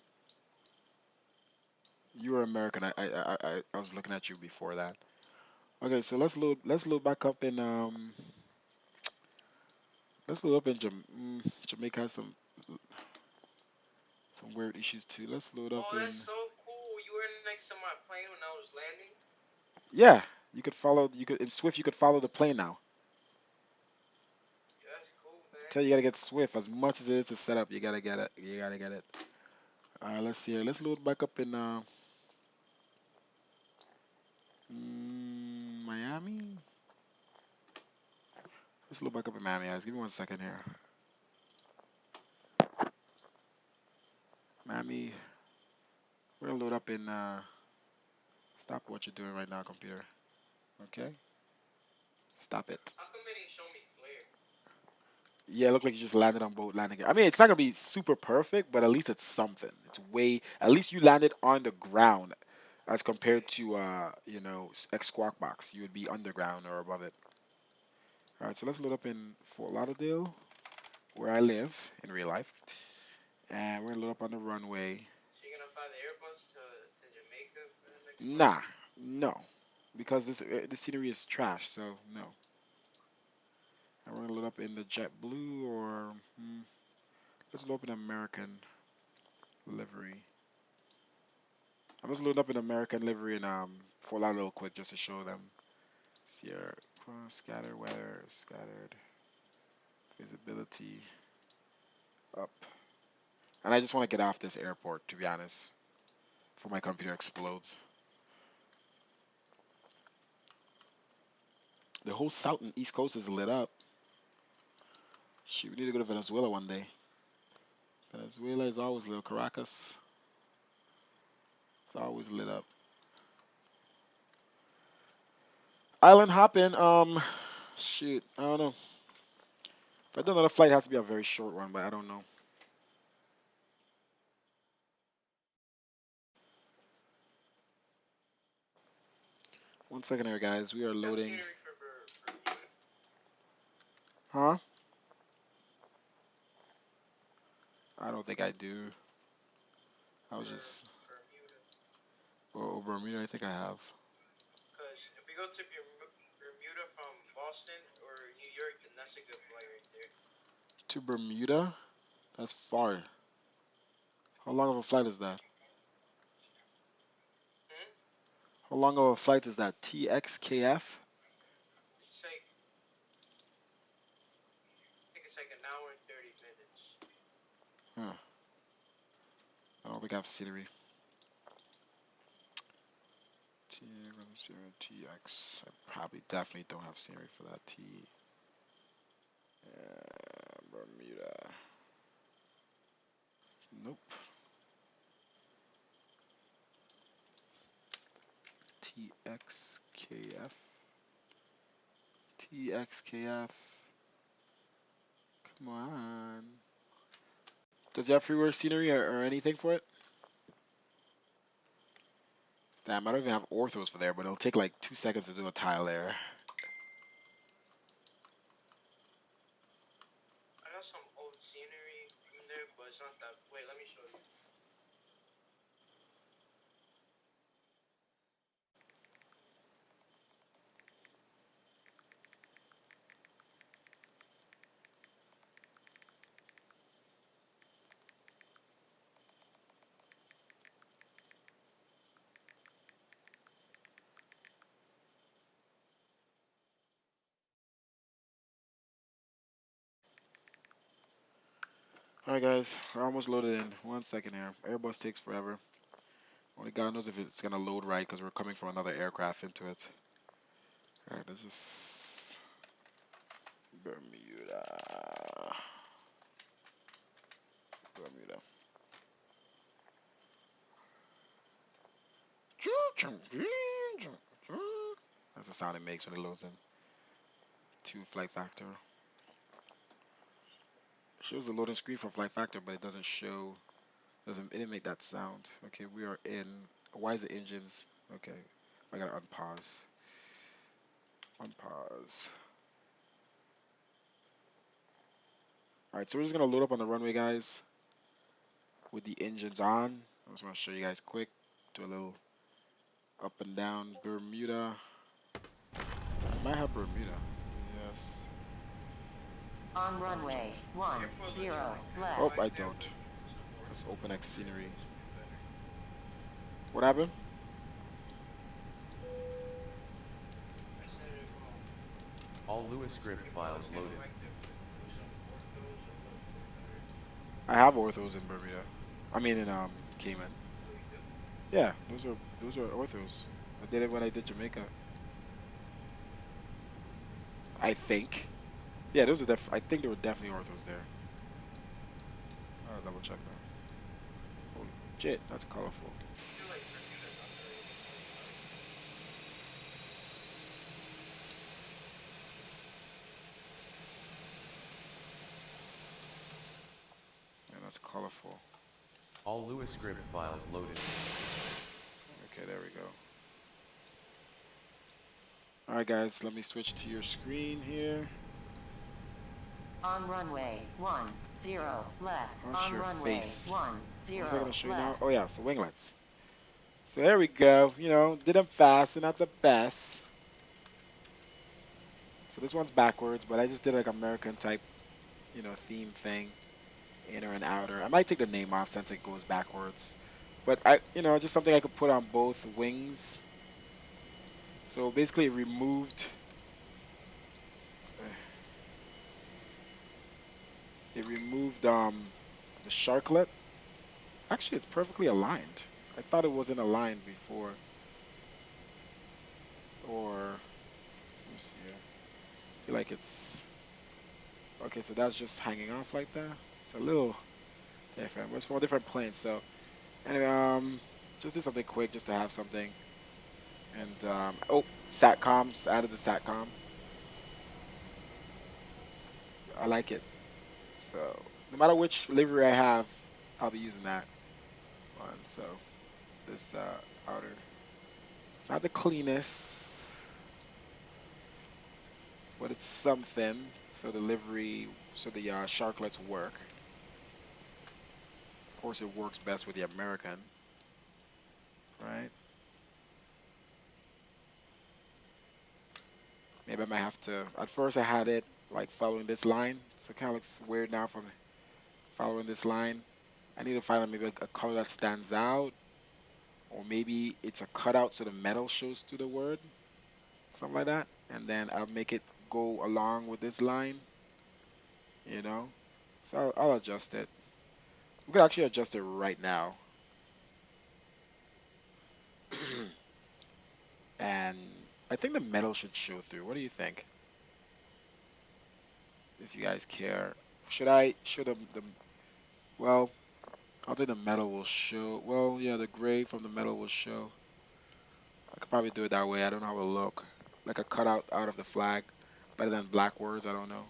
You are American. I was looking at you before that. Okay, so let's load back up in let's load up in Jamaica has some weird issues too. Let's load up Oh, in that's so cool. You were next to my plane when I was landing. yeah. You could in Swift you could follow the plane now. Yeah, that's cool, man. Tell you gotta get Swift as much as it is to set up. You gotta get it. You gotta get it. All right, let's see here. Let's load back up in Miami. Let's load back up in Miami, guys. Give me 1 second here. Miami. We're gonna load up in. Stop what you're doing right now, computer. Okay. Stop it. How come they didn't show me flare? Yeah, it looked like you just landed on boat landing. I mean, it's not gonna be super perfect, but at least it's something. It's way. At least you landed on the ground, as compared to X Squawk Box. You would be underground or above it. All right, so let's load up in Fort Lauderdale, where I live in real life, and we're gonna load up on the runway. So you're gonna fly the Airbus to Jamaica for the next flight? Nah, no, because this scenery is trash. So no. And we're gonna load up in the JetBlue or let's load up in American livery. I'm just loading up an American livery and Fort Lauderdale real quick just to show them. Sierra scatter weather, scattered visibility up. And I just want to get off this airport, to be honest, before my computer explodes. The whole south and east coast is lit up. Shoot, we need to go to Venezuela one day. Venezuela is always lit. Caracas, it's always lit up. Island hopping, shoot, I don't know. If I do another flight, it has to be a very short one, but I don't know. 1 second here, guys. We are loading. Huh? I don't think I do. I was just. Oh, Bermuda, I think I have. Because if we go to Bermuda from Boston or New York, then that's a good flight right there. To Bermuda? That's far. How long of a flight is that? How long of a flight is that? TXKF? It's like, I think it's like an hour and 30 minutes. Huh. I don't think I have scenery. TX. I probably definitely don't have scenery for that. Bermuda. Nope. TXKF. TXKF. Come on. Does it have freeware scenery or anything for it? Damn, I don't even have orthos for there, but it'll take like 2 seconds to do a tile there. I got some old scenery in there, but it's not that. Wait, let me show you. Alright guys, we're almost loaded in. 1 second here. Airbus takes forever. Only God knows if it's gonna load right because we're coming from another aircraft into it. Alright, let's just Bermuda. Bermuda. That's the sound it makes when it loads in. 2 flight factor. It shows the loading screen for flight factor, but it doesn't show. It didn't make that sound. Okay, we are in. Why is the engines? Okay, I gotta unpause. Unpause. Alright, so we're just gonna load up on the runway, guys, with the engines on. I just want to show you guys quick. Do a little up and down Bermuda. I might have Bermuda. Yes. On runway 10 left. Oh, I don't. That's OpenX scenery. What happened? All Lewis script files loaded. I have orthos in Bermuda. I mean in Cayman. Yeah, those are orthos. I did it when I did Jamaica. I think. Yeah, those are I think there were definitely orthos there. I'll double check that. Holy shit, that's colorful. Yeah, that's colorful. All Lewis script files loaded. Okay, there we go. Alright guys, let me switch to your screen here. On runway 10 left. How's On your runway face? 10 What was I gonna show you now? left. Oh yeah, so winglets. So there we go. You know, did them fast and not the best. So this one's backwards, but I just did like American type, you know, theme thing. Inner and outer. I might take the name off since it goes backwards. But you know, just something I could put on both wings. So basically it removed the sharklet. Actually, it's perfectly aligned. I thought it wasn't aligned before. Or let me see here. I feel like it's okay. So that's just hanging off like that. It's a little different. But it's for a different plane. So anyway, just did something quick just to have something. And oh, satcoms. Added the satcom. I like it. So no matter which livery I have, I'll be using that one. So this outer, not the cleanest, but it's something. So the livery, so the sharklets work. Of course, it works best with the American, right? Maybe I might have to. At first, I had it like following this line, so it kind of looks weird now from following this line. I need to find maybe a color that stands out, or maybe it's a cutout so the metal shows through the word, something like that. And then I'll make it go along with this line, you know. So I'll adjust it. We could actually adjust it right now. And I think the metal should show through. What do you think? If you guys care. Should well, I think the metal will show. Well, yeah, the gray from the metal will show. I could probably do it that way. I don't know how it'll look. Like a cutout out of the flag. Better than black words, I don't know.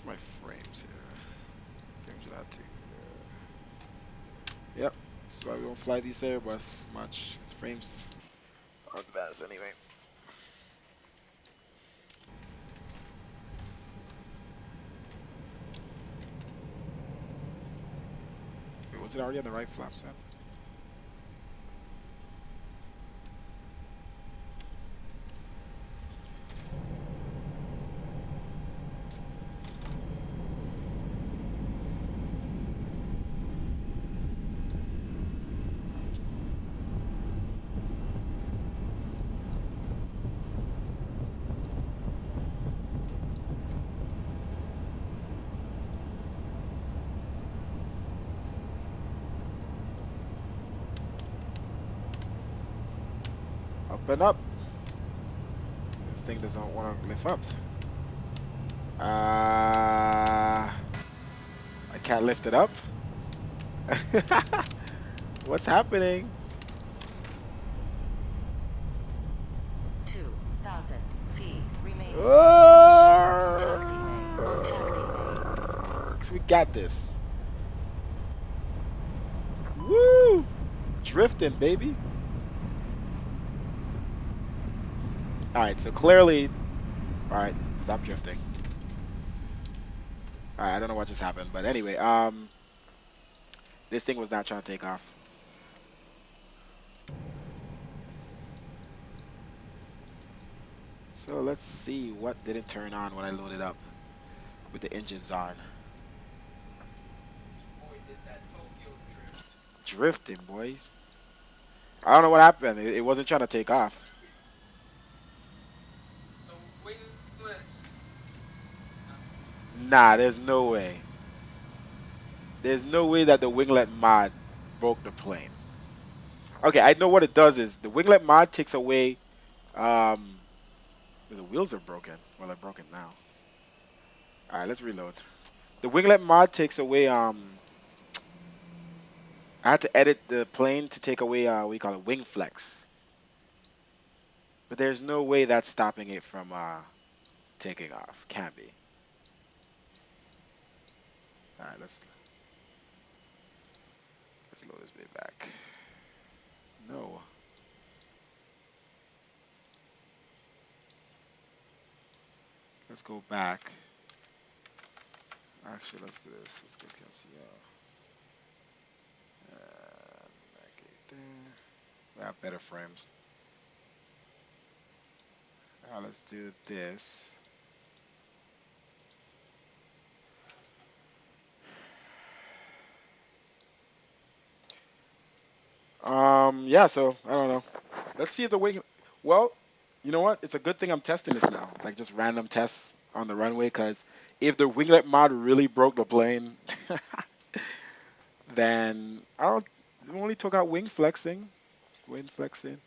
What's my frames here? Frames are not too. Yep. That's why we don't fly these Airbus much. Its frames aren't the best anyway. Wait, was it already on the right flap set? Up and up. This thing doesn't want to lift up. I can't lift it up. What's happening? 2,000 feet remaining. Oh! Taxiway. We got this. Woo! Drifting, baby. All right, so clearly, all right, stop drifting. All right, I don't know what just happened, but anyway, this thing was not trying to take off. So let's see what didn't turn on when I loaded up with the engines on. Boy, did that Tokyo drift. Drifting, boys. I don't know what happened. It wasn't trying to take off. It's the winglets. Nah, there's no way. There's no way that the winglet mod broke the plane. Okay, I know what it does is the winglet mod takes away the wheels are broken. Well, they're broken now. All right, let's reload. The winglet mod takes away I had to edit the plane to take away what you call it, wing flex. But there's no way that's stopping it from taking off. Can't be. All right, let's load this bit back. No. Let's go back. Actually, let's do this. Let's go cancel. We have better frames. Now let's do this. Yeah, so I don't know. Let's see if the wing. Well, you know what? It's a good thing I'm testing this now, like just random tests on the runway, because if the winglet mod really broke the plane, then I don't. We only took out wing flexing. Wing flexing.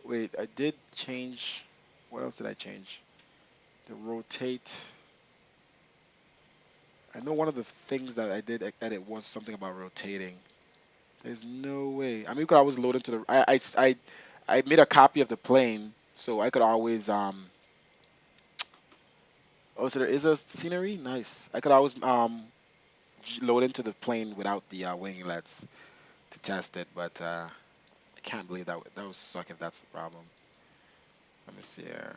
Wait, I did change. What else did I change? The rotate. I know one of the things that I did edit was something about rotating. There's no way. I mean, you could always load into the. I made a copy of the plane, so I could always Oh, so there is a scenery. Nice. I could always load into the plane without the winglets to test it, but I can't believe that would suck if that's the problem. Let me see here.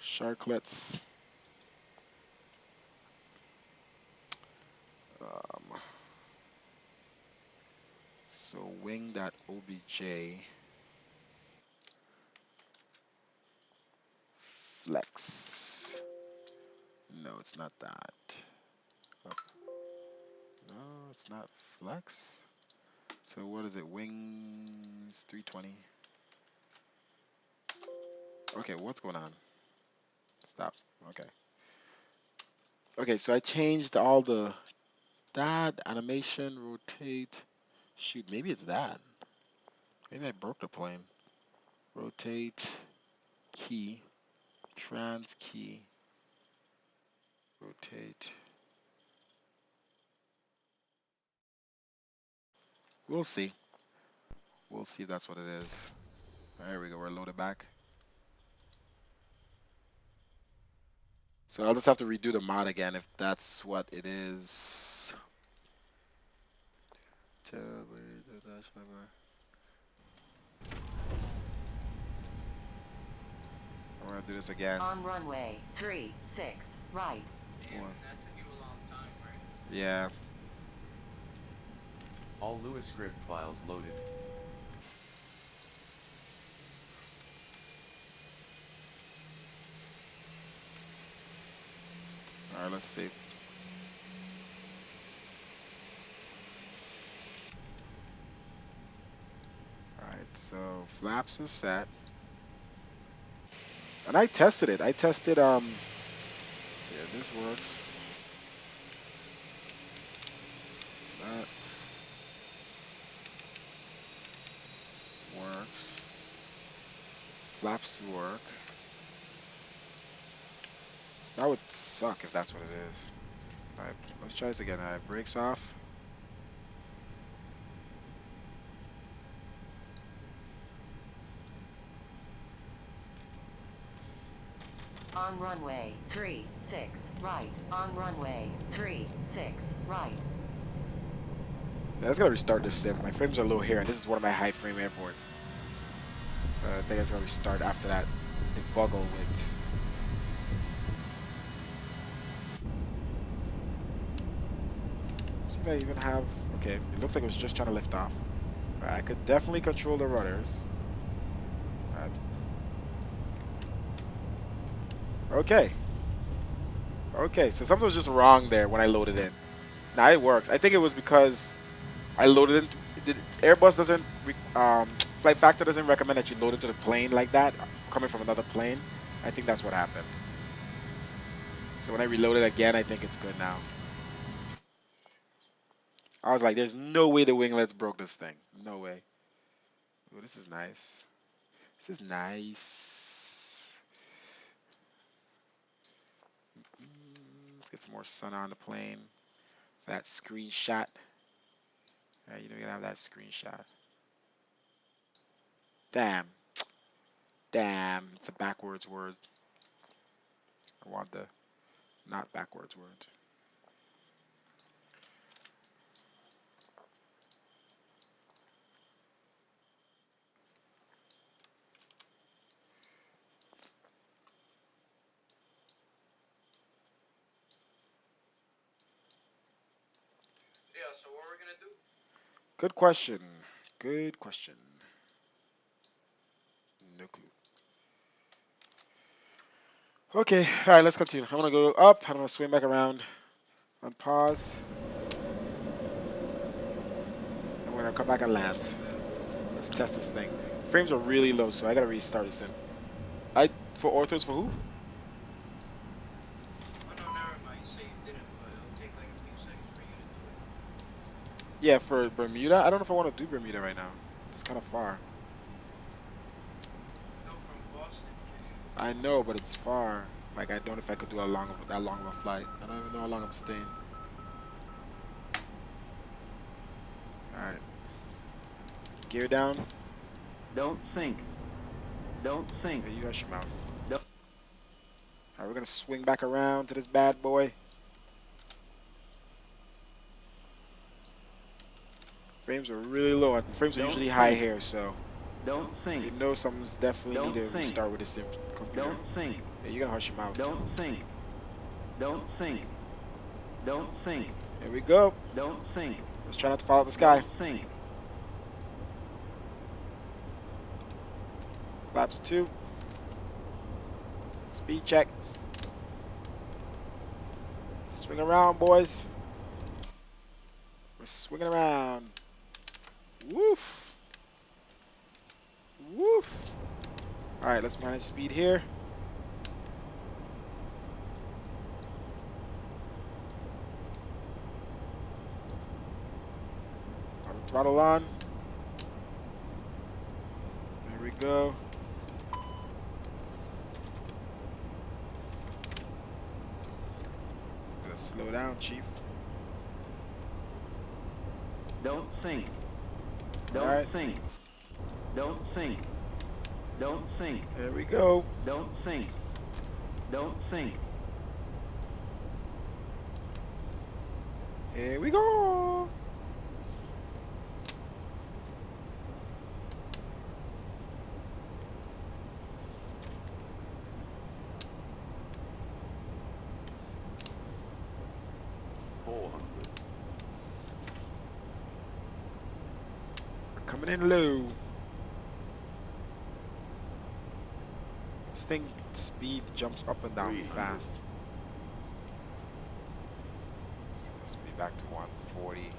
Sharklets. Um, so wing.obj flex. No, it's not that. Oh, no, it's not flex. So what is it? Wings 320. Okay, what's going on? Stop. Okay. Okay, so I changed all the that animation rotate. Shoot, maybe it's that. Maybe I broke the plane. Rotate key, trans key, rotate. We'll see. We'll see if that's what it is. There we go. We're loaded back. So I'll just have to redo the mod again if that's what it is. I'm gonna do this again. On runway 36, right. Damn, that took you a long time, right? Yeah. All Lewis script files loaded. All right, let's see. All right, so flaps are set. And I tested it. Let's see if this works. That works. Flaps work. That would suck if that's what it is. Alright, let's try this again. Alright, brakes off. On runway 36, right. On runway 36, right. Yeah, let's gotta restart this sim. My frames are low here, and this is one of my high frame airports. So I think it's gonna restart after that debuggle with. See if I even have. Okay, it looks like it was just trying to lift off. All right, I could definitely control the rudders. All right. Okay. Okay, so something was just wrong there when I loaded in. Now it works. I think it was because I loaded in. Airbus doesn't, Flight Factor doesn't recommend that you load into the plane like that, coming from another plane. I think that's what happened. So when I reload it again, I think it's good now. I was like, there's no way the winglets broke this thing. No way. Oh, this is nice. This is nice. Let's get some more sun on the plane. For that screenshot. Yeah, you know you're gonna have that screenshot. Damn. Damn. It's a backwards word. I want the not backwards word. Yeah, so what we're gonna do? Good question. Good question. No clue. Okay, alright, let's continue. I'm gonna go up, I'm gonna swing back around on pause. I'm gonna come back and land. Let's test this thing. Frames are really low, so I gotta restart this in. For orthos for who? Oh no, never mind. You say you didn't, but it'll take like a few seconds for you to do it. Yeah, for Bermuda. I don't know if I want to do Bermuda right now. It's kind of far. No, from Boston. I know, but it's far. Like I don't know if I could do that long of a flight. I don't even know how long I'm staying. Alright. Gear down. Don't sink. Don't sink. Hey, you hush your mouth. Don't. Alright, we're gonna swing back around to this bad boy. Frames are really low, and frames are usually high here, so don't sink. You know something's definitely need to restart with the sim computer. Don't sink. Yeah, you gotta hush your mouth. Don't sink. Don't sink. Don't sink. Here we go. Don't sink. Let's try not to fall out the sky. Don't sink. Flaps 2. Speed check. Swing around, boys. We're swinging around. Woof. Woof. Alright, let's manage speed here. Auto throttle on. There we go. Gotta slow down, Chief. Don't sink. Don't right. sink. Don't sink. Don't sink. There we go. Don't sink. Don't sink. Here we go. We're coming in low. This thing speed jumps up and down fast. So let's be back to 140,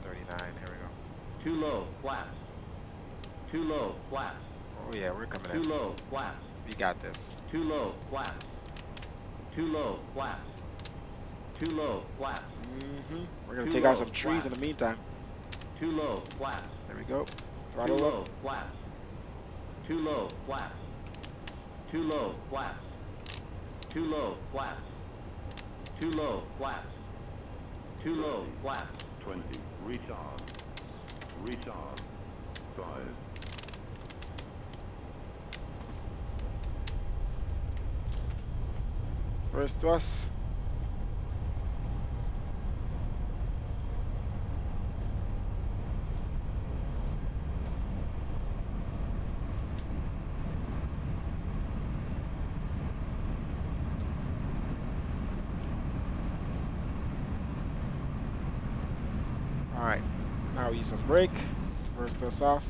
39. Here we go. Too low, flat. Too low, flat. Oh yeah, we're coming Too in. low, flat. We got this. Too low, flat. Too low, flat. Too low, flat. We're gonna Too take out low, some trees flat. in the meantime. Too low, flat. There we go. Too Throttle low, up. flat. Too low, flat. Too low, flat. Too low, flat. Too low, flat. Too low, flat. 20. Retard. Retard. 5. First thrust. Alright, now use some brake. First thrust off.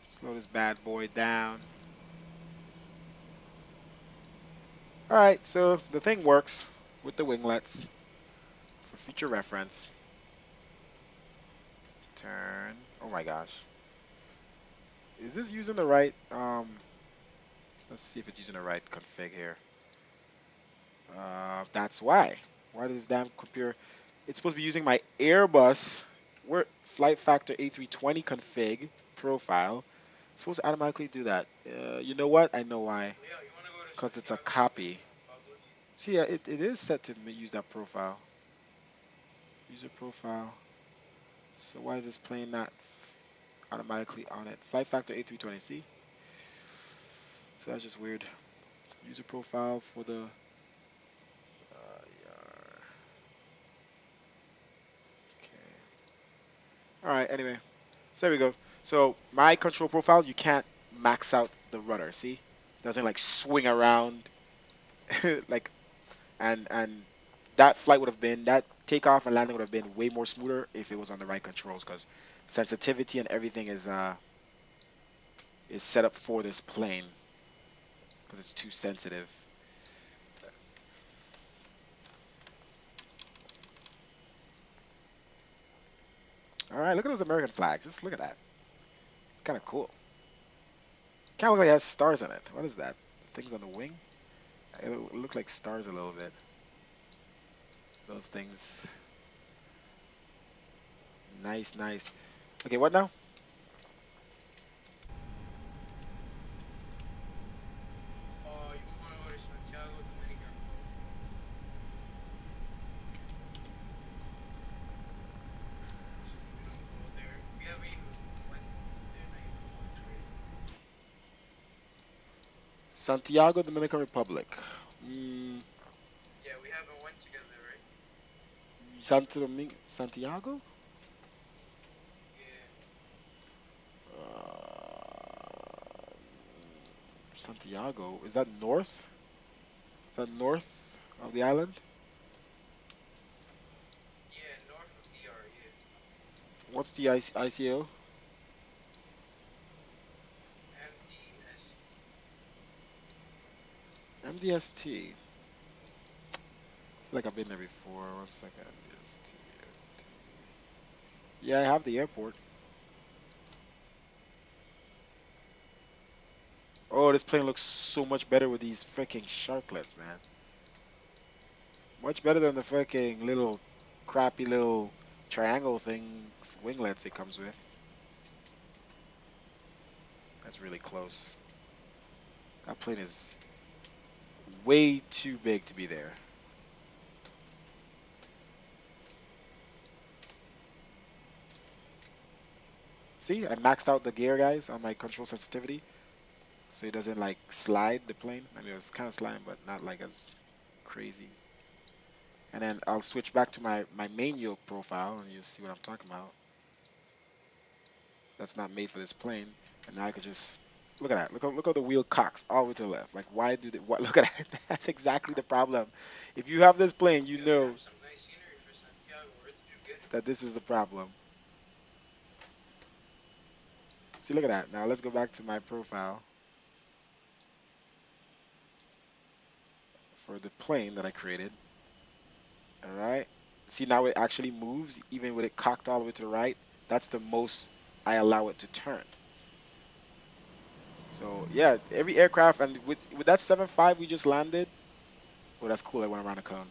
Slow this bad boy down. Alright, so the thing works with the winglets for future reference. Turn. Oh my gosh. Is this using the right, let's see if it's using the right config here. That's why. Why does this damn computer, it's supposed to be using my Airbus flight factor A320 config profile. It's supposed to automatically do that. You know what? I know why. Because it's a copy. See, yeah, it is set to use that profile. User profile. So why is this plane not automatically on it? Flight factor A320, see? So that's just weird. User profile for the okay. All right. Anyway, so there we go. So my control profile, you can't max out the rudder. See, doesn't like swing around like and that flight would have been that takeoff and landing would have been way more smoother if it was on the right controls because sensitivity and everything is set up for this plane because it's too sensitive. All right, look at those American flags. Just look at that. It's kind of cool. Kind of look like it has stars in it. What is that? Things on the wing? It look like stars a little bit. Those things. Nice, nice. Okay, what now? You want to go to Santiago, Dominican Republic? We don't go there. We haven't even went there, not even once, right? Santiago, Dominican Republic. Yeah, we haven't went together, right? Santiago? Yeah. Santiago. Is that north? Is that north of the island? Yeah, north of DR, yeah. What's the ICO? MDST. I feel like I've been there before. One second. MDST. Yeah, I have the airport. Oh, this plane looks so much better with these freaking sharklets, man. Much better than the freaking little crappy little triangle things, winglets it comes with. That's really close. That plane is way too big to be there. See, I maxed out the gear, guys, on my control sensitivity, so it doesn't like slide the plane. I mean, it was kind of sliding, but not like as crazy. And then I'll switch back to my main yoke profile, and you'll see what I'm talking about. That's not made for this plane. And now I could just look at that. Look how the wheel cocks all the way to the left. Like, why do they? What? Look at that. That's exactly the problem. If you have this plane, you know that this is the problem. See, look at that. Now let's go back to my profile for the plane that I created. All right. See, now it actually moves, even with it cocked all the way to the right. That's the most I allow it to turn. So yeah, every aircraft, and with that 7.5 we just landed. Oh, that's cool. I went around the cone.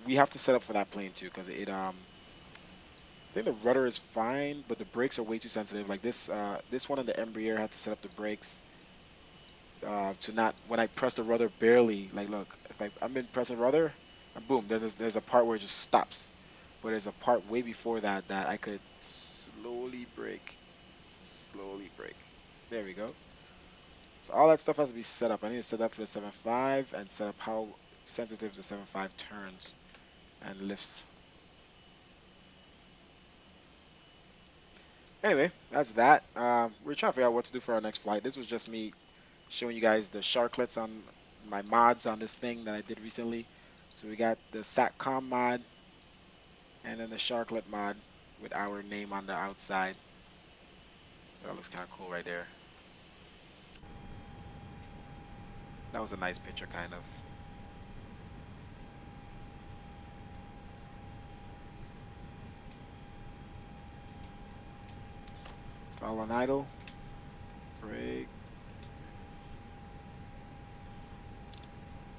We have to set up for that plane too, because I think the rudder is fine, but the brakes are way too sensitive. Like this one on the Embraer had to set up the brakes to not, when I press the rudder barely, like look, if I'm in pressing rudder, and boom, there's a part where it just stops. But there's a part way before that that I could slowly brake, slowly brake. There we go. So all that stuff has to be set up. I need to set up for the 7.5 and set up how sensitive the 7.5 turns and lifts. Anyway, that's that. We're trying to figure out what to do for our next flight. This was just me showing you guys the sharklets on my mods on this thing that I did recently. So we got the SATCOM mod and then the sharklet mod with our name on the outside. That looks kind of cool right there. That was a nice picture, kind of. Throttle on idle. Brake.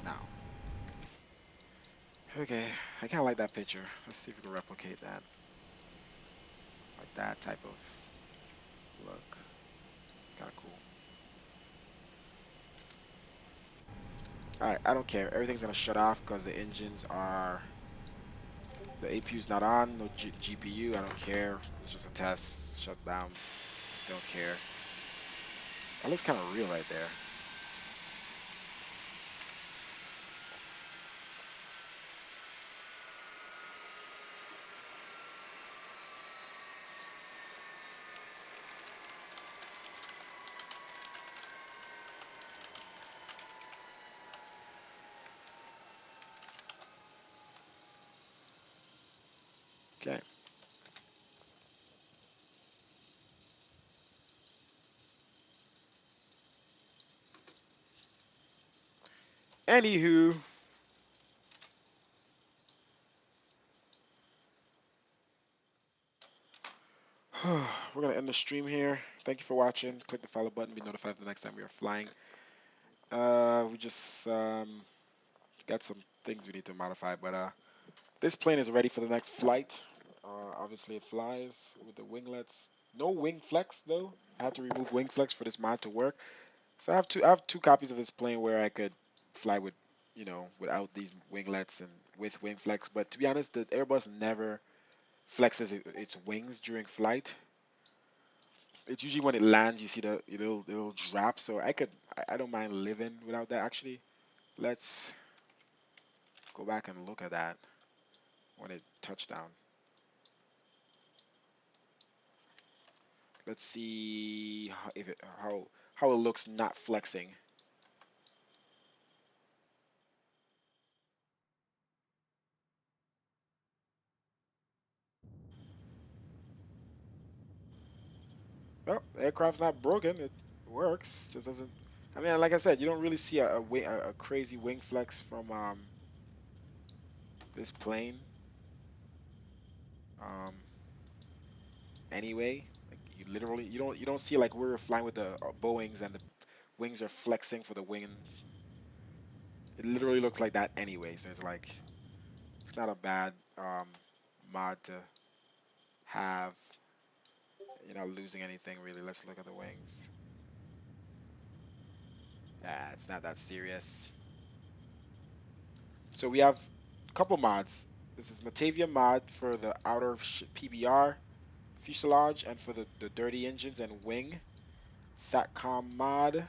Now. Okay, I kind of like that picture. Let's see if we can replicate that. Like that type of look. It's kind of cool. Alright, I don't care. Everything's gonna shut off because the engines are... The APU's not on, no GPU, I don't care. It's just a test. Shut down. Don't care. That looks kind of real right there. Okay. Anywho, we're gonna end the stream here. Thank you for watching. Click the follow button. Be notified the next time we are flying. We just got some things we need to modify, but this plane is ready for the next flight. Obviously, it flies with the winglets. No wing flex though. I had to remove wing flex for this mod to work. So I have two copies of this plane where I could fly with, without these winglets and with wing flex. But to be honest, the Airbus never flexes its wings during flight. It's usually when it lands, you see it'll drop. So I don't mind living without that. Actually, let's go back and look at that when it touched down. Let's see how it looks not flexing. Well, the aircraft's not broken. It works. Just doesn't. I mean, like I said, you don't really see a crazy wing flex from this plane. Um, anyway, like you don't see like we're flying with the Boeings and the wings are flexing for the wings. It literally looks like that anyway. So it's not a bad mod to have. You're not losing anything really. Let's look at the wings. Yeah, it's not that serious. So we have a couple mods. This is Matavia mod for the outer PBR fuselage, and for the dirty engines and wing, SATCOM mod.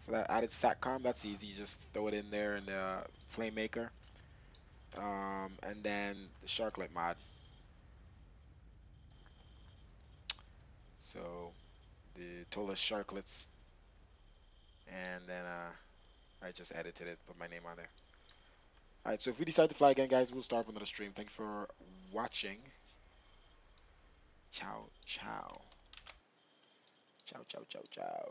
For that added SATCOM, that's easy. You just throw it in there in the flame maker. And then the sharklet mod. So the total sharklets, and then I just edited it, put my name on there. All right, so if we decide to fly again, guys, we'll start another stream. Thanks for watching. Ciao, ciao. Ciao, ciao, ciao, ciao.